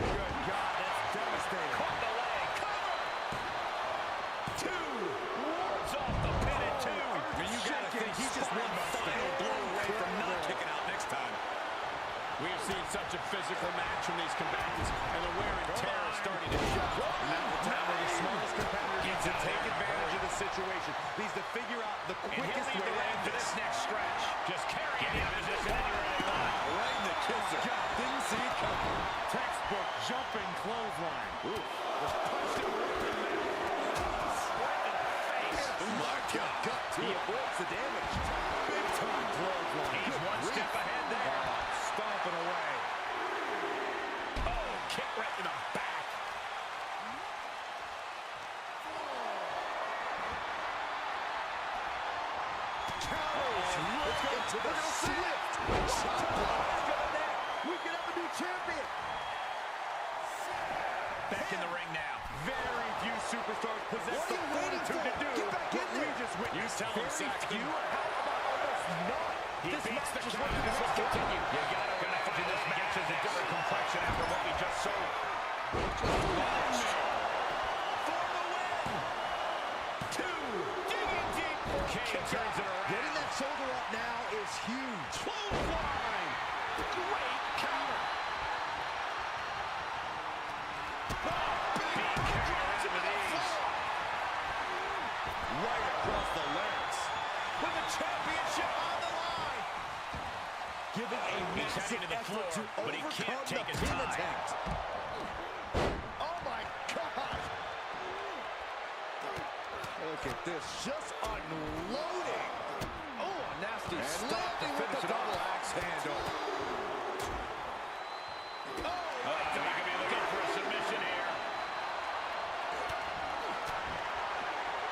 Good God, that's devastating. Caught the leg. Cover. 2. Wards off the pin at 2. I mean, you gotta think he's just one final blow away from not kicking out next time. We have seen such a physical match from these combatants, and the wear and tear is starting to show. Now the time where the smallest competitor needs to take advantage of the situation. Needs to figure out the quickest way to end this next stretch. Just carrying the opposition anywhere they want. Right in the kisser. Didn't see it coming. Textbook jumping clothesline. Ooh. Was punched in the open mouth. Right in the face. Oh my God. He avoids the damage. Big time clothesline. He's one step ahead there. Stomping away. Oh, kick right in the back. Let's go to the swift. We could have a new champion. Back in the ring now. Very few superstars possess the fortitude to do what we just witnessed. You tell him, Seth. How about almost none? He beats the crowd. This will continue. You gotta find this match has a different complexion after what we just saw. For the win. 2. Digging deep. Kane turns it around. Getting that shoulder up now is huge. Clothesline. Great counter. Being carried around with ease. Right across the legs. With the championship on the line. Giving a massive effort to but he can't overcome take the his pin time. attempt. Oh my God. Look at this, just unloading. Oh, a nasty stop to finish it off. Axe handle. Oh, he could be looking for a submission here.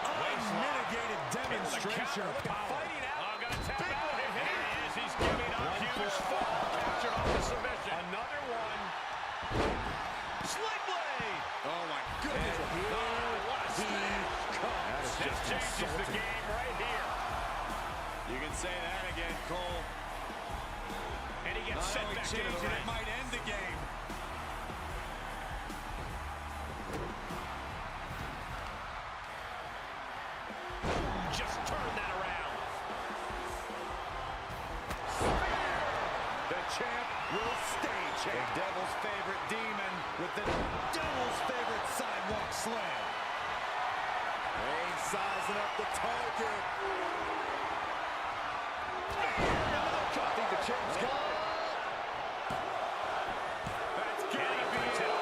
Unmitigated demonstration of power. Fighting out. Oh, gonna tap out. Here he is. He's giving up. Huge fall. Captured off the submission. Another one. Sling blade. Oh my goodness. Oh, what a smash. This changes the game right here. You can say that again, Cole. And he gets set back into the ring. It might end the game. Just turn that around. The champ will stay champ. The devil's favorite demon with the devil's favorite sidewalk slam. Reigns sizing up the target. I think the champ's gone. That's gotta be it.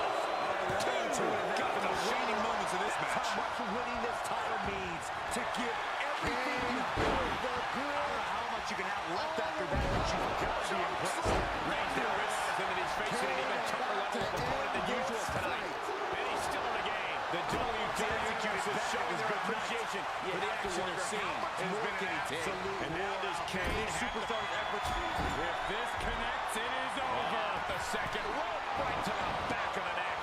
Got the shining moments of this match. How much winning this title means to give everything you build the grip. I don't know how much you can have left after that, but you've got to be impressed. Reigns now realizes that he's facing an even tougher level of opponent than usual tonight. And he's still in the game. The WWE is showing their appreciation for the action they're seeing. It's been an absolute and now does Kane superstar's efforts. If this connects, it is over. The second rope right to the back of the neck.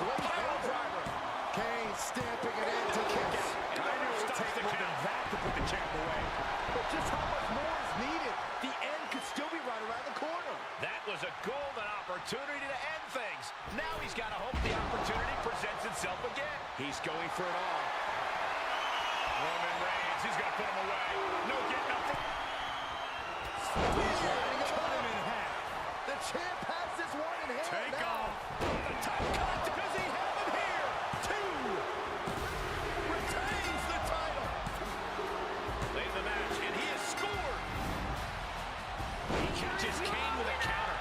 Pile driver. Kane stamping it into this. I knew it would take more than that to put the champ away. But just how much more is needed? The end could still be right around the corner. That was a golden opportunity to end things. Now he's got to hope the opportunity presents itself again. He's going for it all. Roman Reigns, he's going to put him away. No getting up from... He's riding him out. Him in half. The champ has this one in hand. Take now. off. The top cut. Does he have him here? 2. Retains the title. Late in the match, and he has scored. He catches Kane with a counter.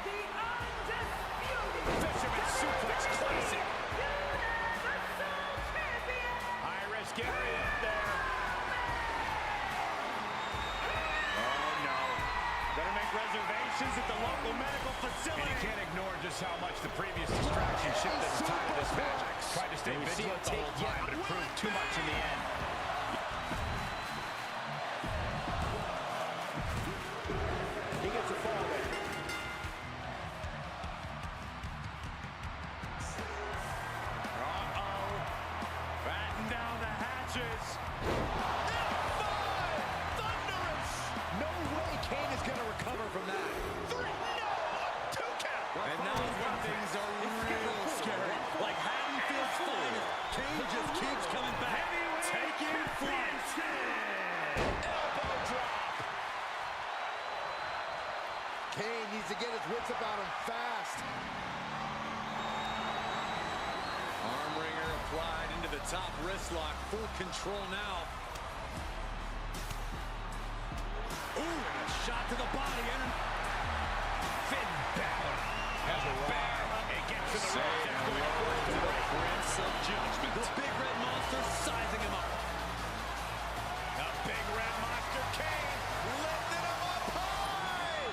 The undisputed Fisherman suplex classic. Universal Champion. High risk area up there. Oh no. Better make reservations at the local medical facility. And you can't ignore just how much the previous distraction shifted the time of this match. Tried to stay vigilant the whole time, but it proved too much in the end. He gets a fall there. Uh-oh. Batten down the hatches. Thunderous. No way Kane is going to recover from that. 3. No. 2 count. And now when things are real scary. Like Haddonfield's finest. Kane just keeps coming back. Taking flight. Elbow drop. Kane needs to get his wits about him fast. Arm wringer applied into the top wrist lock. Full control now. Ooh, and a shot to the body. Finn Balor has a bear. It gets to the ropes. It's going forward to the right. Prince of Judgment. The big red monster sizing him up. The big red monster Kane lifting him up high.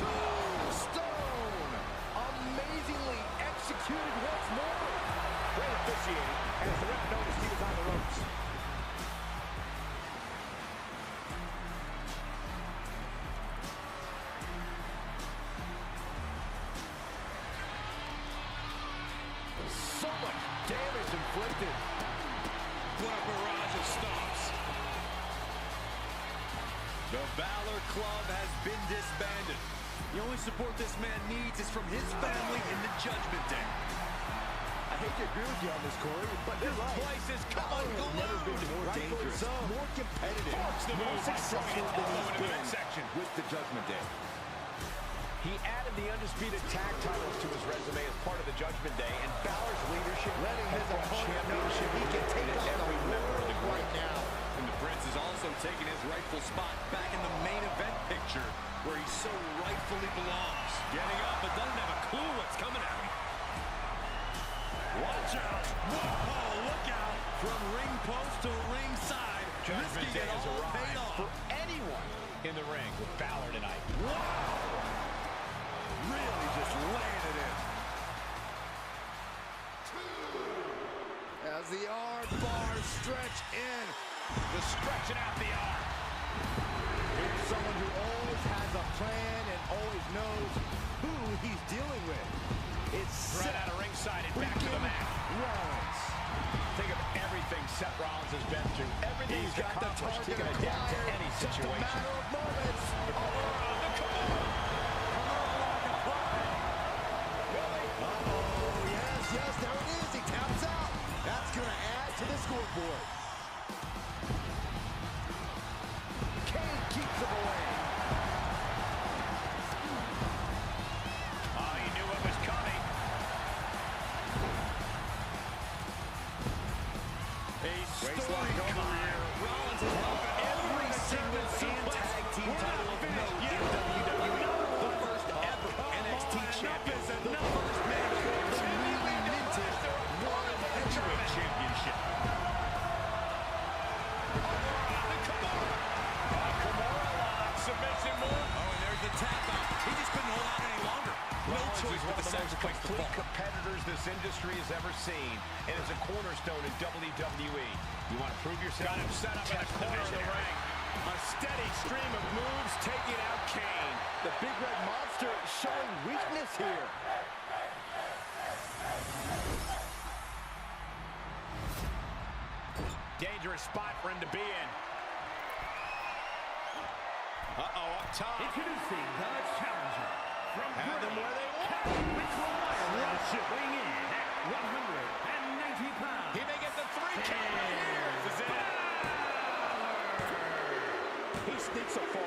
Tombstone. Amazingly executed once more. Great officiating as the ref noticed he was on the ropes. So much damage inflicted. What a barrage of stomps. The Balor Club has been disbanded. The only support this man needs is from his family in the Judgment Day. I hate to agree with you on this, Corey, but This place has come Balor has never been unglued. more dangerous, more competitive, Force the more move by successful throwing an than elbow he's into the been midsection. with the Judgment Day. He added the undisputed tag titles to his resume as part of the Judgment Day, and Balor's leadership Letting has his brought opponent know championship he can take to on every the member of the world group. right now. And the Prince has also taken his rightful spot back in the main event picture where he so rightfully belongs. Getting up, but doesn't have a clue what's coming at him. Watch out. Whoa, look out. From ring post to ringside. This Judgment can Day get has all paid arrived off. for anyone in the ring with Balor tonight. Wow. Really just laying it in. As the arm bars stretch in. The stretching out the arm. Here's someone who always has a plan and always knows who he's dealing with. It's Right Seth out of ringside and back to the mat. Rollins. Think of everything Seth Rollins has been through. Everything he's got the accomplished. He target can adapt to acquired. any Just a situation. matter of moments. Yes, there it is. He taps out. That's going to add to the scoreboard. Kane keeps him away. Oh, he knew what was coming. A Waistlock storied over career. Rollins has held every single and tag team title of note in WWE. The first ever NXT champion. The first man to hold the newly minted World Heavyweight Championship. Submission move. Oh, and there's the tap out. He just couldn't hold out any longer. No Rollins choice is but one to of the most sacrifice the complete ball. competitors this industry has ever seen, and is a cornerstone in WWE. You want to prove yourself? Got him set up in the corner of the ring. A steady stream of moves taking out Kane. The big red monster showing weakness here. Dangerous spot for him to be in. Uh-oh, up top. Introducing the challenger from Have them where they want. weighing in at 190 pounds. He may get the 3 count right here. This is it. takes a fall.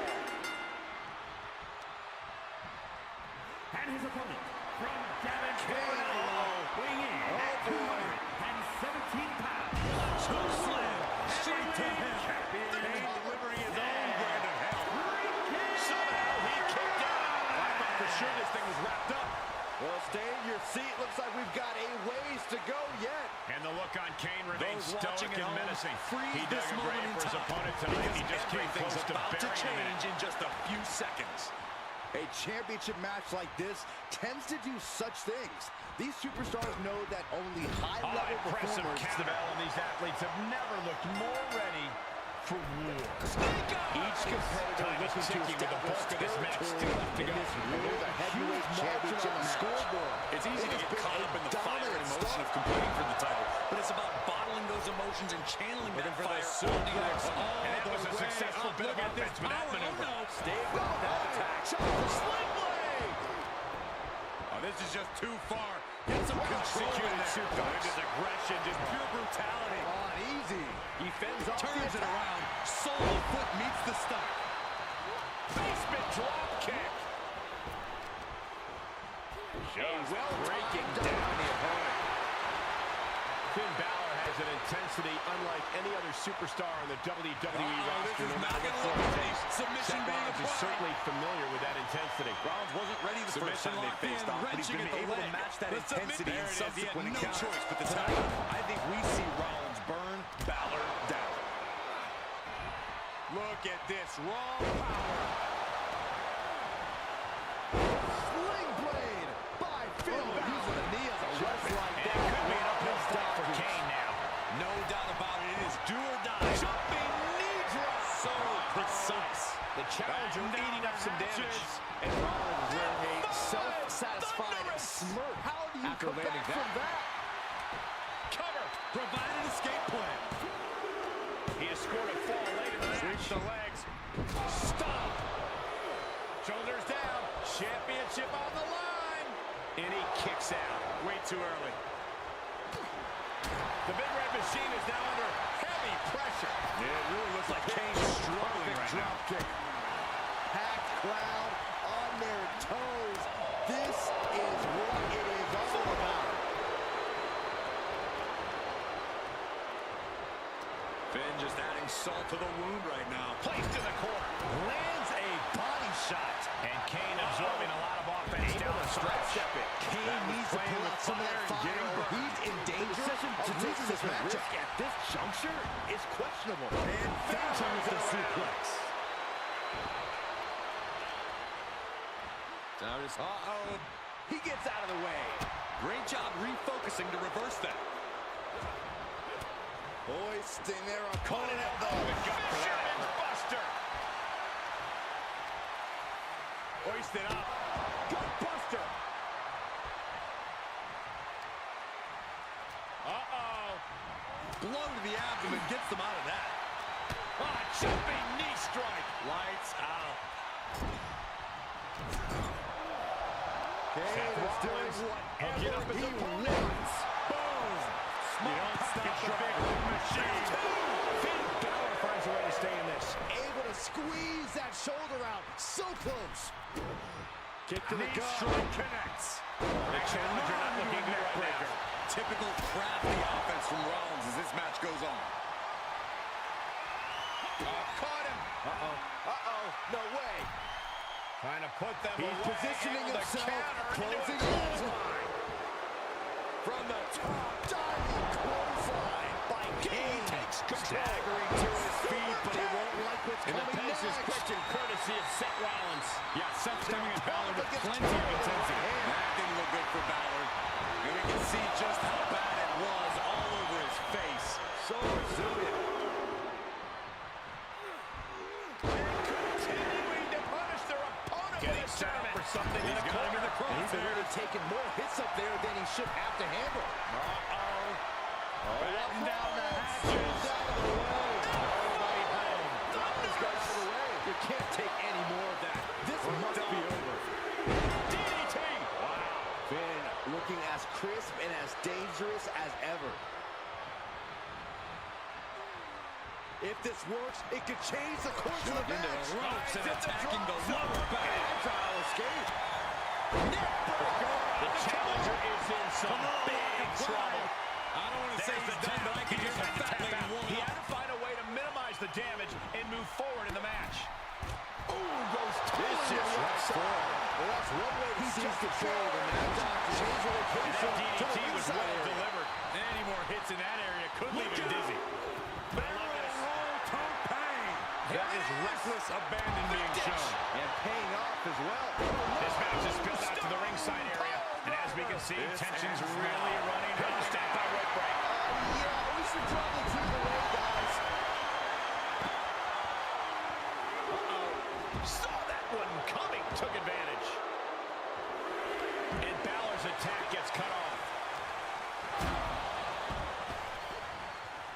And his opponent, from Davenport, Iowa, weighing in at 217 pounds, choke slam, straight to him. Kane delivering his own brand of hell. Somehow he kicked out. I thought for sure this thing was wrapped up. Well, stay in your seat. Looks like we've got a ways to go yet. And the look on Kane remains Those watching stoic at and home, menacing. freeze He dug this a grave moment in for his time, opponent tonight. He just came everything's close to about to burying him in it. change in just a few seconds. A championship match like this tends to do such things. These superstars know that only high-level Impressive performers... counter. And these athletes have never looked more ready for war. Each competitor Time is looking to ticking with the bulk establish of this match territory still left to in go. this war, the heavyweight championship on the match. scoreboard. It's easy to has get been caught a up in the fire and dominant emotion start. of competing for the title, but it's about bottling those emotions and channeling that fire onto your opponent. And that was a successful bit of offense with that maneuver. Stave off that attack. Sling blade! Oh, this is just too far. Get some control in there. His aggression, just pure brutality. Come on, easy. He fends off, turns it around. Solo foot meets the stomach. Basement drop kick. Just breaking down the opponent. Finn Balor has an intensity unlike any other superstar on the WWE roster. This is No not matter going to what look form it pretty. takes. Submission Seth being Rollins is applied. certainly familiar with that intensity. Rollins wasn't ready the first Submission time they locked faced in, off, but he's wrenching been at the able to leg. match that The intensity submit- in There it is. He had subsequent no encounters. choice but to Tonight, tap. I think we see Rollins burn Balor down. Look at this raw power. Sling blade by Finn Balor. Using the knee as a weapon. Like And that. it could be an uphill fight for Kane now. No doubt about it. It is do or die. Jumping knee drop. So precise. The challenger Back down eating up the some damage. hatches. And Rollins is wearing a self-satisfied smirk. How do you After come back landing from that? Cover. Provided escape plan. He has scored a fall late in the match. Sweeps the legs. Stop. Shoulders down. Championship on the line. And he kicks out. Way too early. The Big Red Machine is now under heavy pressure. Yeah, it really looks like Kane's struggling right now. Dropkick. Packed crowd on their toes. This is what it is all about. Finn just adding salt to the wound right now. Placed in the corner. Lands a body shot. And Kane absorbing a lot of offense down the stretch. Kane needs to pull out some of that fire, or he's in danger of losing this matchup. At this juncture is questionable. And finishing with the suplex. Uh-oh. He gets out of the way. Great job refocusing to reverse that. Hoisting their opponent at the Fisherman's Buster. Hoisted up. Gutbuster. Uh-oh. Blow to the abdomen gets them out of that. Jumping knee strike. Lights out. Kane is doing whatever he wants. Boom. You don't stop the Big Red Machine. Finn Balor finds a way to stay in this. Able to squeeze that shoulder out. So close. Kick to the Knee gut. strike connects. The challenger not looking good right now. Typical crafty offense from Rollins as this match goes on. Caught him. Uh-oh. No way. Trying to put them He's away. positioning Able to himself, counter. closing Into a in. clothesline. From the top, diving clothesline by Kane. Takes control. Staggering to his feet, but he won't like what's And the coming pace is next. quick and courtesy of Seth Rollins. Yeah, Seth's coming at Balor with Look at plenty of Balor. intensity. That didn't look good for Balor. And we can see just how bad it was all over his face. So resilient. Continuing to punish their opponent. Getting set up for something in the corner. And he's already taken more hits up there than he should have to handle. Batten down the Hatches out of the way. Nobody home. Rollins goes out of the way. You can't take any more of that. This must be over. DDT. Wow. Finn looking as crisp and as dangerous as ever. If this works, it could change the course of the Into match. the ropes and attacking the lower back. Agile escape. The challenger is in some big trouble. I don't want to say he's done, but I can hear the fat lady warm He up. had to find a way to minimize the damage and move forward in the match. Ooh, goes totally to the left side. Well, that's one way to seize control of the match. Change the location That to the DDT was inside well area. delivered. Any more hits in that area could leave him dizzy. That is reckless abandon being shown. And paying off as well. This match is spilled out to the ringside area. And as we can see, tension's really running high. Step by rope break. Yeah, we should probably clear the way, guys. Saw that one coming. Took advantage. And Balor's attack gets cut off.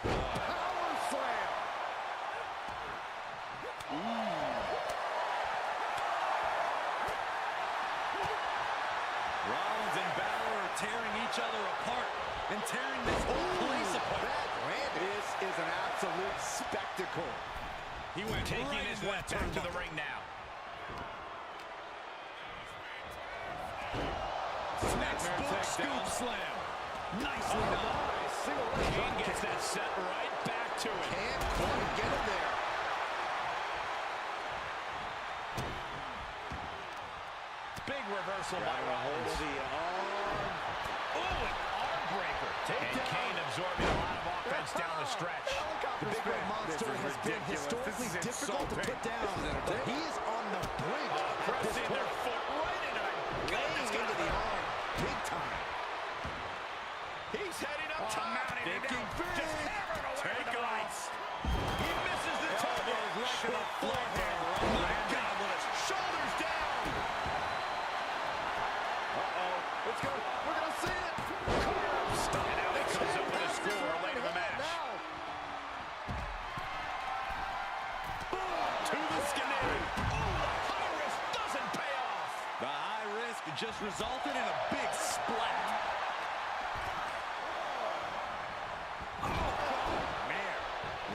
Power slam. Rollins and Balor are tearing each other apart and tearing this whole place apart. This is an absolute spectacle. He went taking right his into left that back to the turnbuckle. ring now. Textbook scoop slam. Nicely done. Kane gets that set right back to it. Can't quite get him there. Big reversal by Rollins. Oh, an arm breaker. And Kane absorbing a lot of offense down the stretch. The Big Red Monster has been historically difficult to put down, but he is on the brink at this Pressing their point. foot right into it. Laying into the arm, big time. He's heading up top. thinking Just hammering away with the lights. He misses the target. Right to the forehead. Oh my God, with his shoulders down. Let's go. We're going to see it. And now he comes up with a score late in the match. To the skin. Oh, the high risk doesn't pay off. The high risk just resulted in a big splat.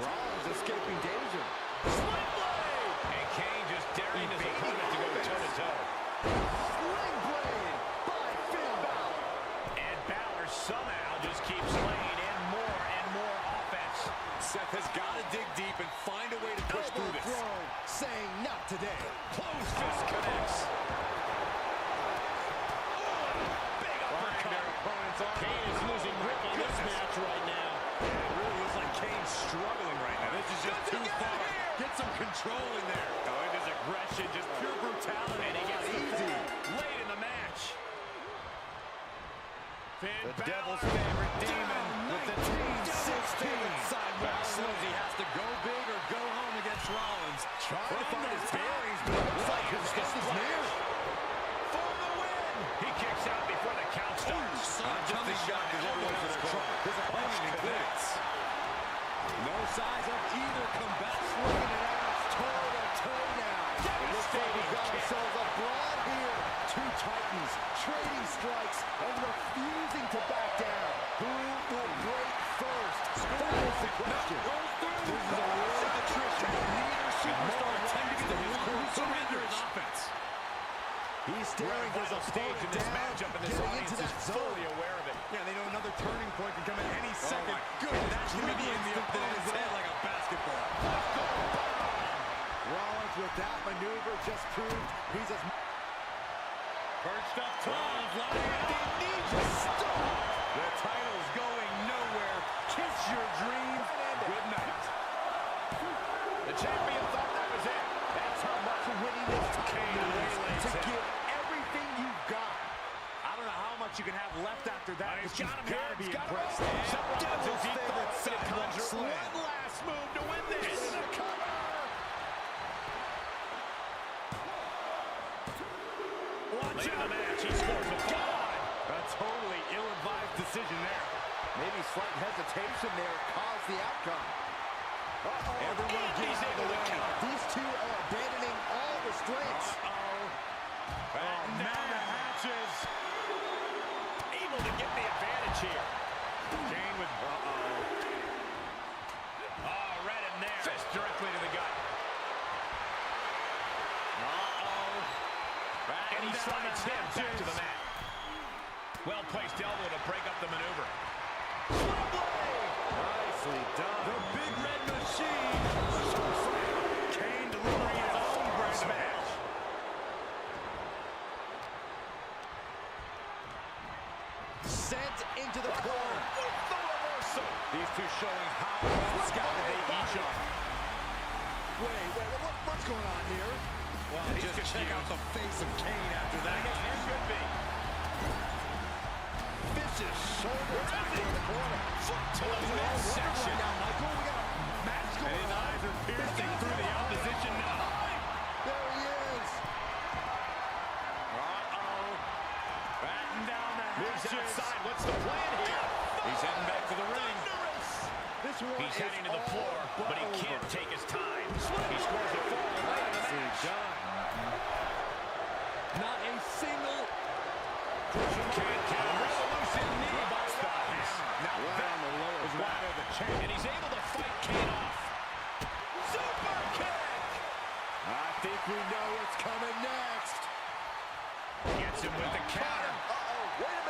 Rollins escaping danger. Sling blade. And Kane just daring his opponent to go toe-to-toe. Sling blade by Finn Balor. And Balor somehow just keeps laying in more offense. Seth has got to dig deep and find a way to push through Elbow this. throw, saying not today. Close fist connects. Big uppercut. Kane is losing grip on this match right now. It really looks like Kane's struggling right now. This is just too far. Get some control in there. Oh, and his aggression, just pure brutality. And he gets Easy. late in the match. Finn The Balor Devil's favorite demon with the Team 16. Balor knows he has to go big or go home against Rollins. Trying to find his bearings, but it looks like his end is near. for the win. He kicks out before the count starts. Just as shocked as everyone else caught. His opponent connects. No signs of either combatant. Looking it out, toe-to-toe now. It looks like we've got ourselves a brawl here. Two titans trading strikes and refusing to back down. Who will break first? That is the question. This is a war of attrition. Neither superstar attempting to Surrender his offense. He's staring his Stage in opponent this down, matchup, and this getting audience into is that zone. fully aware of it. Yeah, they know another turning point can come at any second. my goodness, that should be in the up in his head like a basketball. Rollins with that maneuver just proved he's as... Perched up top. He needs to stop. The title's going nowhere. Kiss your dreams. Good night. The champion thought that was it. That's how much winning this Kane means. To relays it. give everything you've got. I don't know how much you can have left after that. He's but got him you've here. got to be He's got him impressed. up. Several Devil's times he favorite thought it sidewalk conjure slam. one last move to win this. Into the cover. Late in the match, he scores a God. A totally ill-advised decision there. Maybe slight hesitation there caused the outcome. Everyone And get he's out of able the to way. counter. These two are abandoning all restraints. And down the hatches. Able to get the advantage here. Kane with... Oh, right in there. Fist directly to the gut. And he slides him back to the mat. Well-placed elbow to break up the maneuver. Nicely done. The Big Red Machine. Kane delivering his own brand of match. Sent into the corner. The reversal. These two showing how well scouted they each are. Wait, what's going on here? Well, just check out the face of Kane after that. It could be. Vicious shoulder attack in the corner. Foot to the midsection. Now, Michael, we got a match And going his on. eyes are piercing through the opposition now. There he is. Batten down the Moves hatches. outside. What's the plan here? He's heading back to the ring. This one He's is heading to the all floor, but he over. can't take his time. He scores a fall late in the match. Not a single Can't count. Resolution knee by Styles. Now right that on the lower was back. wide of the chain. And he's able to fight Kane off. Super kick. I think we know what's coming next. Gets him with the counter. Uh-oh, wait a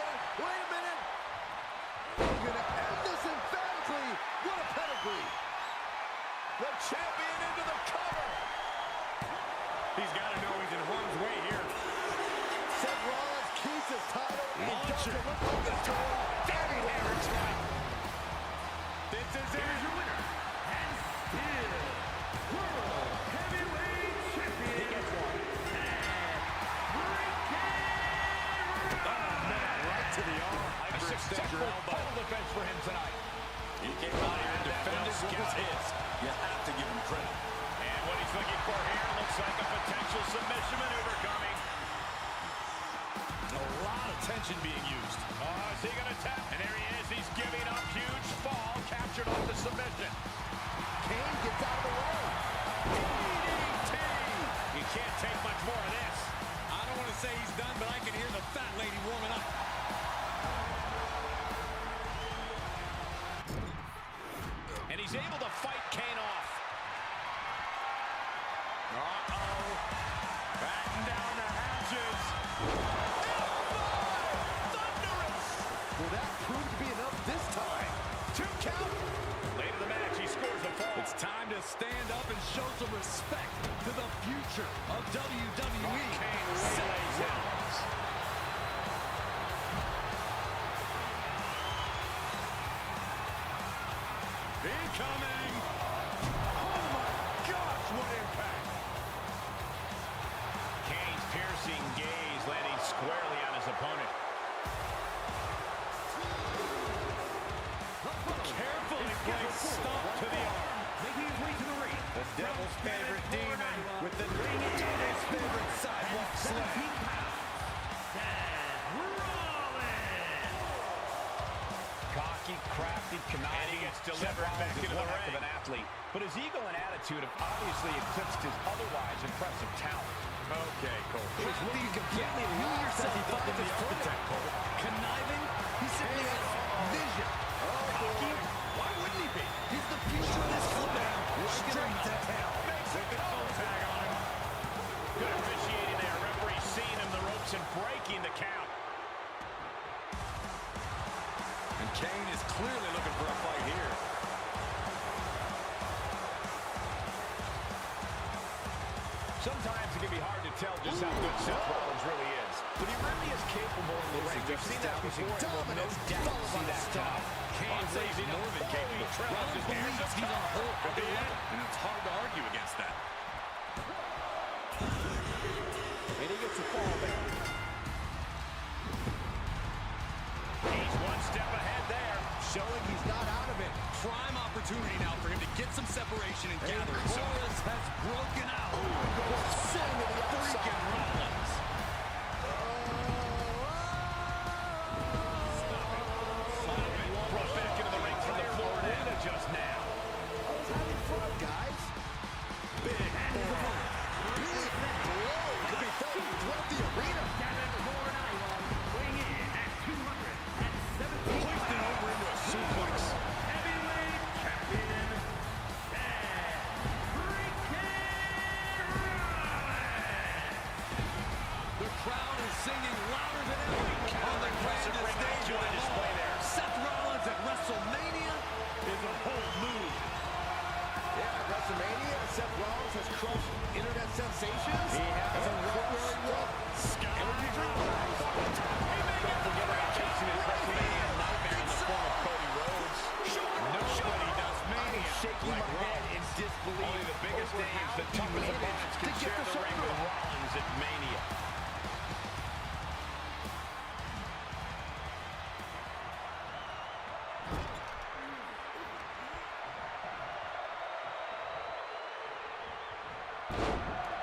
minute. We're gonna end this emphatically. What a pedigree. The champion into the cover. He's got to know he's in harm's way here. Seth Rollins keeps his title. Launcher. And doesn't look like it's going anywhere. This is it. Here's your winner, and still World Heavyweight Champion. He gets one. Right to the arm. A successful title defense for him tonight. He came out here and defended what was his. You have to give him credit. And what he's looking for here looks like a potential submission maneuver coming. A lot of tension being used. Oh, is he going to tap? And there he is. He's giving up. Huge fall. Captured off the submission. Kane gets out of the way. DDT. You can't take much more of this. I don't want to say he's done, but I can hear the fat lady warming up. And he's able to fight Kane off. Uh-oh. Batten down the hatches. Thunderous. Will that prove to be enough this time? 2 count. Late in the match, he scores a fall. It's time to stand up and show some respect to the future of WWE. Kane Seth relays it. Rollins. Incoming. Oh my gosh, what impact. Kane's piercing gaze landing squarely on his opponent. Carefully placed stomp to the arm. Making his way to the ring. The devil's favorite demon with the devil's favorite sidewalk slam. 17 pounds. Seth Rollins. Cocky, crafty, conniving. And he gets delivered back into the ring. Of an athlete. But his ego and attitude have obviously eclipsed his otherwise impressive talent. Okay, Cole. He's looking completely lost as he finds his footing. Conniving. He simply has vision. Cocky. Why wouldn't he be? He's the future of this company. Straight to hell. Makes a phone tag on him. Good officiating there. Referee seeing him the ropes and breaking the count. And Kane is clearly looking for a fight here. Sometimes it can be hard to tell just how good Seth Rollins really is. But he really is capable in the ring. We've seen that before, and we'll no doubt see that tonight. Kane says he's more than capable. Rollins believes he's on a whole other level, and it's hard to argue against that. And he gets a fall back. He's one step ahead there. Showing he's not out of it. Prime opportunity now for him to get some separation and gather himself. Chorus has broken out. Send to the outside. Freaking Rollins. Brought back into the ring from the floor just now. I was having fun, guys. And his opponent, crowd is singing louder than ever on the grandest stage of them all. Seth Rollins at WrestleMania is a bold move. Yeah, at WrestleMania, Seth Rollins has crushed internet sensations. He has a very well. Energy drink. Don't forget about chasing his WrestleMania nightmare in the form of Cody Rhodes. Nobody does Mania Shaking my head in disbelief. Only the biggest names, the toughest opponents can share the ring with Rollins at Mania.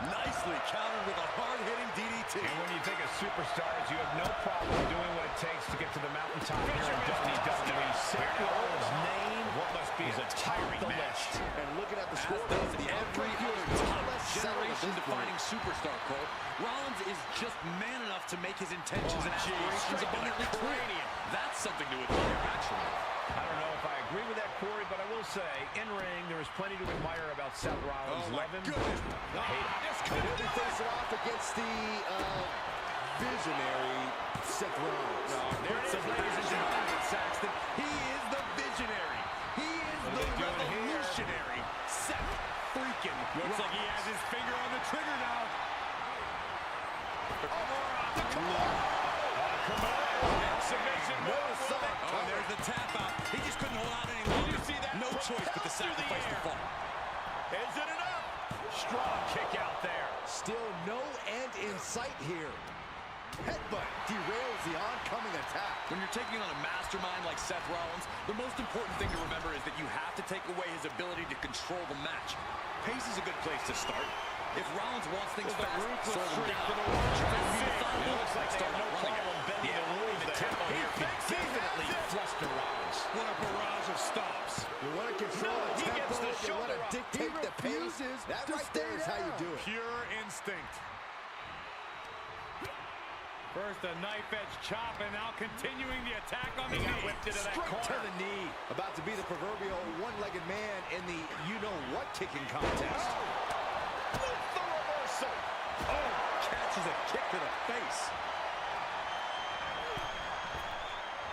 Nicely countered with a hard-hitting DDT. And when you think of superstars, you have no problem doing what it takes to get to the mountaintop here in WWE. Seth Rollins' name, what must be a tiring match. And looking at the score, Does the every other top generation-defining superstar, Cole. Rollins is just man enough to make his intentions and aspirations abundantly clear. That's something to admire, actually. I don't know if I agree with that, Corey, but I will say, in ring, there is plenty to admire about Seth Rollins. Oh, my Love him, goodness. hate him. he'll be facing off against the visionary Seth Rollins. There it is, ladies and gentlemen. Saxton, he is the visionary. He is the revolutionary. Seth freaking Looks like he has his finger on the trigger now. Oh, there's the tap out. He just couldn't hold out any longer. Did you see that? No choice but to sacrifice the fall. Is it enough? Strong kick out there. Still no end in sight here. Headbutt derails the oncoming attack. When you're taking on a mastermind like Seth Rollins, the most important thing to remember is that you have to take away his ability to control the match. Pace is a good place to start. If Rollins wants things fast, slow them down. It looks like they have no problem bending the rules. The tempo here can definitely fluster Rollins. What a barrage of stops. You want to control the he gets tempo, the you shoulder want to up. dictate the pace. That right there is how you do it. Pure instinct. First a knife-edge chop, and now continuing the attack on the knee. Whipped into that Straight to corner. the knee. About to be the proverbial one-legged man in the you-know-what kicking contest. With the reversal. Oh, catches a kick to the face.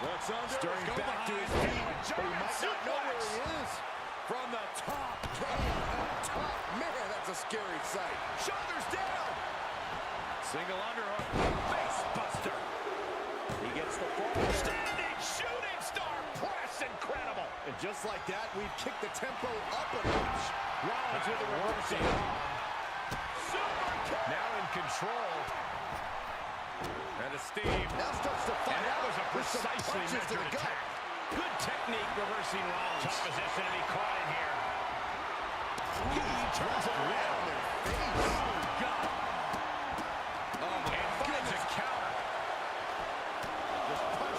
Looks under. Stirring back to his feet. feet. But he might not know where he is. From the top. Up top. Man, that's a scary sight. Shoulders down. Single underhook. Face buster. He gets the fall. Standing shooting star press. Incredible. And just like that, we've kicked the tempo up a notch. Rollins with the reversal. Super kick. Now in control. And a steam. Now starts to fight. And that was a with some precisely punches to measured the gut. attack. Good technique reversing Rollins. Tough position to be caught in here. He turns it around. Face. God. And finds a counter.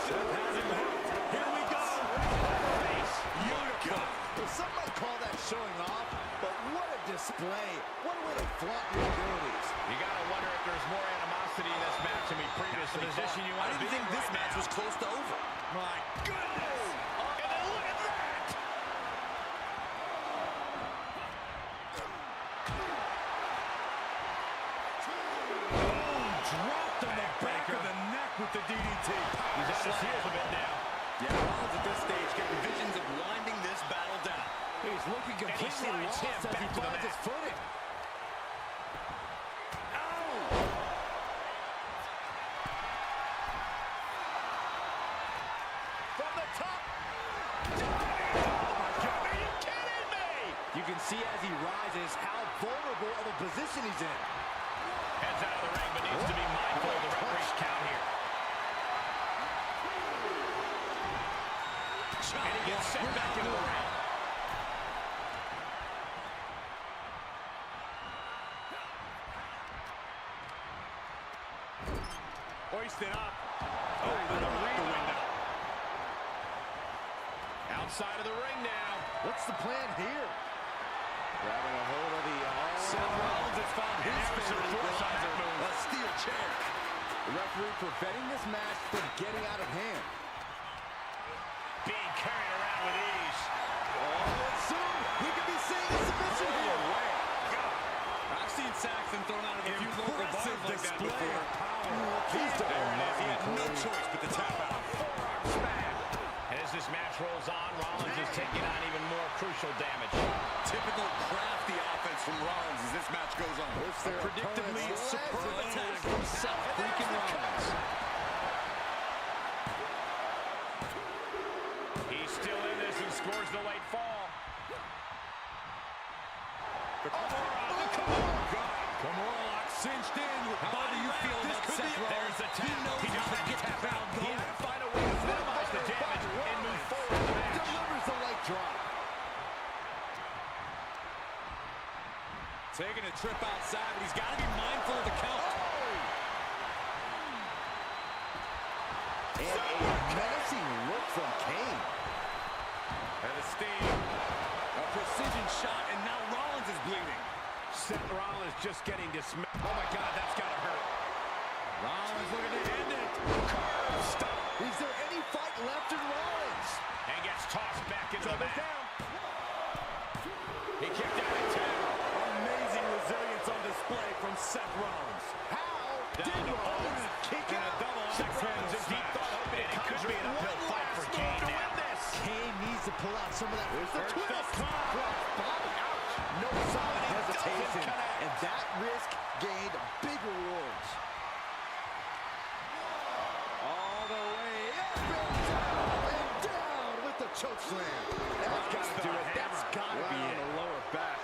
Here we go. Face. Beautiful. Well, some might call that showing off, but what a display. What a way to flaunt your abilities. You gotta wonder if there's more animosity in this match than we previously Position you want to be in this right match now. was close to over. My goodness. And then look at that! Dropped on the back of the neck with the DDT. He's on his heels a bit now. Yeah, Rollins at this stage getting visions of winding this battle down. He's looking completely slides lost him as he back to the finds mat. his footing. From the top. Oh my God, are you kidding me? You can see as he rises how vulnerable of a position he's in. Heads out of the ring, but needs to be mindful of the referee's count here. And he gets sent back into the ring. Hoisted up. Oh, the window. Outside of the ring now. What's the plan here? Grabbing a hold of the arm. Seth Rollins has found his favorite equalizer, a steel chair. The referee preventing this match from getting out of hand. Being carried around with ease. Oh, soon we could be seeing a submission here. I've seen Saxton thrown out of a few local bars Impressive like that display before. of power. There it is. He had no choice but to tap out. Forearm smash. And as this match rolls on, Rollins is taking on even more crucial damage. Typical crafty offense from Rollins as this match goes on. A predictably superb attack from Seth freaking Rollins. He's still in this and scores the late fall. Kimura cinched in. How do you feel about Seth Rollins? There's the tap. He knows He how just to get that crowd He going. had to find a way to minimize the damage and move forward in the match. Delivers the leg drop. Taking a trip outside, but he's got to be mindful of the count. And a menacing look from Kane. And a sting. A precision shot, and now Rollins is bleeding. Seth Rollins just getting dismissed. Oh my God, that's gotta hurt. Rollins looking to end it. Curve stop. Is there any fight left in Rollins? And gets tossed back into the mat. He kicked out at 10. Amazing resilience on display from Seth Rollins. How Down did to Rollins kick And a out? double Seth axe Rollins in handle deep smash. thought, hoping it could be an uphill fight for Kane now. Kane needs to pull out some of that. There's the First twist. up top. Cross body. Ouch. No sign of hesitation. doesn't connect. And that risk gained big rewards. All the way up. And down with the choke slam. That's got to do it. That's got to be Right on it. the lower back.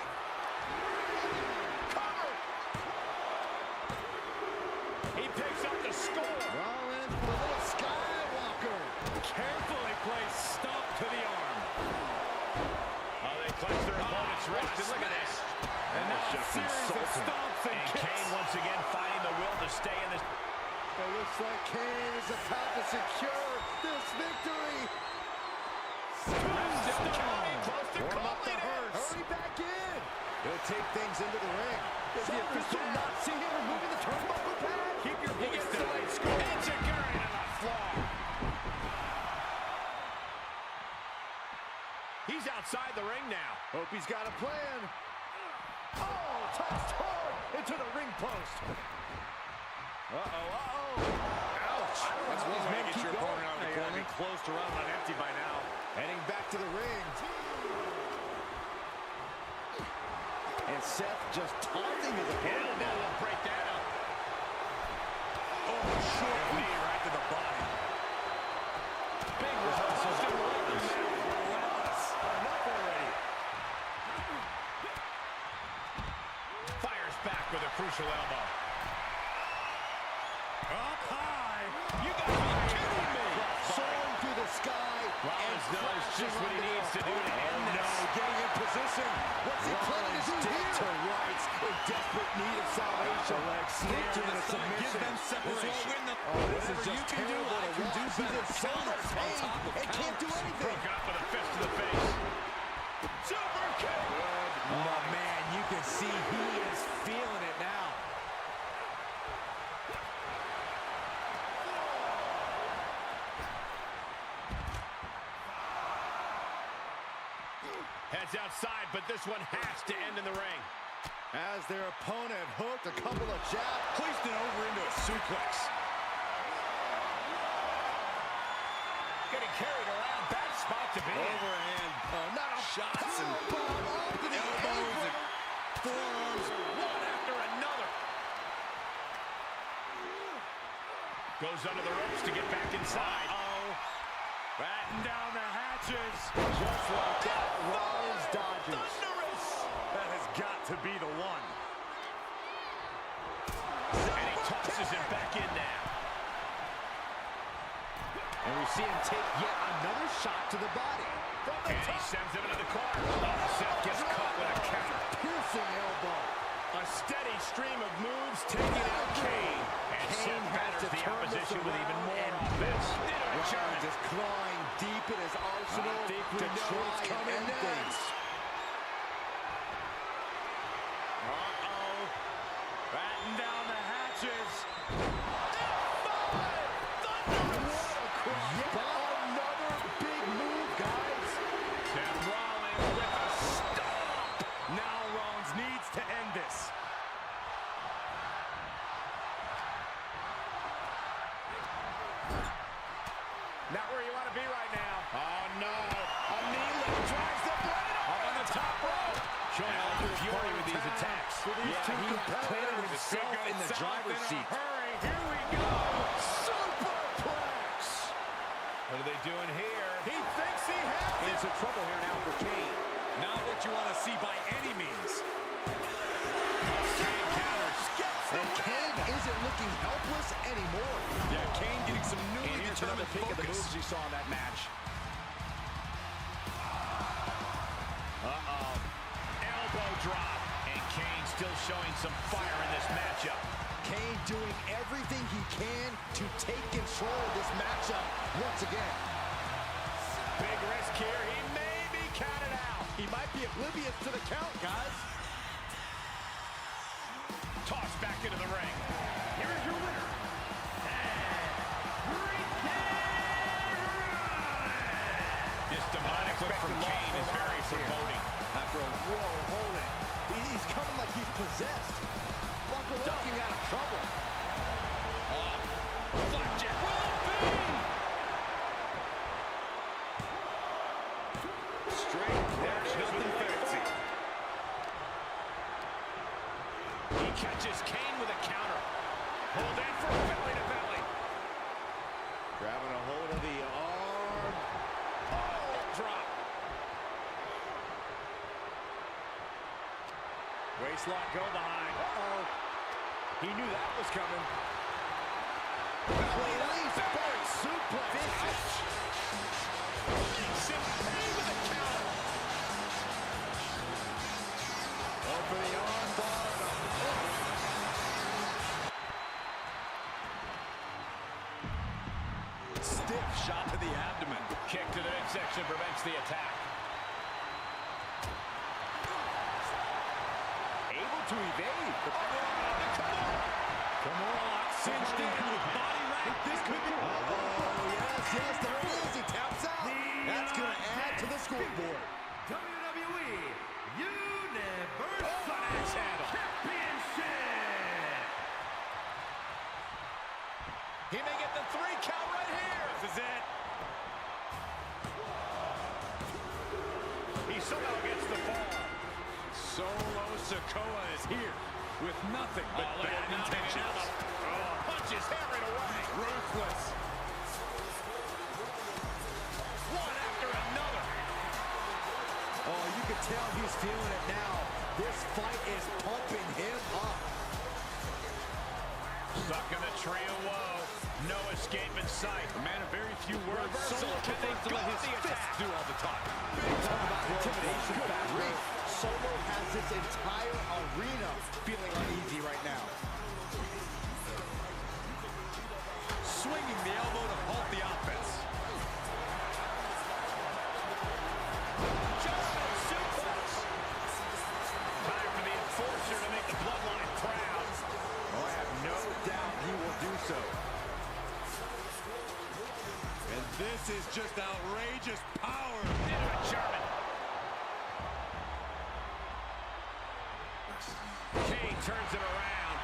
He picks up the score. Rollins with a little skywalker. Carefully placed stomp to the arm. Oh, they clench their opponent's wrist. And look at this. And now a series of stomps and And kicks. Kane once again finding the will to stay in this. It looks like Kane is about to secure this victory. Still counting, close to Warm up the calling it. hearse. Hurry back in. He'll take things into the ring. Does the official not see him removing the turnbuckle pad? Keep your voice down. It's a Gary to the floor. He's outside the ring now. Hope he's got a plan. Oh, tossed hard into the ring post. Uh-oh. Ouch. That's one way to get keep your opponent out of the They gotta corner. be close to running on empty by now. Heading back to the ring. And Seth just taunting his opponent Now now. we'll break that up. Oh, short knee right to the body. Big reversal. Enough already. Fires back with a crucial elbow. Up high. You guys are kidding me. Soaring through the sky. Rollins and knows just what he crashing needs to do to end onto the this. No, getting in position. What's he planning to do here? To rights in desperate need of salvation. Snitching in a submission. Give them separation. This is Whatever just you can do, terrible I to can do watch. He's better. in so much Counters on pain top of and can't do counters. anything. Broken up with a fist to the face. Super kick. Oh, man, you can see he is feeling it now. Heads outside, but this one has to end in the ring. As their opponent hooked a couple of jabs. Placed it over into a suplex. Getting carried around, bad spot to be in. Overhand. Not a Shots and bomb onto the elbows apron. and forearms. One after another. Goes under the ropes to get back inside. Batten down the hatches. Just like that, Rollins dodges. That has got to be the one. And he tosses him back in now. And we see him take yet another shot to the body. And he sends him into the corner. Oh, Seth gets caught with a counter. Piercing elbow. A steady stream of moves taking out Kane. And Kane Seth has batters to the turn this opposition with even around more and offense. Rollins is clawing deep in his arsenal I think we to know try what's and coming end next. things. Batten down the hatches. Yet another big move, guys. Seth Rollins with a stomp. Now Rollins needs to end this. Not where you want to be right now. Oh, no. A knee lift drives the blade up on the top rope. Showing all the fury with these attacks. Yeah, he planted himself in the driver's seat. Hurry, here we go. Superplex. What are they doing here? He thinks he has it. Into trouble here now for Kane. Not what you want to see by any means. Kane counters. And Kane isn't looking helpless anymore. Yeah, Kane getting some newly And here's another determined peek of the focus. moves you saw in that match. Uh-oh. Elbow drop. And Kane still showing some fire in this matchup. Kane doing everything he can to take control of this matchup once again. Big risk here. He may be counted out. He might be oblivious to the count, guys. Tossed back into the ring. Here is your winner, This demonic look from Kane is very foreboding. After a hold it. He's coming like he's possessed. Buckle up. Ducking out of trouble. Flapjack will be. Straight. There's nothing fancy. He catches Kane with a counter. Hold in for belly to belly. Grabbing a hold of the arm. Oh, drop. Waistlock go behind. Uh-oh. He knew that was coming. Release, bird, suplex. Kane with a counter. Over the arm bar. Stiff shot to the abdomen. Kick to the midsection prevents the attack. Able to evade. Come on. Cinched in with body right. This could be. Oh, yes, there it is. He taps out. That's going to add to the scoreboard. WWE Universal Axe handle. Championship. He may get the 3 count right here. This is it. He somehow gets the fall. Solo Sikoa is here with nothing but bad intentions. Punches hammering away. Ruthless. One after another. Oh, you can tell he's feeling it now. This fight is pumping him up. Stuck in the tree of woe. No escape in sight. A man of very few words. Reversal. Solo Can they prefers to go let his the fists attack? do all the talking. Talk about intimidation factor. Solo has this entire arena feeling uneasy right now. Swinging the elbow to halt the offense. German suplex. Time for the enforcer to make the bloodline proud. Oh, I have no doubt he will do so. And this is just outrageous power. Into a German. Kane turns it around.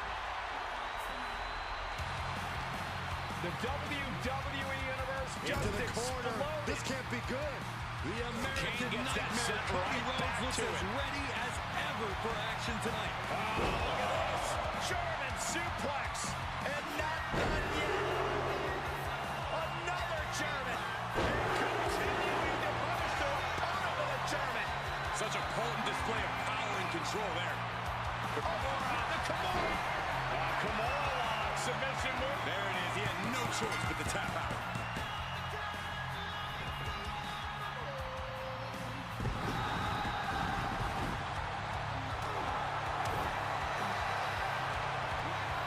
The WWE Universe just Into the corner. exploded. This can't be good. The American Kane gets that Nightmare, set Cody right Rhodes, back looks to as it. ready as ever for action tonight. Oh, look at this. German suplex. And not done yet. Another German. And continuing to punish the opponent with a German. Such a potent display of power and control there. The Kimura. Kimura submission move. There it is. He had no choice but to tap out.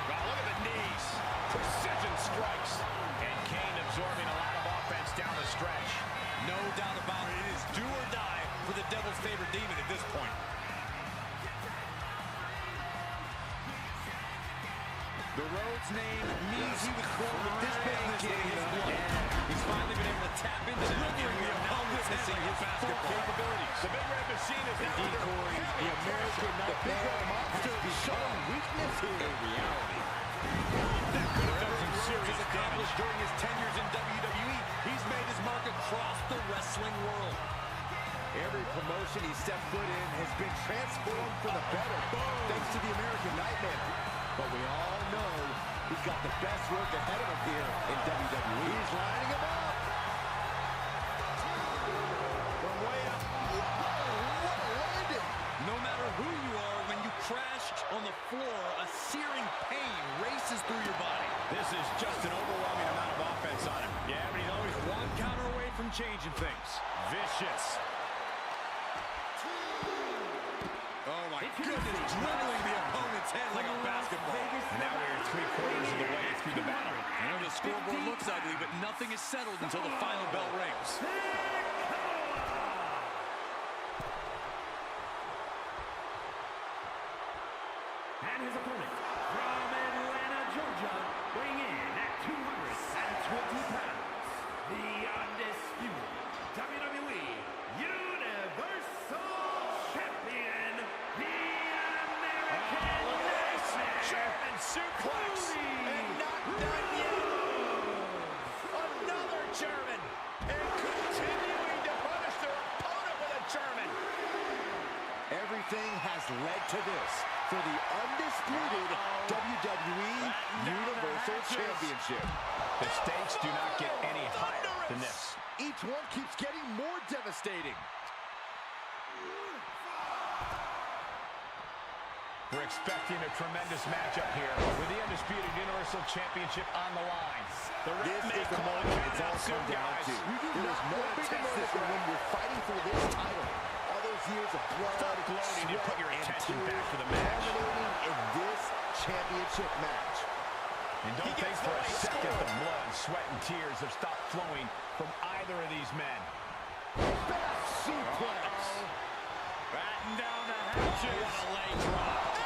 Wow, look at the knees. Precision strikes. And Kane absorbing a lot of offense down the stretch. No doubt about it. It is do or die for the Devil's favorite demon at this point. The Rhodes name means he was born with this business in his blood. He's finally been able to tap into that, and we are now witnessing his full capabilities. The Big Red Machine is now Indeed, Corey, the American Nightmare monster is showing weakness here. A reality. That could have done some serious He's damage. accomplished during his tenures in WWE. He's made much work ahead of him here in WWE. He's lining him up. From way up. Whoa, what a landing. No matter who you are, when you crash on the floor, a searing pain races through your body. This is just an overwhelming amount of offense on him. Yeah, but he's always one counter away from changing things. Vicious. Oh my goodness, dribbling the opponent's head like a basketball. And now we're 3/4 of the way through the battle. I know the scoreboard looks ugly, but nothing is settled until the final bell rings. And his opponent from Atlanta, Georgia, weighing in at 220 pounds, the undisputed WWE Universal Champion, the American Nightmare, German suplex. And not done yet. Another German. And continuing to punish their opponent with a German. Everything has led to this for the undisputed WWE Universal Championship. The stakes do not get any higher than this. Each one keeps getting more devastating. We're expecting a tremendous matchup here with the undisputed Universal Championship on the line. This is the moment it's all come down to. There is no bigger moment than when you're fighting for this title. All those years of blood, Gloating to put your sweat, and attention tears back to the match. culminating in this championship match. And don't think for a second the blood, sweat, and tears have stopped flowing from either of these men. Back suplex. Batten down the hatches. What a leg drop.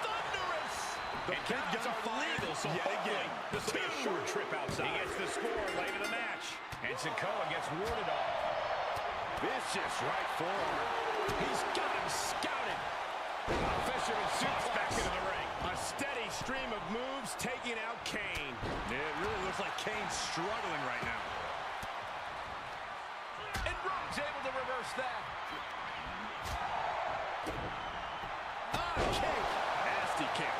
Thunderous! The big guns are legal, so yet again. This will be a short trip outside. He gets the score late in the match. And Sikoa gets warded off. Vicious right forearm. He's got him scouted. Fisherman suplex back into the ring. A steady stream of moves taking out Kane. Yeah, it really looks like Kane's struggling right now. And Rhodes able to reverse that. Kick. Nasty kick.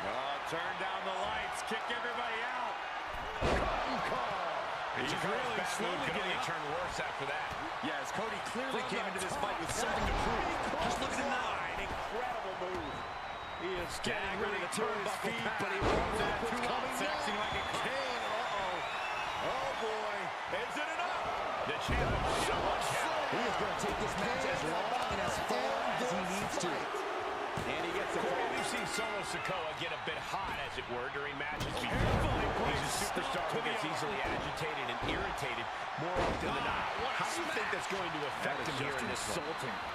Oh, turn down the lights. Kick everybody out. Cotton call. He's really slowly getting turn worse after that. Yeah, as Cody clearly came into this fight with something to prove. Just look at him now. Incredible move. He is Getting ready to turn his feet, but he won't won't that look too long. coming Sexing down. like a Kane, Oh boy. Is it enough? The champ so much He is going to take this match as long and as far as he needs to. And he gets the Corey, we've seen Solo Sikoa get a bit hot, as it were, during matches before. He's a superstar who gets easily agitated and irritated more often than not. How do you think that's going to affect him here in this one?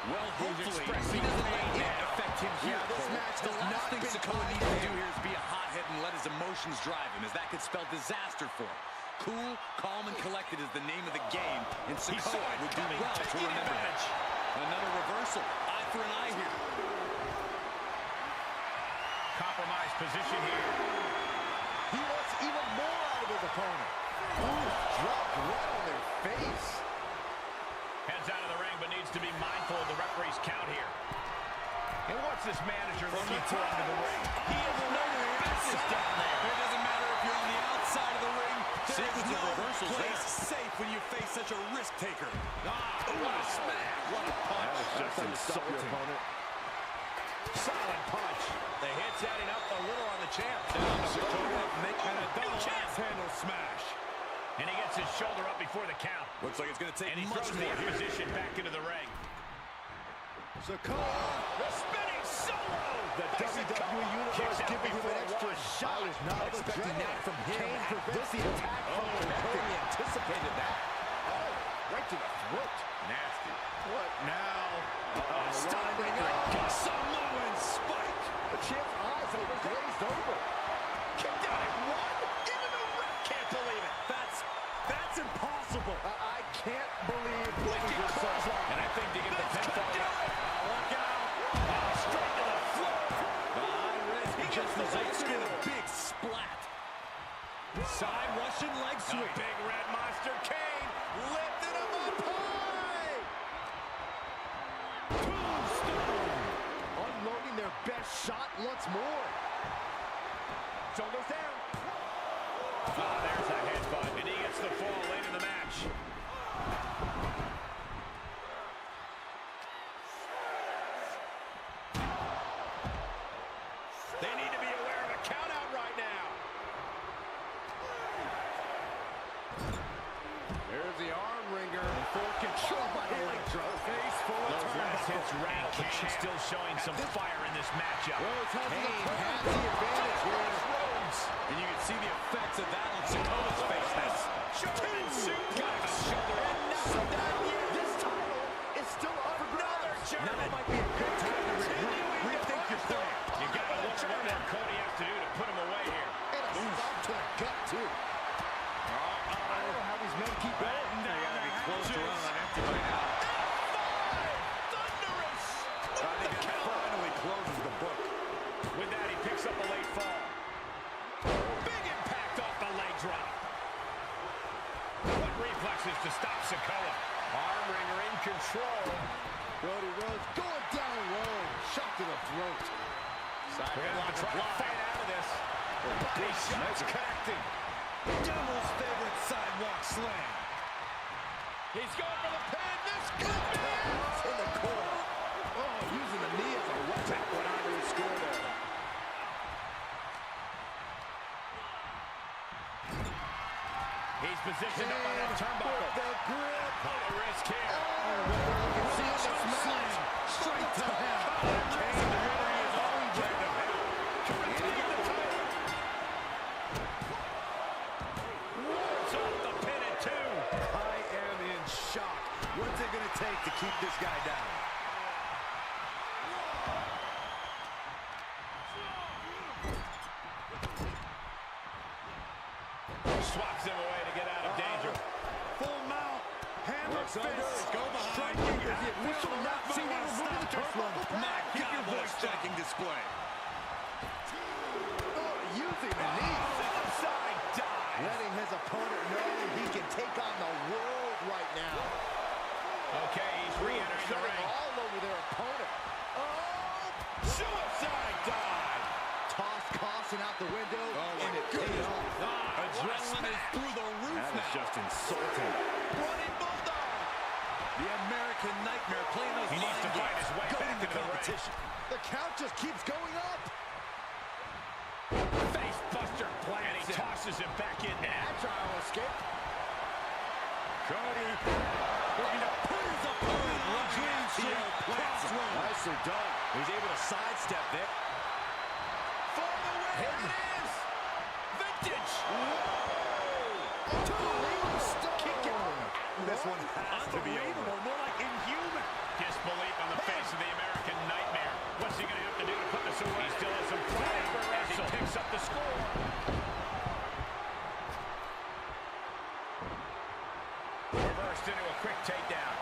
Well, hopefully, expressing he doesn't let pain. it affect him here. Yeah, this Cole. match The has last not thing been Sikoa kind needs to to do him. here is be a hothead and let his emotions drive him, as that could spell disaster for him. Cool, calm, and collected is the name of the game, and Sikoa would do well to remember that. Another reversal. Eye for an eye here. Compromised position here. He wants even more out of his opponent. Ooh, dropped right on their face. Heads out of the ring, but needs to be mindful of the referee's count here. And what's this manager looking for under the ring? He is no business down there. It doesn't matter if you're on the outside of the ring. Sequence of reversals place there. Safe when you face such a risk taker. What a smash. What a punch. That was just insulting. Opponent. Solid punch. The hit's adding up a little on the champ. Making a double axe handle smash. And he gets his shoulder up before the count. Looks like it's going to take And he much throws more the here. opposition back into the ring. Sikoa. The spinning solo. The WWE Universe giving him an extra shot. I was not expecting that from him. Kane prevents the attack from connecting. He anticipated that. Oh, right to the throat. Nasty. What now? Stopping up. Samoan spike. The champ's eyes have been glazed over. Kicked out at one. Even the ref can't believe it. That's impossible. I can't believe this is your son. And I think to get the pinfall. Look out. Straight to the floor. The high risk just results in a big splat. Side Russian leg A sweep. big red monster Kane lifting him up high. Tombstone. Unloading their best shot once more. Tombstone goes down. Oh, there's a headbutt, and he gets the fall late in the match. They need to be aware of a count out right now. There's the arm wringer. In full control by the leg drop. Face full of Those last turnbuckle. hits rattled, but Kane still showing some fire in this matchup. Rhodes has Kane the has the advantage here. Rhodes. And you can see the effects of that on Sikoa's face now. Shoulder suplex. Shoulder up. Not done yet. This title is still up for grabs. Now might be a good time to rethink your plan. You gotta look at what Cody has to do to put him away here. And a stop to the gut, too. I don't know how these men keep going. They gotta be close to running on empty by now. Thunderous. I think it finally closes the book. With that, he picks up a late fall. Big impact off the leg drop. What reflexes to stop Sikoa. Arm wringer in control. Cody Rhodes going down low. Shot to the throat. We're gonna have to try to fight out of this. Body shots connecting. Devil's favorite sidewalk slam. He's going for the pin. This could be it. In the corner. Oh, using the knee as a weapon. Went on to the score there. He's positioned up on that turnbuckle. The grip. Pull the risk here. You can see this match. Straight to him. Kane really is all brand of hell. To retain the title. Rhodes off the pin at 2. I am in shock. What's it going to take to keep this guy down? Swaps him away to get out of danger. Full mount. Hammer fist. Go behind. Striking as the official not Cena moving removing the turnbuckle. My Keep God, your what a voice striking display. Oh, using the knee. Suicide dive. Letting his opponent know he can take on the world right now. Okay, he's re-entering the Shutting ring. all over their opponent. Suicide dive. Toss caution out the window, and it paid off. Adrenaline is through the roof now. just insulting. Running Bulldog. The American Nightmare playing those He needs to mind fight games. his way Going back into into the ring. competition. The count just keeps going up. Face buster plants. And he tosses him back in there. Agile escape. Cody. Looking to put his opponent on Dream Street. Nicely done. He's able to sidestep there. For the win. Here it is. Vintage. This one has to be over. More like inhuman. Disbelief on the face of the American Nightmare. What's he going to have to do to put this away? He still has some fighting as he picks up the score. Reversed into a quick takedown.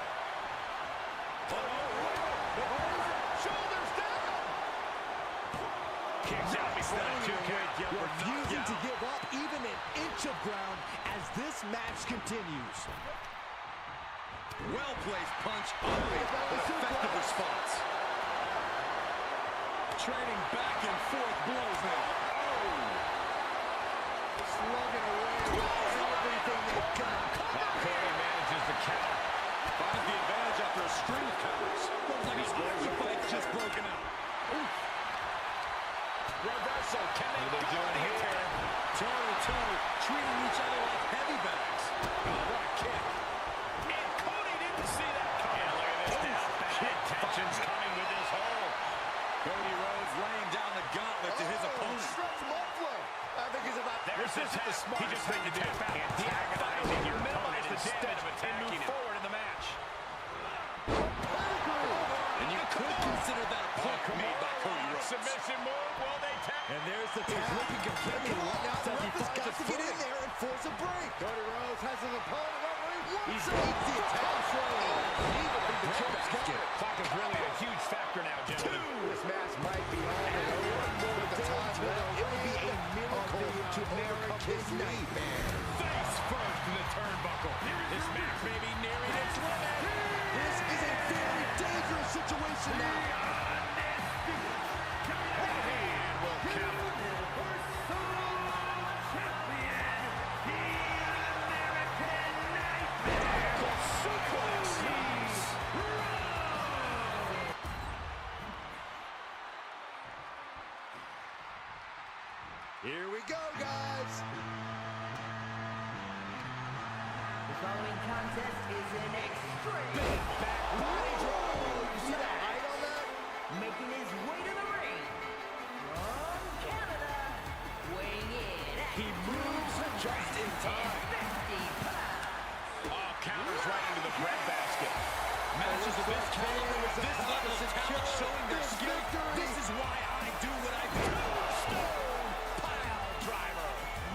Shoulders down. Kicks out before the 2 count. Refusing to give up even an inch of ground as this match continues. Well-placed punch, ugly, but effective response. Trading back and forth blows now. Slugging away with everything they've got. Cody manages the count. Finds the advantage after a string of counters. Looks like his army fight's just broken out. Reversal. Can they What are they doing here? Toe-to-toe, treating each other like heavy bags. What a kick. And Cody didn't see that coming. Yeah, look at this now. Bad tensions coming with this hold. Cody Rhodes laying down the gauntlet to his opponent. Stretch muffler. I think he's about to. There's his tap. He just had to tap out. Antagonizing your opponent instead of attacking him. Forward in the match. And you could consider that a punt made by Cody Rhodes. Submission move. Will they tap? And there's the He's tap. looking completely run out. Says he He's finds got his to get in footing. there and force a break. Cody Rhodes has his opponent over. He eats the attack. Even the choke's got it. Clock is really a huge factor now, gentlemen. This match might be on and one more of the time now. It would be a miracle to overcome this nightmare. Face first in the turnbuckle. This match may be nearing its limit. This is a very dangerous situation now. And will count. Here we go, guys. The following contest is an extreme Back body drop. You see the height on that? making his way to the ring from Canada, weighing in at He moves just in time. 50 pounds. Oh, counters right into the breadbasket. Matches of this caliber, with this level of talent showing their skill. This is why I do what I do. Stone pile driver.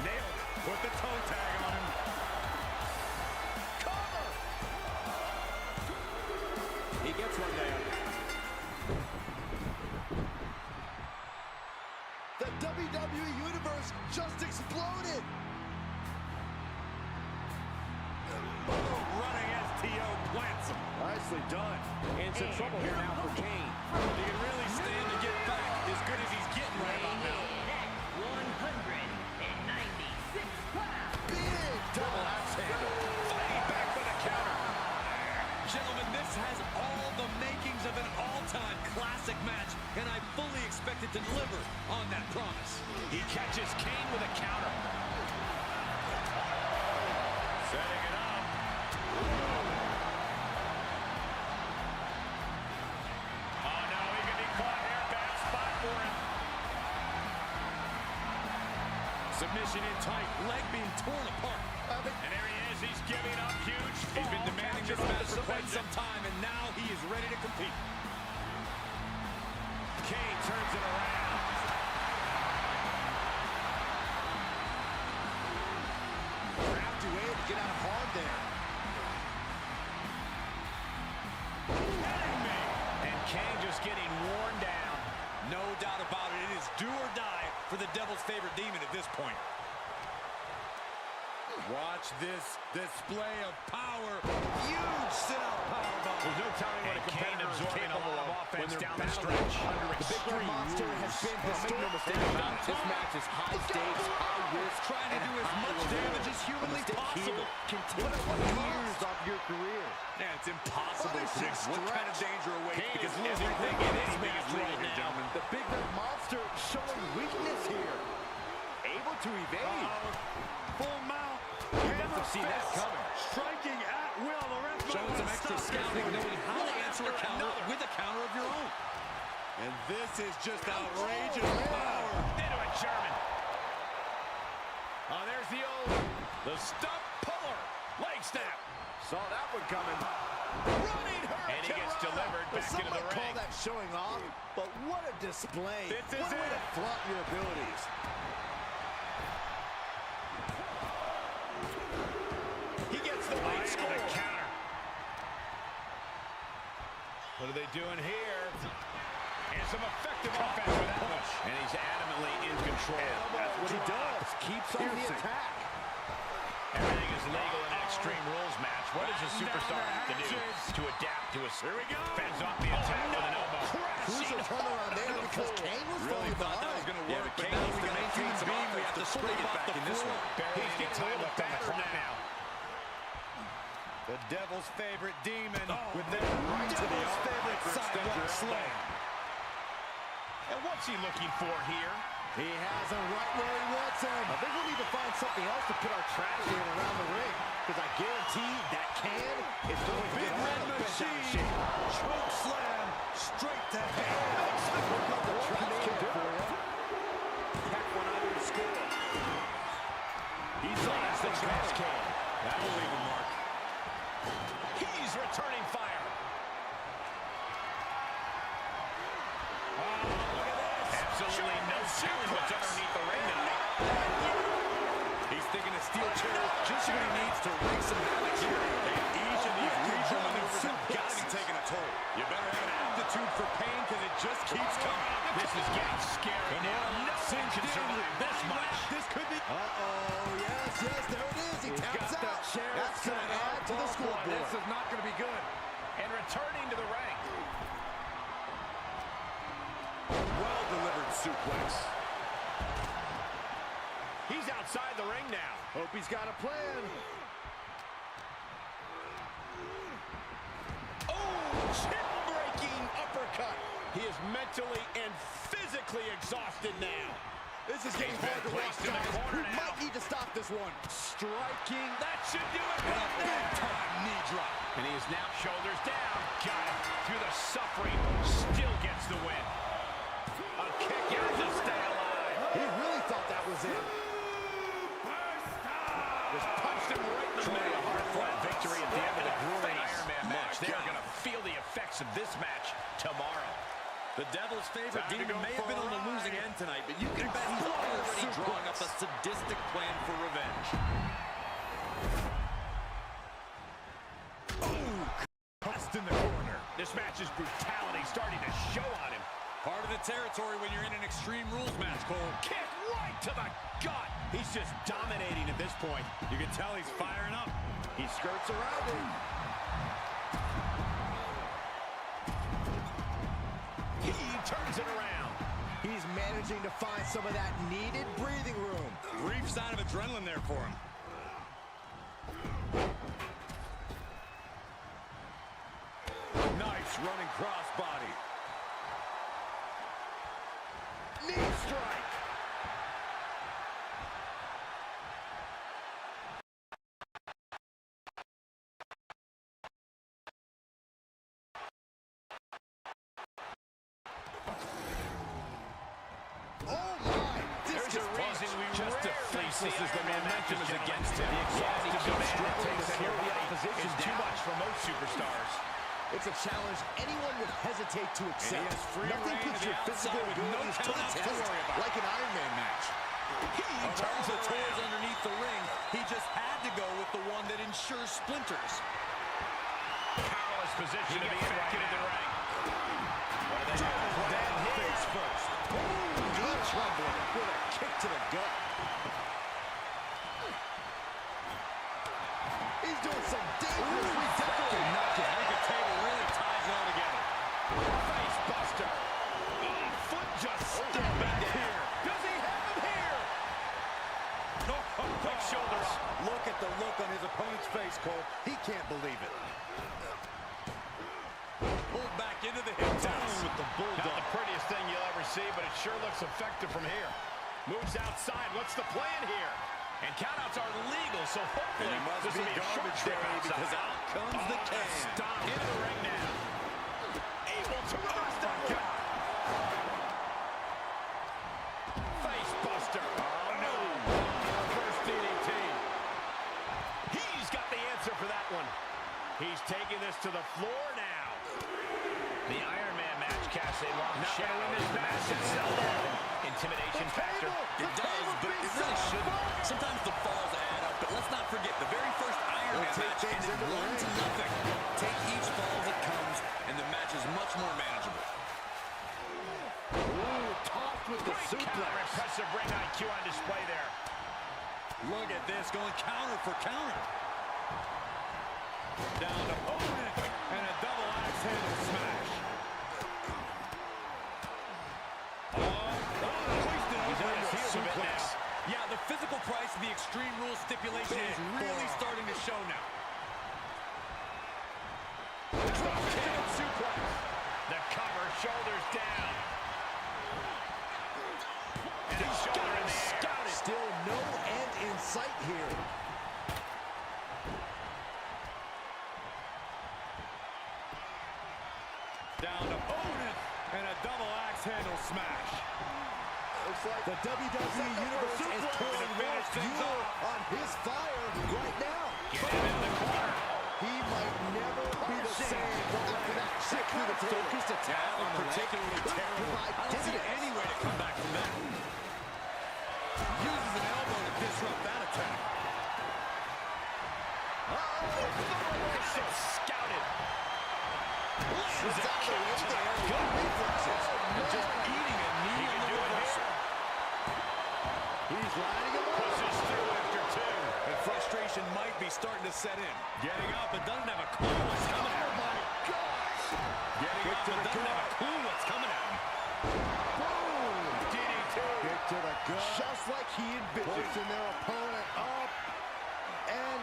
Nailed it. Put the toe tag on him. Cover. He gets one there. The WWE Universe just exploded. Running STO plants him. Nicely done. In some trouble here now for Kane. He can really stand to get back as good as he's getting right about Weighing now. in at 196 pounds. Big double axe handle. Fighting back for the counter. Gentlemen, this has all the makings of an all-time classic match, and I fully expect it to deliver on that promise. He catches Kane with a counter. Setting it up. Oh, no, he could be caught here. Bad spot for him. Submission in tight, leg being torn apart. And there he is. He's giving up huge. He's been fall, demanding captured this on match the for quite submission. some time, and now he is ready to compete. Kane turns it around. Crafty way to get out of harm there. Kidding me. And Kane just getting worn down. No doubt about it. It is do or die for the Devil's favorite demon at this point. Watch this display of power. Huge sit-out powerbomb. There's no telling what a competitor is capable of offense down the stretch. Under The big red monster has been Make no mistake about it, this match is high stakes, high risk, Trying to do as much damage as humanly possible. Continue years off your career. Yeah, it's impossible to predict what kind of danger awaits Kane because is everything in this match right now. gentlemen. The big red monster showing weakness here. Able to evade. Full mount. You must have seen that coming. Striking at will. The ref Showing some extra scouting, knowing how to answer a counter with a counter of your own. And this is just outrageous power. Into a German. Oh, there's the stump puller. Leg snap. Saw that one coming. Running hurricane. And he gets delivered back Some into the might call ring. that showing off, but what a display. This is what a way it. to flaunt your abilities. He gets the right into the counter. What are they doing here? And some effective offense with that push. And he's adamantly in control. That's what he does. Keeps on the attack. Everything is legal in an Extreme Rules match. What does a superstar have to do to adapt to a... Here we go. Fends off the attack with an elbow. Crucial turnaround there because Kane was Really falling thought that was behind. going to work, but now to maintain some offense, we have to spring it back in this one. He's getting time left on the clock now. The Devil's favorite demon with that right to the Devil's favorite sidewalk slam. And what's he looking for here? He has him right where he wants him. I think we need to find something else to put our trash in around the ring. Because I guarantee that can is going to Big get red all the best out of machine. shape. Choke slam straight to hell. The trash can do for you. Tap one under the score. He's on the trash can. That'll leave a mark. He's returning fire. Oh, look at this. Absolutely no ceiling what's underneath the ring now. He's thinking a steel chair just what he needs to wreak some havoc here. And each of these regional maneuvers have got to be taking a toll. You better have an aptitude for pain because it just keeps coming. This is getting scary. Nothing can survive this much. This could be... Uh-oh, yes, there it is. He taps got that out. chair That's going to set add up. to the scoreboard. This is not going to be good. And returning to the ring. Well-delivered suplex. He's outside the ring now. Hope he's got a plan. Oh, chin-breaking uppercut. He is mentally and physically exhausted now. This is getting hard to watch, guys. We might need to stop this one. Striking. That should do it. And a big-time knee drop. And he is now shoulders down. Got it. Through the suffering, still gets the win. A kick out to stay alive. He really thought that was it. Just punched him right in the middle. A hard-fought victory at the end of the grueling Iron Man match. They are going to feel the effects of this match tomorrow. The Devil's favorite demon may have been on the losing end tonight, but you can bet he's already drawing up a sadistic plan for revenge. Pressed in the corner. This match's brutality starting to show on him. Part of the territory when you're in an Extreme Rules match, Cole. Kick right to the gut. He's just dominating at this point. You can tell he's firing up. He skirts around him. He turns it around. He's managing to find some of that needed breathing room. Brief sign of adrenaline there for him. Nice running crossbody. Knee strike. There's a reason we just rarely see the momentum is against him. The exhaustive demand it takes to hear the opposition is too much for most superstars. It's a challenge anyone would hesitate to accept. Nothing puts your physical abilities to the test like an Iron Man match. He turns the toys underneath the ring. He just had to go with the one that ensures splinters. Powerless position to be in right in the ring. What do they do? Down face first. Good trouble with a kick to the gut. He's doing some dangerous redecorating. I think the table really ties it all together. Face buster. Foot just stuck back here. Does he have him here? Quick shoulder up. Look at the look on his opponent's face, Cole. He can't believe it. Pulled back into the hip toss. With the bulldog. Not the prettiest thing you'll ever see, but it sure looks effective from here. Moves outside. What's the plan here? And countouts are legal, so hopefully this will be a short trip outside. Because out comes the can. Stop into the ring now. Able to reverse that one. Face buster. Oh, no. Reverse DDT. He's got the answer for that one. He's taking this to the floor now. The Iron Man match casts a long shadow in this match itself. Intimidation factor. It does, but it really shouldn't. Sometimes the falls add up, but let's not forget, the very first Iron Man match ended 1-0. Take each fall as it comes, and the match is much more manageable. Ooh, tossed with the suplex. Impressive ring IQ on display there. Look at this, going counter for counter. Down to opponent and a double axe handle smash. Yeah, the physical price of the Extreme Rules stipulation is really starting to show now. Suplex. The cover, shoulders down. And his shoulder in the air. Still no end in sight here. Down to opponent and a double axe handle smash. Looks like the WWE Universe is pouring more fuel on his fire right now. Get him in the corner. He might never be the same after that check through the table. Focused attack on particularly terrible. I don't see any way to come back from that. Uses an elbow to disrupt that attack. So scouted. He's out of the way there. Good reflexes. Just eating a knee on the reversal. He's riding him up. Pushes through after two. And frustration might be starting to set in. Getting up, but doesn't have a clue what's coming at him. Oh, my gosh. Getting up, but doesn't have a clue what's coming at him. Boom. DDT. Kick to the gut. Just like he envisioned. Pushing their opponent up and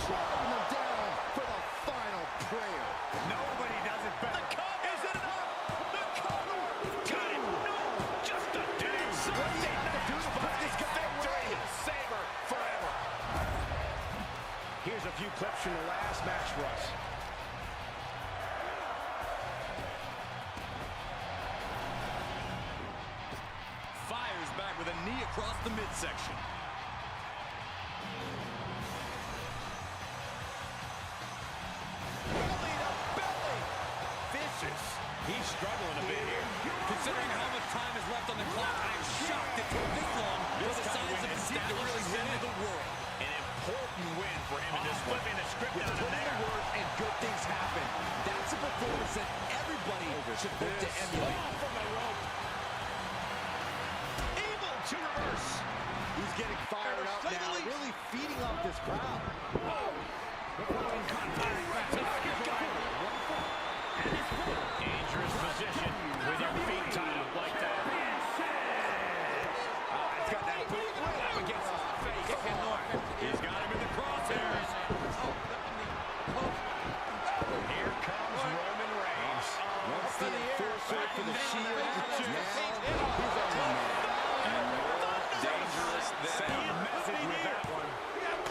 shutting them down for the final prayer. Nobody does it better. The cut. Is it enough? The cover. Got it. No. Just a damn something. few clips from the last match for us. Fires back with a knee across the midsection. Belly to belly. Vicious. He's struggling a bit here. Considering how much time is left on the clock, I'm shocked it took this long for the signs of fatigue to really set into the world. An important win for him in this one. Flipping the script out of there. And good things happen. That's a performance that everybody should look to emulate. Off from the rope. Able to reverse. He's getting fired up now, really feeding off this crowd. Dangerous position with your feet tied up like that. It's got that boot right up against his face. He's got him in the crosshairs. Here comes Roman Reigns. Once the enforcer for the Shield. Dangerous there. Send a message with that one.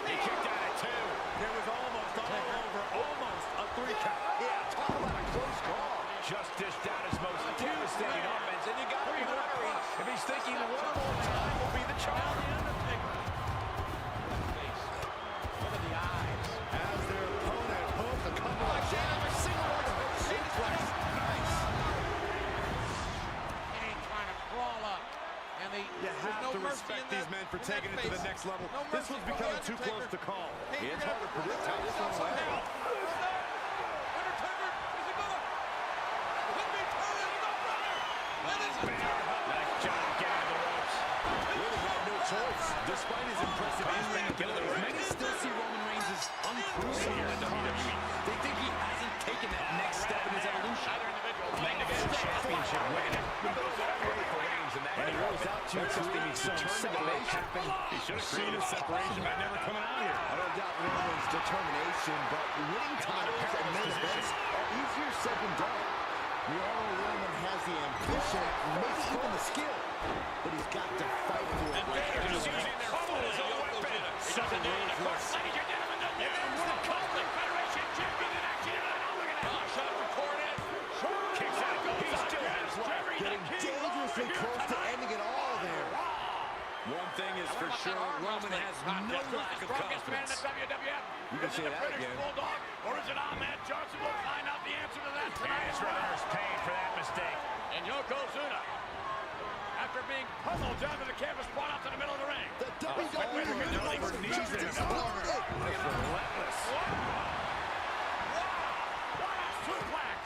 He kicked out at 2. There was almost all over. Almost a 3 count. Yeah, talk about a close call. Just dished out his most devastating offense, and you got to be wondering if he's thinking one more time will be the charm. Look at the eyes. As their opponent hooked a couple of jabs. A single one of those suplex. Nice. Ain't trying to crawl up. And You have to respect these men for taking it to the next level. This one's becoming too close to call. It's hard to predict how this one will end. Nice job getting to the ropes. Really had no choice. Despite his impressive in-ring ability, many still see Roman Reigns as uncrucial here in WWE. They think he hasn't taken that next step in his evolution. Main event championship winning. Great for Reigns in that. And he rolls out to create some separation. He should have created separation by never coming out here. I don't doubt Roman's determination, but winning titles and main events are easier said than done. We all know Roman has the ambition, maybe even the skill, but he's got to fight for it. He's using their phone as a weapon. Something Rhodes wants. Ladies and gentlemen, the World Conflict Federation champion in action. Look at that. Shot recorded. Kicks out. He still has life. Getting dangerously close to ending it all there. One thing is for sure, Roman has no lack of confidence. You can say that again. Or is it Ahmed Johnson? We'll find out the answer to that tonight. His runner's paying for that mistake. And Yokozuna, after being pummeled down to the canvas, brought out to the middle of the ring. The WWE just exploded. Relentless. Suplex.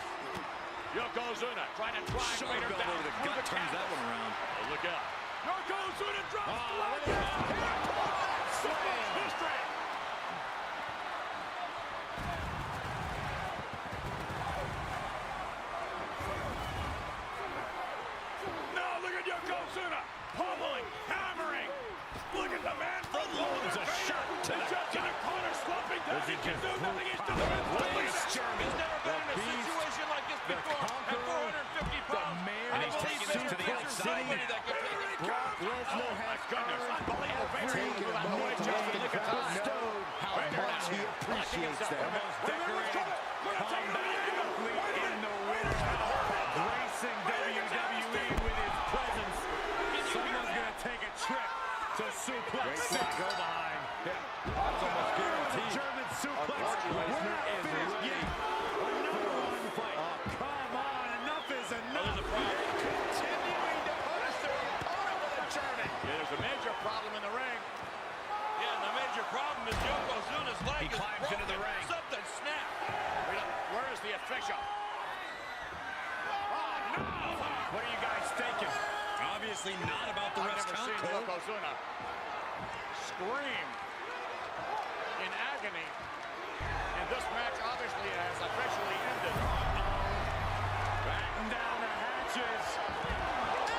Yokozuna trying to drive Shoulder Vader belt down over the through gut the turns that canvas. one around. Oh, look out. Yokozuna drops history. No, look at Yokozuna. Pummeling, hammering. Look at the man from Rollins. A shot to the judge in the corner, slumping down. He can do nothing. He's doing it. Look at that. He's never been in a situation like this before. At 450 pounds. And he's taking this to the outside. Brock Lesnar has Unbelievable. taken a moment to let the crowd know how much he appreciates them. Decorated. Combat in the winner's house. Gracing WWE with his presence. Someone's going to take a trip to suplex. Go behind. That's almost guaranteed. German suplex. We're not finished yet. Another one fight. Come on, enough is enough. Continuing to punish their opponent with a German. Yeah, there's a major problem in the ring. Yeah, and the major problem is Yokozuna's leg is broken. Into the ring. Something snapped. Where is the official? Oh, no! What are you guys thinking? Obviously not about the ref's count, Cole. Yokozuna scream in agony. And this match obviously has officially ended. Batten down the hatches.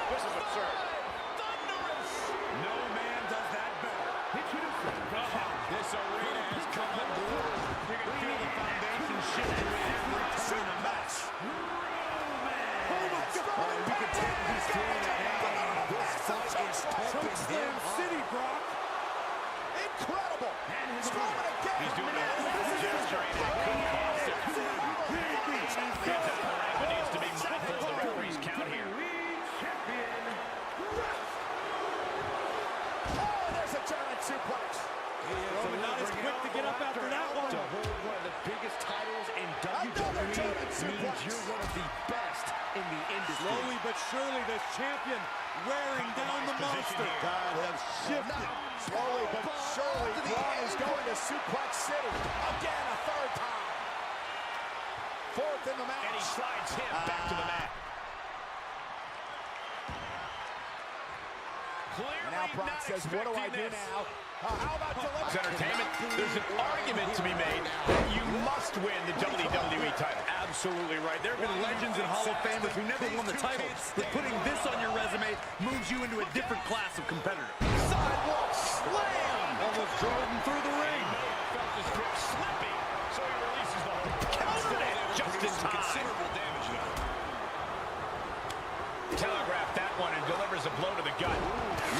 This is absurd. Thunderous. No man does that better. This arena has come unglued. You can feel the foundation shifting with every turn in the match. We can tell he's feeling it now. This fight is pumping him up. City, Brock. Incredible. Strowman again. He's doing it. there's a German suplex. Strowman not as quick to get up after that one. To hold one of the biggest titles in WWE means you're one of the best in the industry. Slowly but surely, this champion wearing down the monster. God has shifted. Slowly but surely, Braun is going to Suplex City. Again, a third time. Fourth in the match. And he slides him back to the mat. And now Braun says, what do I do now? How about delivery? Entertainment. There's an argument to be made that you must win the WWE title. Absolutely right. There have been legends and Hall of Famers who never won the title. But putting this on your resume moves you into a different class of competitor. Sidewalk slam. Almost drove him through the ring. Felt his grip slipping, so he releases the hold. Countered it just in time. Considerable damage now. Telegraphed that one and delivers a blow to the gut.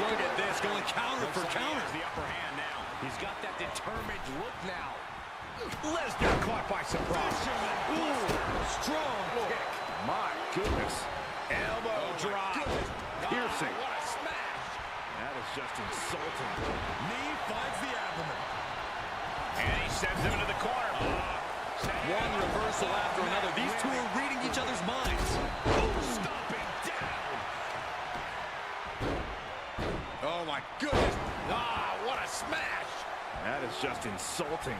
Look at this, going counter for counter. The upper hand now. He's got that determined look now. Lesnar caught by surprise. Ooh, strong kick. My goodness. Elbow drop. Piercing. What a smash. That is just insulting. Knee finds the abdomen. And he sends him into the corner. One reversal after another. These two are reading each other's minds. Stomping down. Oh my goodness. What a smash. That is just insulting.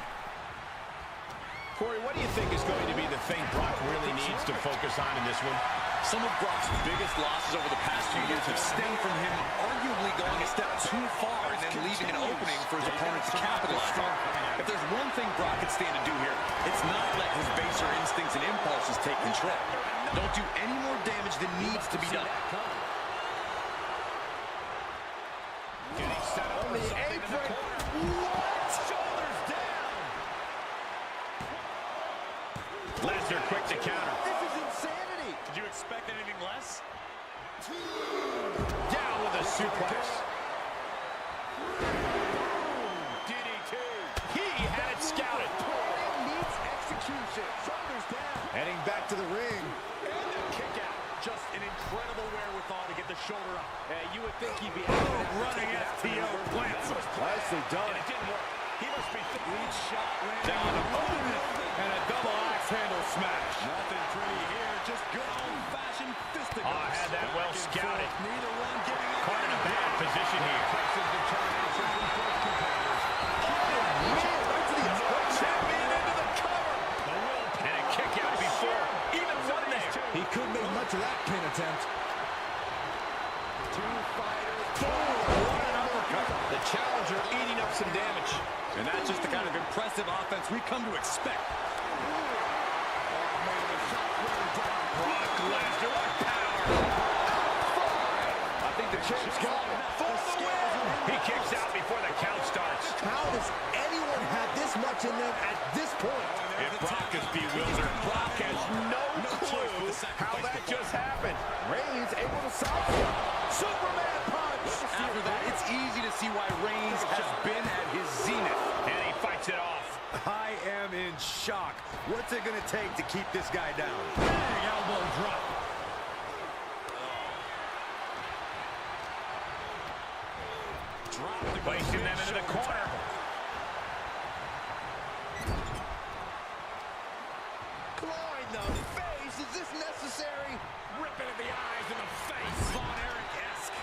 Corey, what do you think is going to be the thing Brock really needs to focus on in this one? Some of Brock's biggest losses over the past few years have stemmed from him arguably going a step too far and then leaving an opening for his opponent to capitalize on. If there's one thing Brock can stand to do here, it's not let his baser instincts and impulses take control. Don't do any more damage than needs to be done. Getting set up on the apron. What? Shoulders down. Lesnar quick to counter. This is insanity. Did you expect anything less? Down with a suplex. DDT. He had it scouted. It needs execution. Shoulders down. Heading back to the ring. And a kick out. Just an incredible wherewithal to get the shoulder up. You would think he'd be Running FTO plants. Nicely done. And it didn't work. He must be lead shot. Down and a double axe handle smash. Nothing pretty here, just good old-fashioned fisticuffs. Oh, had that well scouted. Neither one giving up. Caught in a bad position here. Champion into the cover. And a kick out before even one there. He couldn't make much of that pin attempt. Two fighters. What an uppercut. The challenger eating up some damage. And that's just the kind of impressive offense we come to expect. Brock Lesnar, what power. I think the champ's got it. For the win. He kicks out before the count starts. How does anyone have this much in them at this point? If Brock is bewildered, Brock has no clue how that just happened. Reigns able to solve it. Superman punch. After that, it's easy to see why Reigns has been at his zenith. And he fights it off. I am in shock. What's it going to take to keep this guy down? Big elbow drop. Placing them into the corner. Clawing the face. Is this necessary? Ripping at the eyes in the face. Von Erich-esque.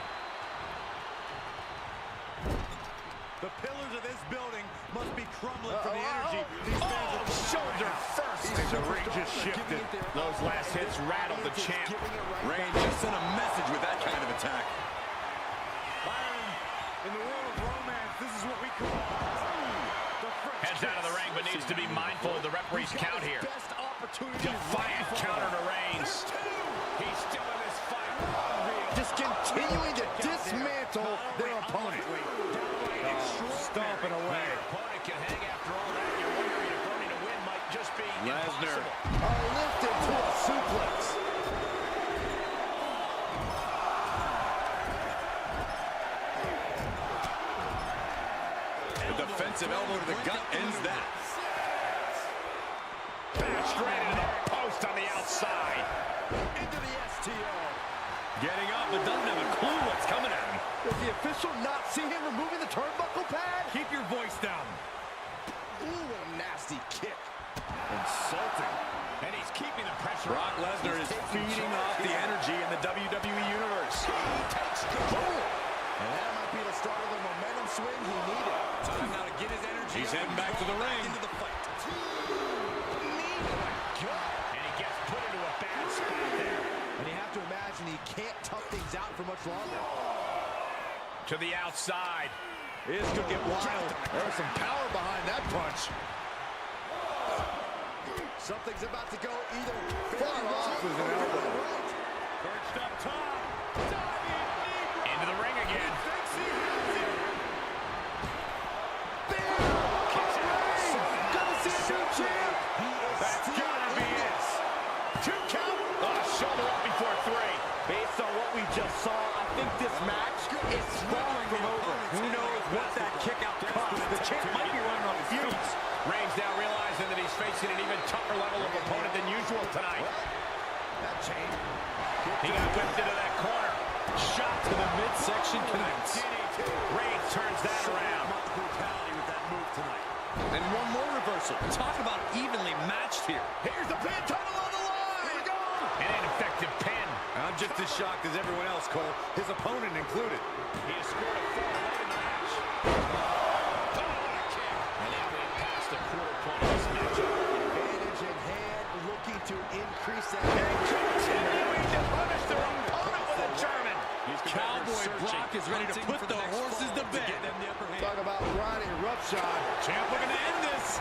The pillars of this building must be crumbling from the energy. These fans are shoulder first. The ring just shifted. Those last hits rattled the champ. Reigns just sent a message with that kind of attack. In the world of romance, this is what we call the French Heads out of the ring, but needs to be mindful of the referee's count here. Best opportunity. Defiant counter to Reigns. He's still in this fight. Just continuing to dismantle their opponent. stomping away. Your opponent can hang after all that. You're wondering your opponent to win might just be Lesnar lifted to a suplex. Defensive elbow to the gut ends that. Back straight into the post on the outside. Into the STO. getting up, but doesn't have a clue what's coming at him. Does the official not see him removing the turnbuckle pad? Keep your voice down. Ooh, what a nasty kick. Insulting. And he's keeping the pressure. Brock Lesnar is feeding off the energy in the WWE Universe. He takes control. And that might be the start of the momentum swing he needed. Time now to get his energy. He's heading back to the ring. Into the fight. And he gets put into a bad spot there. And you have to imagine he can't tough things out for much longer. To the outside. This could get wild. There's some power behind that punch. Something's about to go either Far off with an elbow. Perched up top. Into the ring again. That's gotta be it. 2 count. Shoulder up before 3. Based on what we just saw, I think this match is far from over. Who knows what that kick out cost? The champ might be running on fumes. Reigns now realizing that he's facing an even tougher level of opponent than usual tonight. That chain. He got whipped into that corner. Shot to the midsection connects. Reigns turns that around. Brutality with that move tonight. And one more reversal. Talk about evenly matched here. Here's the pin, title on the line. Here we go. An ineffective pin. I'm just as shocked as everyone else, Cole. His opponent included. He has scored a 4 late in the match. Oh, what a kick. And now we've passed the quarter point of this matchup. Advantage in hand, looking to increase that. Continuing to punish their opponent with a German. Cowboy Brock is ready to put the horses to bed. Talk about riding roughshod. Champ looking to end this.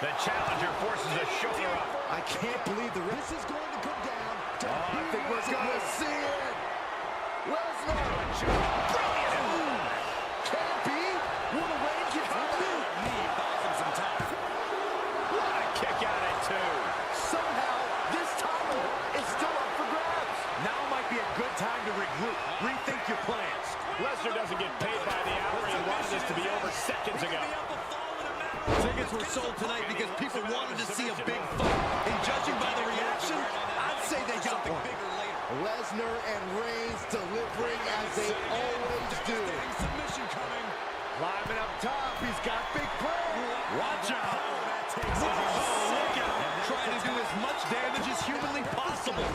The challenger forces a shoulder up. I can't believe this is going to come down. I think we're going to see it. Lesnar. Brilliant. Can it be? Will the Reigns get from that? Knee buys him some time. What a kick out at 2. Somehow, this title is still up for grabs. Now might be a good time to regroup. Rethink your plans. Lesnar doesn't get paid by the hour. He wanted this to be over seconds ago. Tickets were sold tonight because people wanted to see a big fight. And judging by the reaction, I'd say they got one. Lesnar and Reigns delivering as they always do. Submission coming. Climbing up top, he's got big plans. Watch out. Oh, look out. Trying to do as much damage as humanly possible.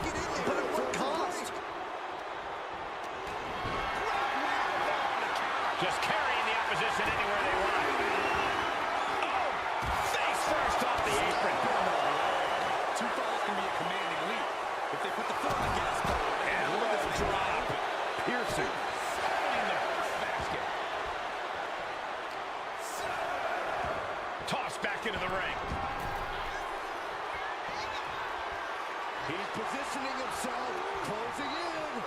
But at what cost? Just carrying the opposition anywhere they want. Oh, face first off the apron. 2 falls can be a commanding lead. If they put the foot on the gas pedal. And look at the drop. Piercing. In the basket. Tossed back into the ring. He's positioning himself, closing in.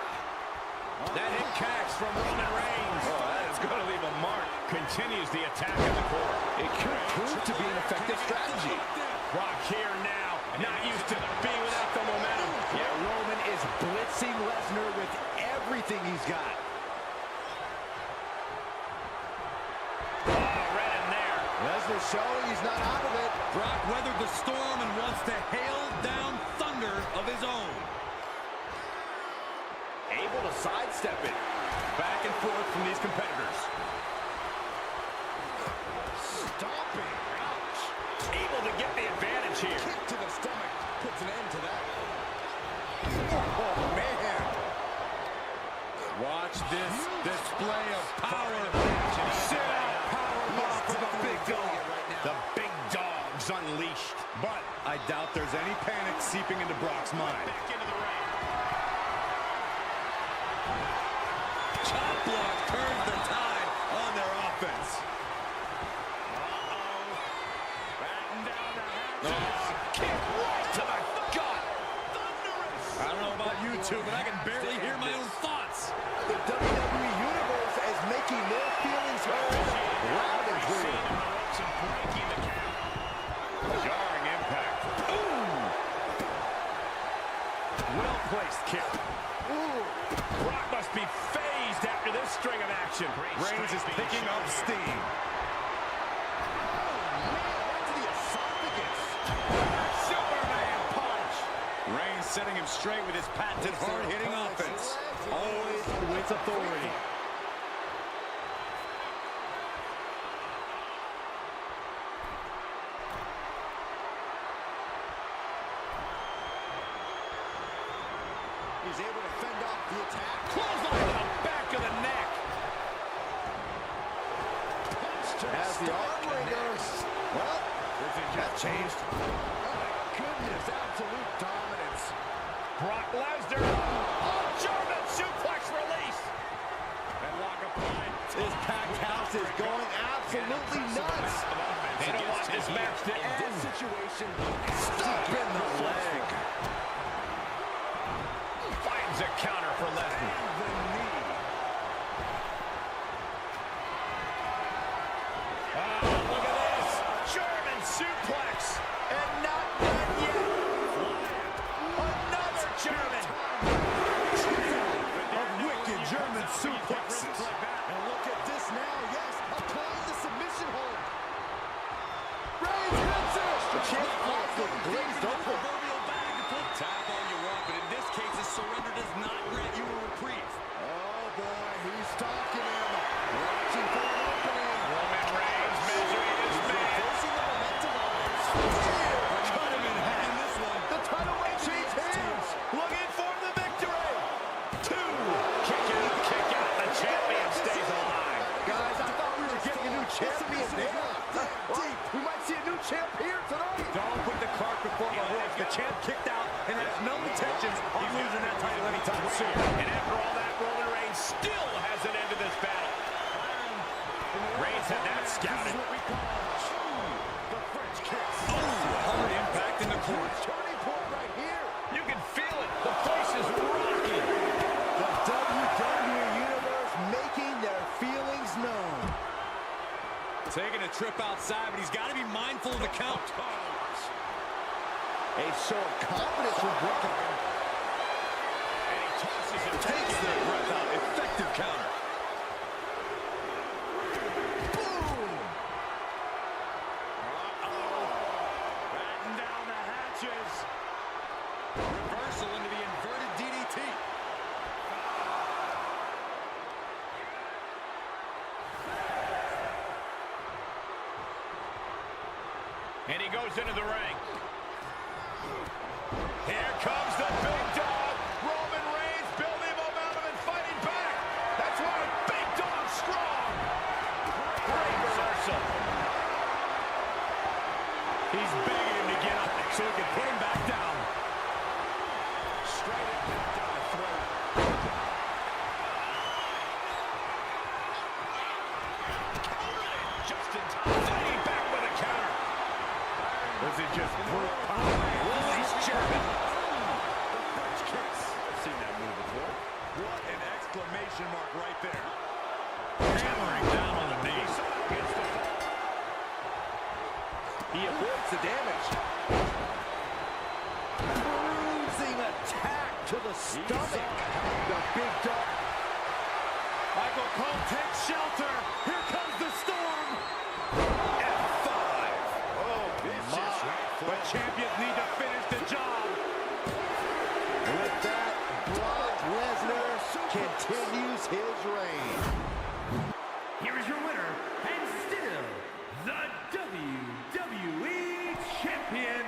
That hit connects from Roman Reigns. Oh, that is going to leave a mark. Continues the attack in the core. It could prove to be an effective strategy. Brock here now, not used to being without the momentum. Yeah, Roman is blitzing Lesnar with everything he's got. Oh, right in there. Lesnar showing he's not out of it. Brock weathered the storm and wants to hail down thunder of his own. Able to sidestep it. Back and forth from these competitors. Stomping. Ouch. Able to get the advantage here. Kick to the stomach puts an end to that. Oh, man. Watch this display of power. Sit out powerbomb for the big dog. The big dog's unleashed. But I doubt there's any panic seeping into Brock's mind. Back into the ring. Chop block turns the tide on their offense. Batten down the hatches. Kick right to the gut. Thunderous. I don't know about you two, but I can barely hear my own thoughts. The WWE Universe is making their feelings heard loud and clear. Jarring impact. Well-placed kick. Brock must be phased after this string of action. Reigns is picking up steam. Right to the esophagus. Superman punch. Reigns setting him straight with his patented hard-hitting offense. Always with authority. He's able to fend off the attack. Clothesline to the back of the neck. As the arm wringers. Well, that changed. Oh my goodness, absolute dominance. Brock Lesnar. Oh, German suplex release. And lock applied. This packed house is going absolutely nuts. They don't want this match to end. This situation, stop in the leg. Finds a counter for Lesnar. The knee. Look at this. German suplex. And not done yet. Another German. A wicked German suplexes. And look at this now. Yes, applying the submission hold. Reigns hits it. The champ also glazed over. Tap all you want, but in this case, a surrender does not grant you a reprieve. Oh boy, he's stalking him. Watching for an opening. Roman Reigns measuring his man. Reversing the momentum on this. Cut him in half. In this one, the title may change hands. Looking for the victory. 2. Kick out, kick out. The champion stays alive. Guys, I thought we were getting a new champion there. We might see a new champ here tonight. Don't put the cart before the horse. The champ kicked out and has no intentions of losing that title anytime soon. And after all that, Roman Reigns still hasn't ended this battle. Reigns had that scouted. What we call the French kiss. Hard impact in the corner. Turning point right here. You can feel it. The place is rocking. The WWE Universe making their feelings known. Taking a trip outside, but he's got to be mindful of the count. A show of confidence from Brooklyn. And he tosses it. Takes their breath out. Effective counter. Boom! Batten down the hatches. Reversal into the inverted DDT. And he goes into the ring. Here comes the big dog. Roman Reigns building momentum and fighting back. That's why big dog strong. Great reversal. He's begging him to get up so he can put him back down. Straight impact on the throat. Just in time. Fighting back with a counter. Was it just brute power? Release German. The French kiss. I've seen that move before. What an exclamation mark right there. Hammering down on the knee. He avoids the damage. Bruising attack to the stomach. The big dog. Michael Cole takes shelter. Here comes the storm. F5. Oh, Vicious. But champions need to finish the job. With that, Brock Lesnar continues his reign. Here is your winner, and still the WWE Champion,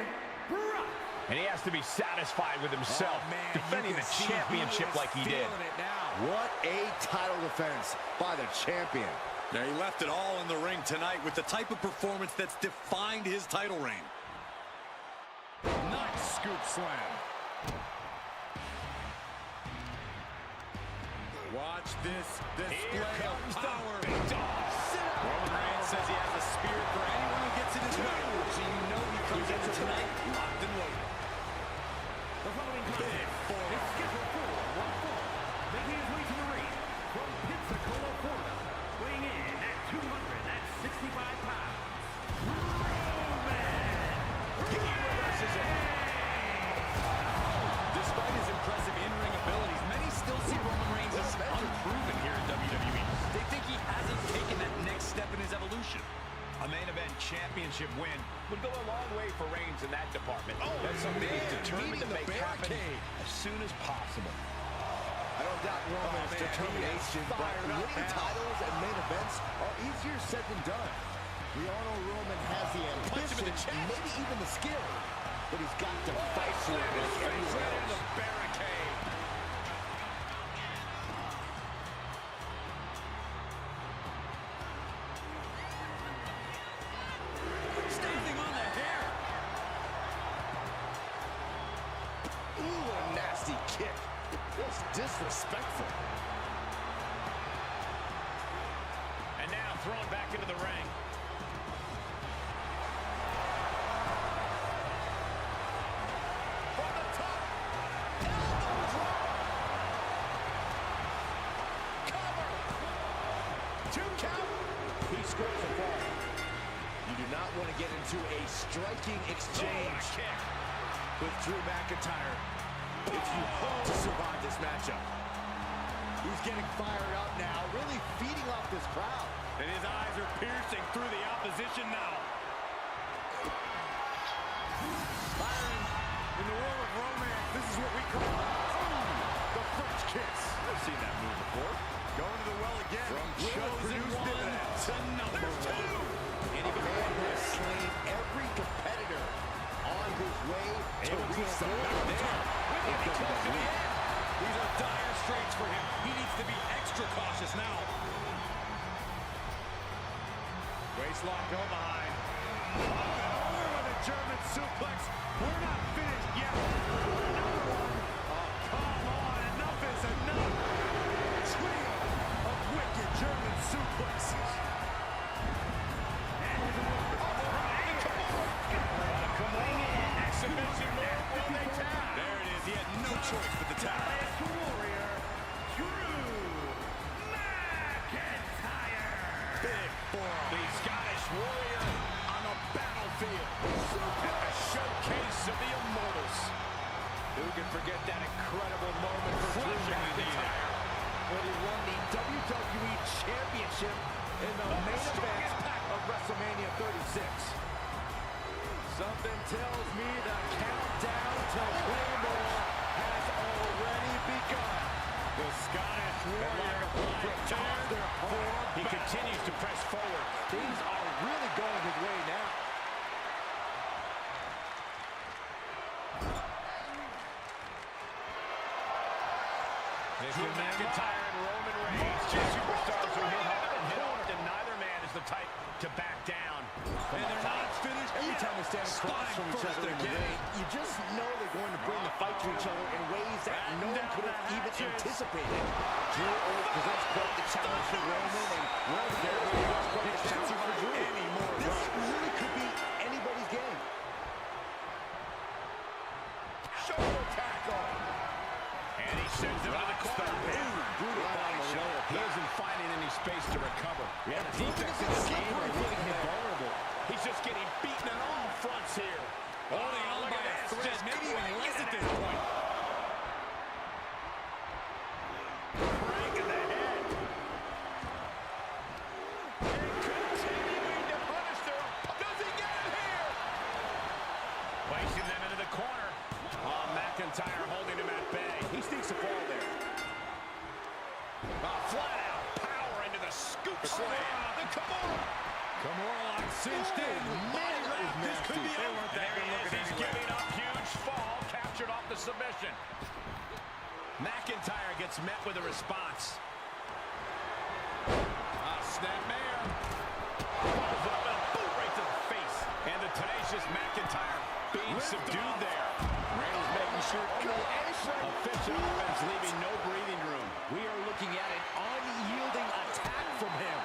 Brock. And he has to be satisfied with himself, defending the championship like he did. What a title defense by the champion. There, he left it all in the ring tonight with the type of performance that's defined his title reign. Nice scoop slam. Watch this display of power. Roman Reigns says he has a spirit for anyone who gets in his way. So you know he comes into tonight locked and loaded. The following contest is scheduled for one fall, making his way to the ring from Pensacola, Florida, weighing in at 265 pounds. Despite his impressive in-ring abilities, many still see Roman Reigns as unproven here in WWE. They think he hasn't taken that next step in his evolution. A main event championship win would go a long way for Reigns in that department. That's something he's determined to make happen as soon as possible. I don't doubt Roman's determination, but winning titles and main events are easier said than done. We all know Roman has the ambition, maybe even the skill, but he's got to fight for it like everyone else. Standing on the hair. Ooh, what a nasty kick. That's disrespectful. And now thrown back into the ring. From the top. Elbow drop. Cover. 2 count. He scores the ball. You do not want to get into a striking exchange With Drew McIntyre. if you hope to survive this matchup. He's getting fired up now, really feeding off this crowd. And his eyes are piercing through the opposition now. Byron, in the world of romance, this is what we call the French kiss. I've seen that move before. Going to the well again. From Chosen chosen one dividends. to number two. And the man who has slain every competitor on his way to reach the mountaintop. These are dire straits for him. He needs to be extra cautious now. Waistlock go behind. Over with a German suplex. We're not finished yet. Another one. Oh, come on. Enough is enough. Trio of wicked German suplexes. And with a move. Come on. Exhibition move. Will they tap? There it is. He had no choice but the tap. Warrior, Drew McIntyre. Big forearm. The Scottish Warrior on the battlefield. At the showcase of the Immortals. Who can forget that incredible moment for Drew McIntyre when he won the WWE Championship in the main event of WrestleMania 36. Something tells me the countdown to Claymore has already begun. The Scottish Warrior prepares their form. He continues to press forward. Things are really going his way now. Drew McIntyre and Roman Reigns, two superstars who hit hard and hit often. Neither man is the type to back down. And they're not finished. Every time they stand across from each other in the ring, you just know they're going to bring the fight to each other in ways that no one could have even anticipated. Drew always presents quite the challenge for Roman, and Roman presents quite the challenge for Drew. This really could be anybody's game. Shoulder tackle. And he sends him to the corner. He isn't finding any space to recover. Yeah, the defense in this game are making him vulnerable. He's just getting beaten on all fronts here. Holding on by a thread, maybe even less at this point. Crank in the head. And continuing to punish their opponent. Does he get it here? Placing them into the corner. Oh, McIntyre holding him at bay. He sneaks a fall there. Flat out power into the scoop slam. The Kimura cinched in. This could be over. There he is. He's giving up. Huge fall. Captured off the submission. McIntyre gets met with a response. Snapmare. Follows up and a boot right to the face. And the tenacious McIntyre being subdued there. Reigns making sure no efficient offense, leaving no breathing room. We are looking at an unyielding attack from him.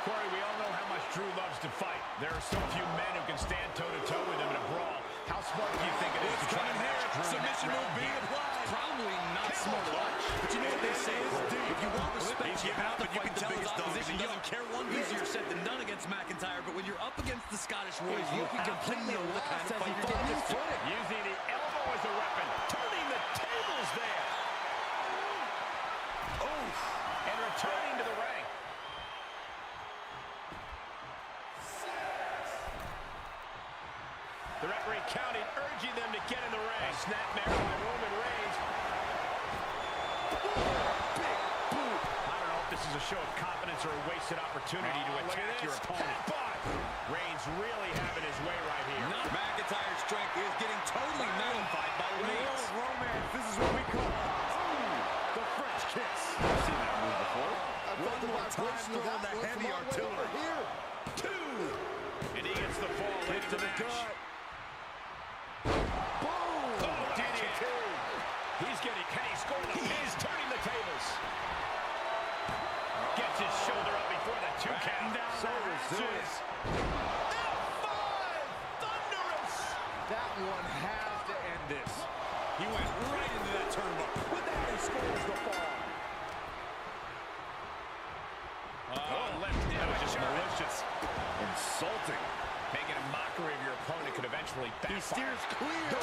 Corey, we all know how much Drew loves to fight. There are so few men who can stand toe-to-toe with him in a brawl. How smart do you think it is to try to match Drew? Submission move being applied. Probably not smart at all. But you know what they say? If you want respect, you have to fight the biggest opposition. Doesn't care one bit. Easier said than done against McIntyre, but when you're up against the Scottish Warriors, you can completely know the kind of fight you're getting used to. Using the elbow as a weapon. Turning the tables there. Oof. And returning to the ring. The referee counting, urging them to get in the ring. Snapmare by Roman Reigns. Big is a show of confidence or a wasted opportunity to attack your opponent. But Reigns really having his way right here. McIntyre's strength is getting totally nullified by Reigns. Romance, this is what we call the French kiss. I've seen that move before. One more time throwing the heavy artillery. Here. Two. And he gets the fall late to the match. Boom. Oh, DDT. Can he score the He's turning the tables. Gets his shoulder up before the 2 count. So resilient. F5. Thunderous. That one has to end this. He went right into that turnbuckle. With that, he scores the fall. That was just malicious. Insulting. Making a mockery of your opponent could eventually backfire. He steers clear.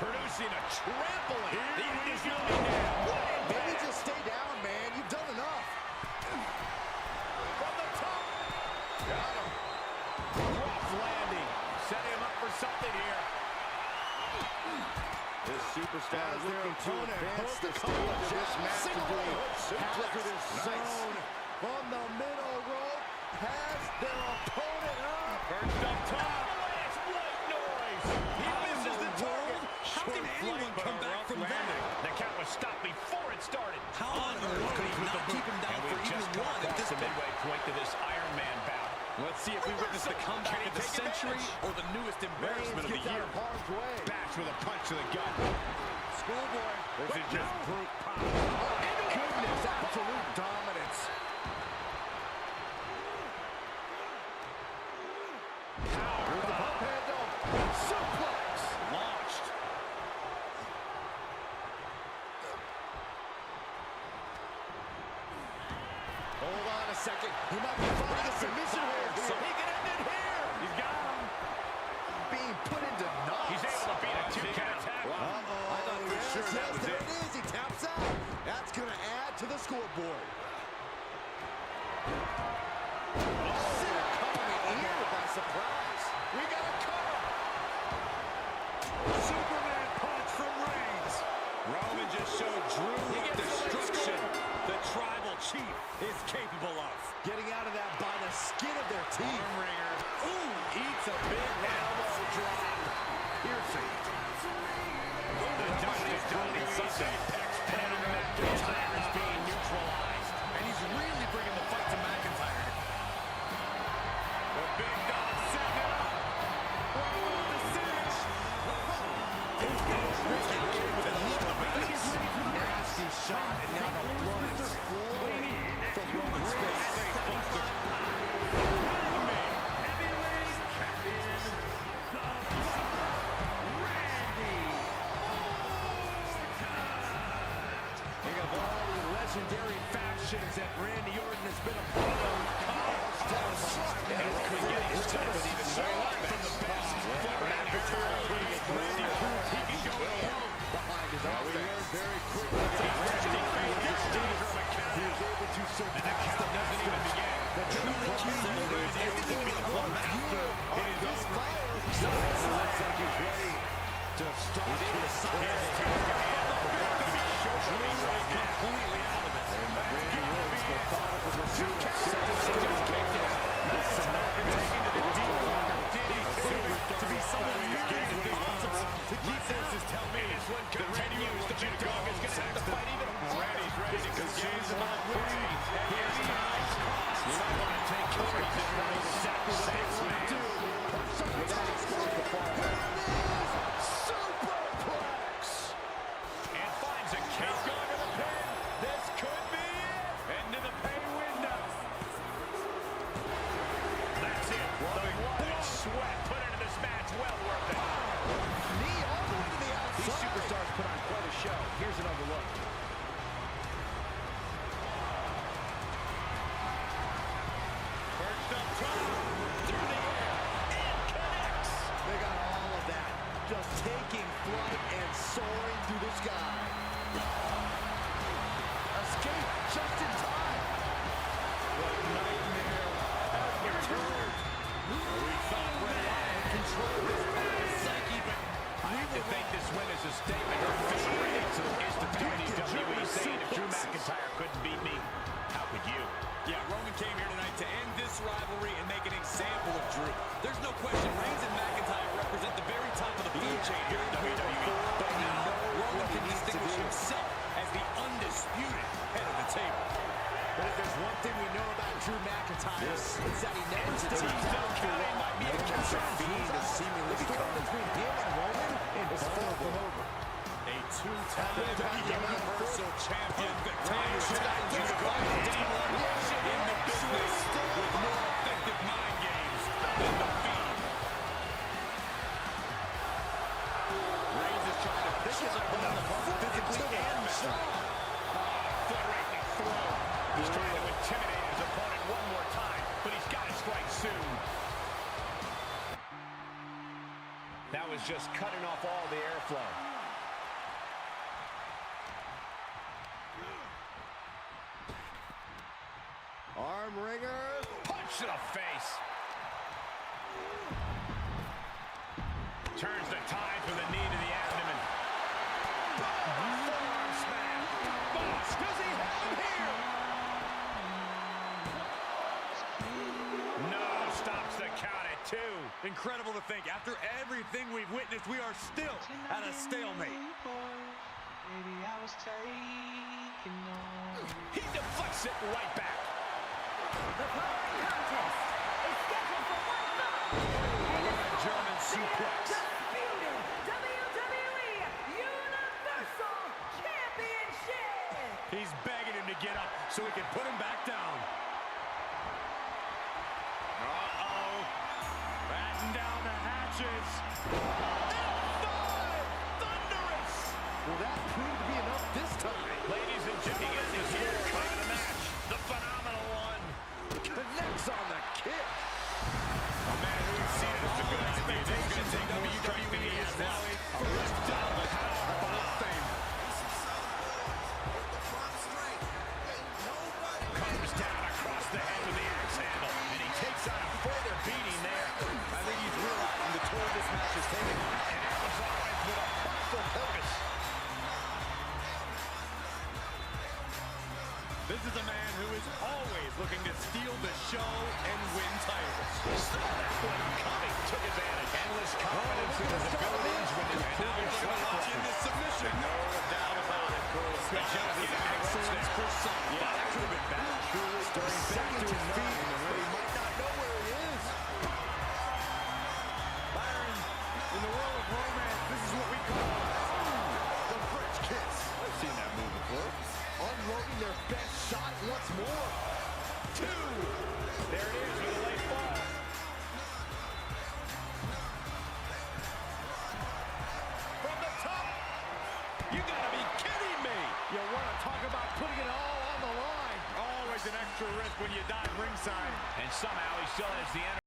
Producing a trampling. The end is coming down. Maybe just stay down, man. You've done enough. From the top. Got him. Rough landing. Setting him up for something here. This superstar is looking to advance the stage of this match to do hazardous zone on the middle rope. Has their opponent up. Perched up top. Last white noise. He misses the target. How can anyone come back from that? The count was stopped before it started. How on earth could he not keep him down for even one at this midway point to this Iron Man bout. Let's see if we witness the comeback of the century or the newest embarrassment of the year. Bash with a punch to the gut. Schoolboy. This is just brute power. Goodness, absolute dominance. Here's the pump handle. Suplex. Launched. Hold on a second. He might be finding a submission here. So he can end it here. He's got him. Being put into knots. He's able to beat a 2 count. Uh-oh. I thought for sure that was there it. it is. He taps out. That's going to add to the scoreboard. Cena coming in by surprise. We got a cover. Superman punch from Reigns. Roman just showed Drew what destruction the tribal chief is capable of. Getting out of that by the skin of their teeth. Armringer. Ooh, eats a big elbow drop. Piercing. The dominant Sunday. And McIntyre is being neutralized. And he's really bringing the fight to McIntyre. The big dog setting it up. Oh, the cinch. Nasty shot, and now the blood is flowing from Roman's face. Think of all the legendary factions that Randy Orton has been a part of. And Roman getting started with even more from the best. McIntyre putting it Randy. He can go alone. Behind his offense. We learned very quickly that he is able to surpass the doesn't even begin. The true representative is to be the master of this fire. Looks like he's ready to start his completely out of it. Randy Rhodes, methodical pursuit of to be someone who's getting what he wants to keep this is tell me this one continues. The big dog is going to have to fight even. Randy's ready to gaze about winning. Here's the ice. You might want to take care of this one. Sacrifice, man. Without his score to fall. Superplex. And finds a kick. Going to the pin. This could be it. Into the pay window. That's it. The blood and sweat put into this match. Well worth it. Knee all the way to the outside. These superstars put on quite a show. Here's another look. Perched up top. Through the air. And connects. They got all of that. Just taking flight and soaring through the sky. Escape just in time. What a nightmare. Returned. We thought Ray had control of his psyche, but I have to think this win is a statement. Her official rating is the But if there's one thing we know about Drew McIntyre, it's that he never stays Still counting might be a concern. to seemingly become between him and Roman is far from over. A two-time Universal Champion. The time should not do anyone in the business with more effective mind games than the Fiend. Reigns is trying to pick his opponent apart physically and mentally. Foot right in the throat. He's trying to intimidate his opponent one more time, but he's got to strike soon. That was just cutting off all the airflow. Arm wringer. Punch to the face. Turns the tide from the knee to the abdomen. Forearm smash. Boss, does he have him here? No, stops the count at 2. Incredible to think, after everything we've witnessed, we are still at a stalemate. He deflects it right back. The following contest is scheduled for one fall. And it's German suplex. Disputed WWE Universal Championship. He's begging him to get up so he can put him back down. Uh-oh. Batten down the hatches. Thunderous. Will that prove to be enough this time? Ladies and gentlemen, this is here coming the match. The phenomenal one. Connects on the kick. A man who has seen it as a good expectation to WWE has now ripped down the Hall of Fame. Comes down across the head with the axe handle, and he takes out a further beating there. I think he's realizing the toll this match is taking. And it was always with a thoughtful purpose. This is a man who is always looking to steal the show and win titles. Saw that one coming, took advantage. Endless confidence in his abilities when he's proven track record. This submission. No doubt about it. Good job getting excellence for some. Yeah, that could have been bad. Truly starting back to his feet, but he might not know where he is. Byron, in the world of romance, this is what we call The French kiss. I've seen that move before. Unloading their best shot once more. 2. There it is with a late fall. From the top. You gotta be kidding me. You want to talk about putting it all on the line. Always an extra risk when you dive ringside. And somehow he still has the energy.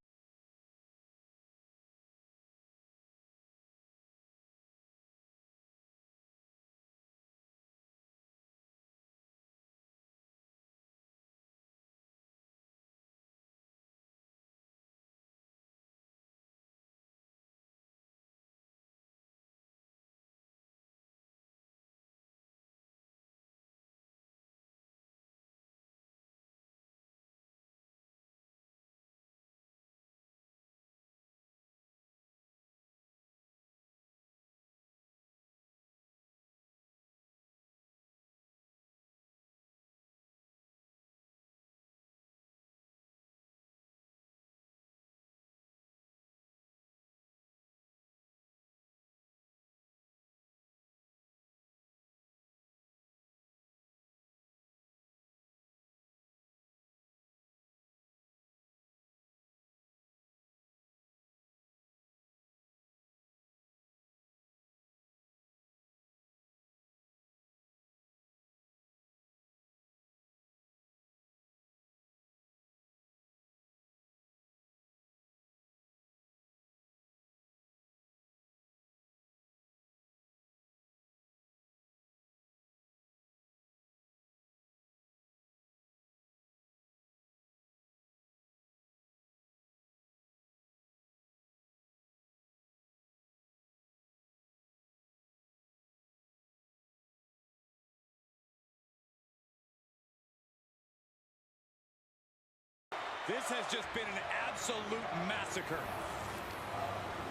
This has just been an absolute massacre.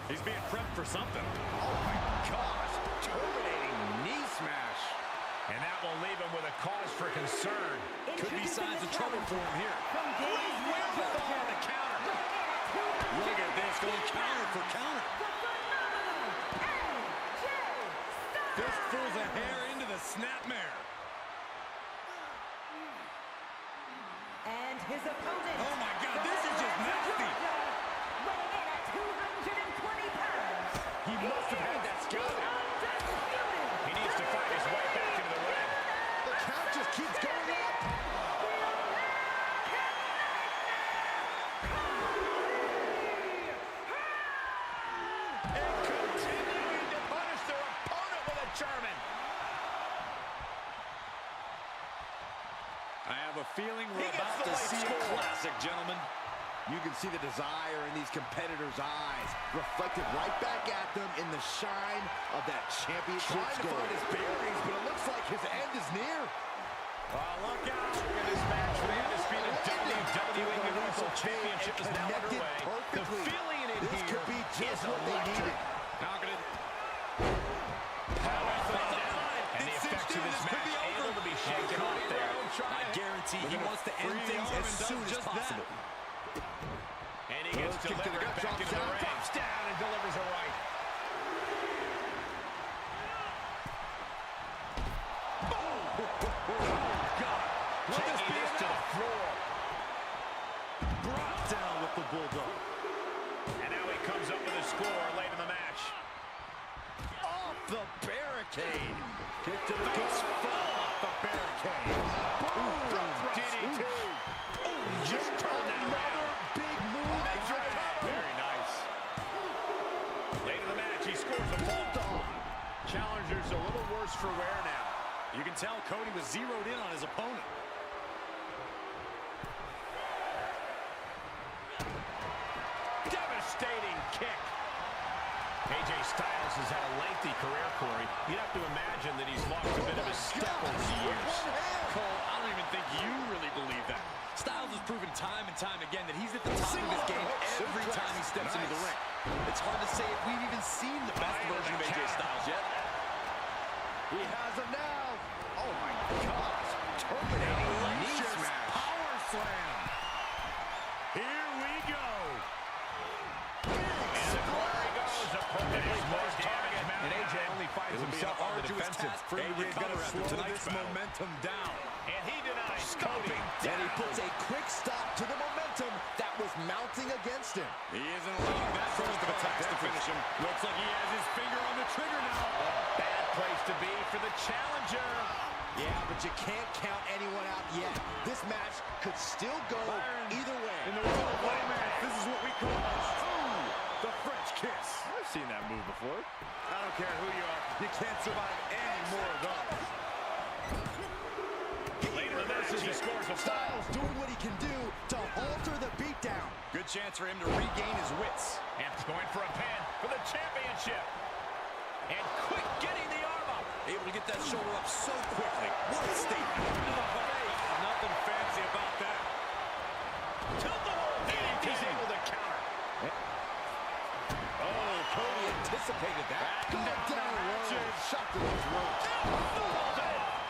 He's being prepped for something. Oh my gosh, terminating knee smash. And that will leave him with a cause for concern. Could be signs of trouble for him here. Great wherewithal on the counter. Look at this, going counter for counter. Fistfuls of hair into the snapmare. And his opponent. Oh my God, this is just nasty. Weighing in at 220 pounds. He must have had that scouted. Undisputed. He needs to find his way back into the ring. The count just keeps going up. And continuing to punish their opponent with a German. I have a feeling He we're gets about the to late see a score. classic, gentlemen. You can see the desire in these competitors' eyes, reflected right back at them in the shine of that championship Trying to find his bearings, but it looks like his end is near. Look out in this match for the undisputed WWE Universal Championship is now Connected underway. The perfectly. feeling in This here could be just is what they electric. needed. How could it? And the effects of this match able to be shaken off there. I guarantee he wants to end things as soon as possible. And he gets delivered back into the ring. Drops down and delivers a right. Taking this to the floor. Brought down with the bulldog. And now he comes up with a score late in the match. Off the barricade. Kick to the face. Fall off the barricade. DDT. Just turned that around. Big move. Very nice. Late in the match, he scores a fall. Challenger's a little worse for wear now. You can tell Cody was zeroed in on his opponent. Devastating kick. AJ Styles has had a lengthy career, Corey. You'd have to imagine that he's lost a bit of his step over the years. Cole, I don't even think you really believe that. Styles has proven time and time again that he's at the top of his game every time he steps into the ring. It's hard to say if we've even seen the best version of AJ Styles yet. He has him now. Oh my gosh. Terminating knee smash. Power slam. Here we go. And there he goes. A perfectly placed target. And AJ only finds It'll be himself an on the arduous defensive. task for him to recover after tonight's this battle. momentum down. And he denies Cody. And he puts a quick stop to the momentum that was mounting against him. He isn't allowing that burst of attacks to finish him. Looks like he has his finger on the trigger now. Bad place to be for the challenger. Yeah, but you can't count anyone out yet. This match could still go either way. In the world of romance, this is what we call the French kiss. I've seen that move before. I don't care who you are, you can't survive any more of those. Later in the match, he scores a foul. Styles doing what he can do to alter the beatdown. Good chance for him to regain his wits. And going for a pin for the championship. And quick getting the arm up. Able to get that shoulder up so quickly. What a statement. Nothing fancy about that. Tilt the whole and he's able to counter. Oh, Cody anticipated that. Down low. Shot to the throat.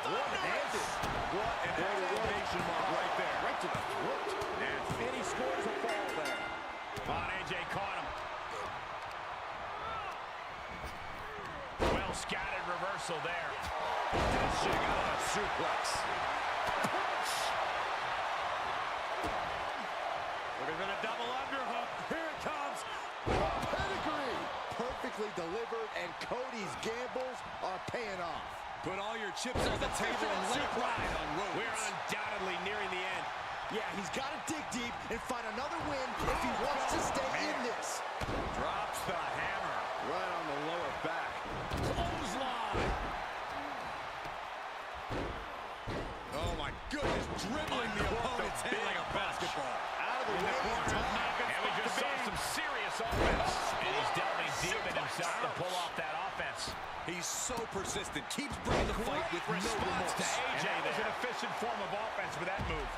One-handed. What an exclamation mark right there. Right to the throat. And he scores a fall there. On AJ caught him. Well scattered reversal there. Dishing out a suplex. Looking for the double underhook. Here it comes. Pedigree. Perfectly delivered, and Cody's gambles are paying off. Put all your chips on the table and let it ride on Rhodes. We're undoubtedly nearing the end. Yeah, he's got to dig deep and find another win if he wants to stay in this. Drops the hammer. Right on the lower back. Clothesline. Oh my goodness, dribbling the opponent's head like a basketball. Out of the way. And we just saw some serious offense. And he's delving deep in himself to pull off that offense. He's so persistent, keeps bringing the fight with no Response remorse. to AJ. And that That was there. an efficient form of offense with that move.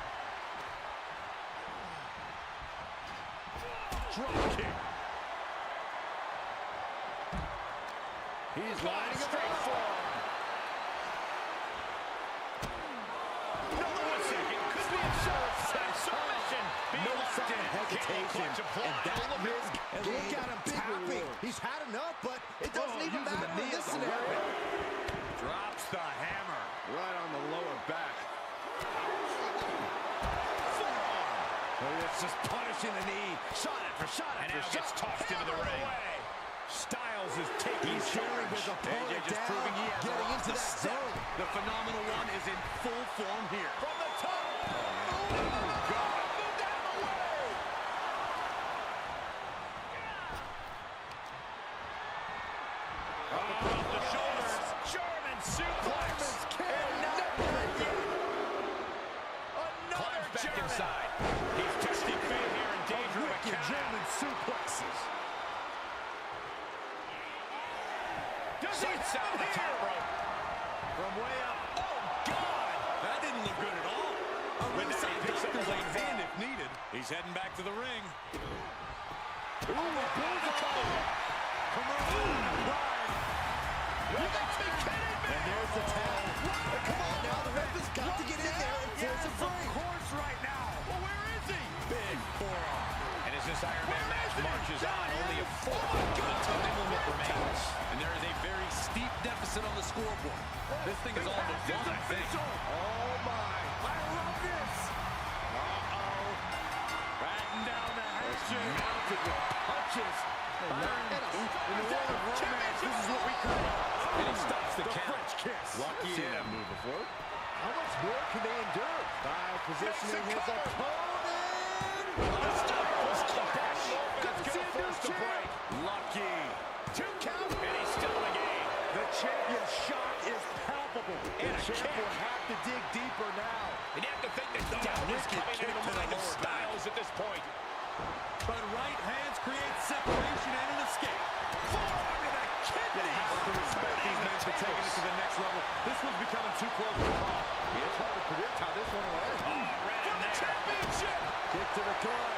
Drop kick. He's lining him Straight up. forward. No, 1 second. Submission. No sign of hesitation. And that risk, and look at him tapping. He's had enough, but it doesn't even matter in this scenario. Drops the hammer. Right on the lower back. It's just punishing the knee. Shot after shot And after now shot. gets tossed into the ring. Styles is taking Sharing his opponent just down, proving he has getting into that zone. The phenomenal one is in full form here. from the top. Oh, God. Moved out of the way. Off the shoulders. German suplex. And not yet. Another back inside. He's testing fate here in danger of a count. German suplexes. Sights out the top rope. From way up. Oh, God. That didn't look good at all. A ringside picks up doctor's the on lead. hand if needed. He's heading back to the ring. Ooh, a bullseye. Come on. Will they take Kenny, man? And there's the tag. Come on now, the ref has got to get in there and force a free. Of course right now. Well, where is he? Big forearm. And as this Iron Man match marches on, only a 4-minute time limit remains. And there is a very steep deficit on the scoreboard. This thing is all but one thing. Oh, my. I love this. Batting down the hatchet. Mounted with punches. In the world of romance, this is what we call And he stops the count. French kiss. Lucky Seen that move before. How much more can they endure? Style positioning his opponent. Lucky. 2 count, and he's still in the game. The champion's shot is palpable. And a champ kick. will have to dig deeper now. And you have to think that doubt is wicked coming kick into to the the mind of lower back. Styles at this point. But right hands create separation and an escape. Forearm to the kidney. You have to respect these men for taking it to the next level. This was becoming too close to call. It's hard to predict how this one will end. Right in there. Championship. Kick to the gut.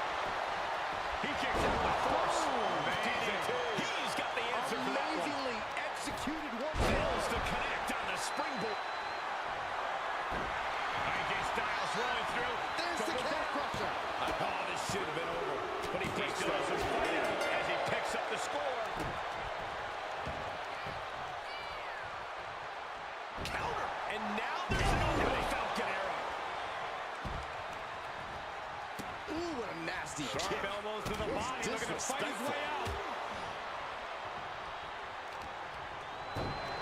He kicks out with force. He's got the answer for that one. Amazingly executed one. Fails to connect on the springboard. AJ Styles rolling through. There's the calf crusher. Oh, this should have been over. But he takes still some fight as he picks up the score. Counter. And now there's an opening. Falcon arrow. Ooh, what a nasty Sharp kick. elbows to the body. Looking to fight his way out.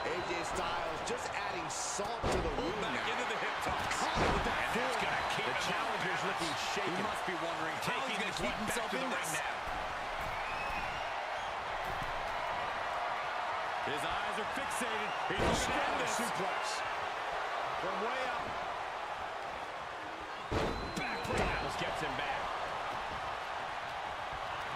AJ Styles just adding salt to the wound Back now. into the hip toss. With that And that's going to keep The him challenger's out. looking shaken. He must be wondering how he's going to keep himself in this. His eyes are fixated. He's looking at this. Suplex. From way up. Styles gets him back.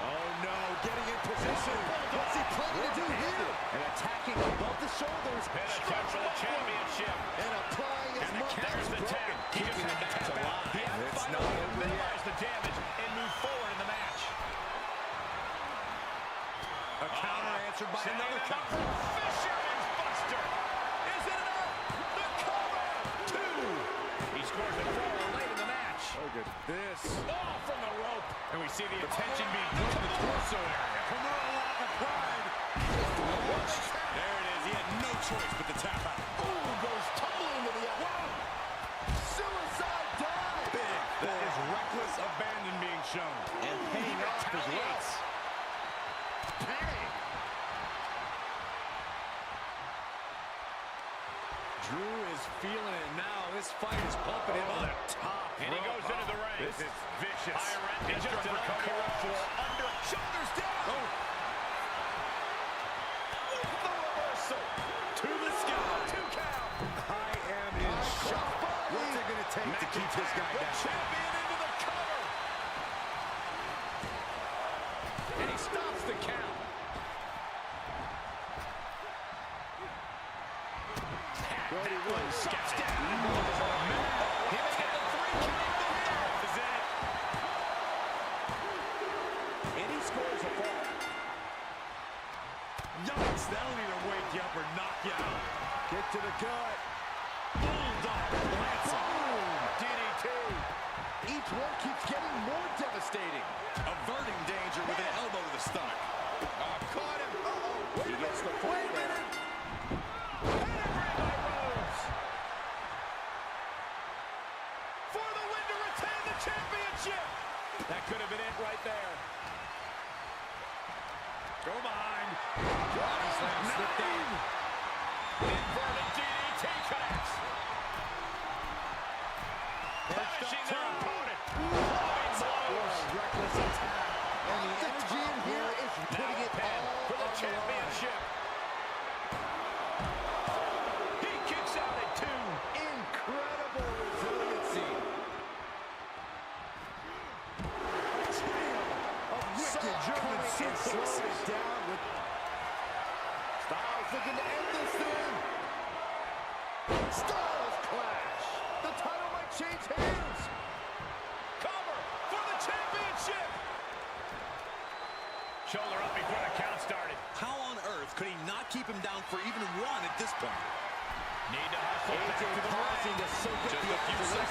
Oh no, getting in position. What's he planning to do here? And attacking above the shoulders. And a touch for the championship. And applying his And the mark. counter's the tag. He just had to tap out. He had to finally minimize the damage and move forward in the match. A counter answered by another counter. Fisherman's Buster. Is it enough? The cover. 2. He scores a 4 late in the match. Look at this. Oh, from the rope. And we see the attention being put to the torso area. Kimura lock of pride. There it is. He had no choice but to tap out. Ooh, goes tumbling to the outside. Suicide dive. Big. That is reckless abandon being shown. And paying off as well. Bang. Drew is feeling it now. This fight is pumping him Over up. the top. And he goes into the ring. This is vicious. Higher end and just an uncorrectable under. Shoulders down. Oh. With the reversal. To the sky. 2 count. I am in shock. What's it going to take to keep this guy The down? champion into the cover. And he stops the count. Brody Williams Steps down. He may get the 3 count. This is it. and he scores a fall. Yikes. That'll either wake you up or knock you out. Kick to the gut. Bulldog. Plants him. Boom. DDT. Each one keeps getting more devastating. Averting danger with an elbow to the stomach. Oh, caught him. Uh-oh. He gets the point there. Pedigree by Rhodes. For the win to retain the championship. That could have been it right there. Go behind. Body slam slipped down. Inverted DDT connects. Punishing their opponent. Reckless attack. And the energy in here is putting it all for the championship. He kicks out at 2. Incredible resiliency. A trail of wicked German slows it down with Styles looking to end this thing. Styles clash. The title might change hands. Cover for the championship. Shoulder up before the count started. How on earth could he not keep him down for even one at this point? Need to hustle back to the ring. To soak up Just the a few isolation.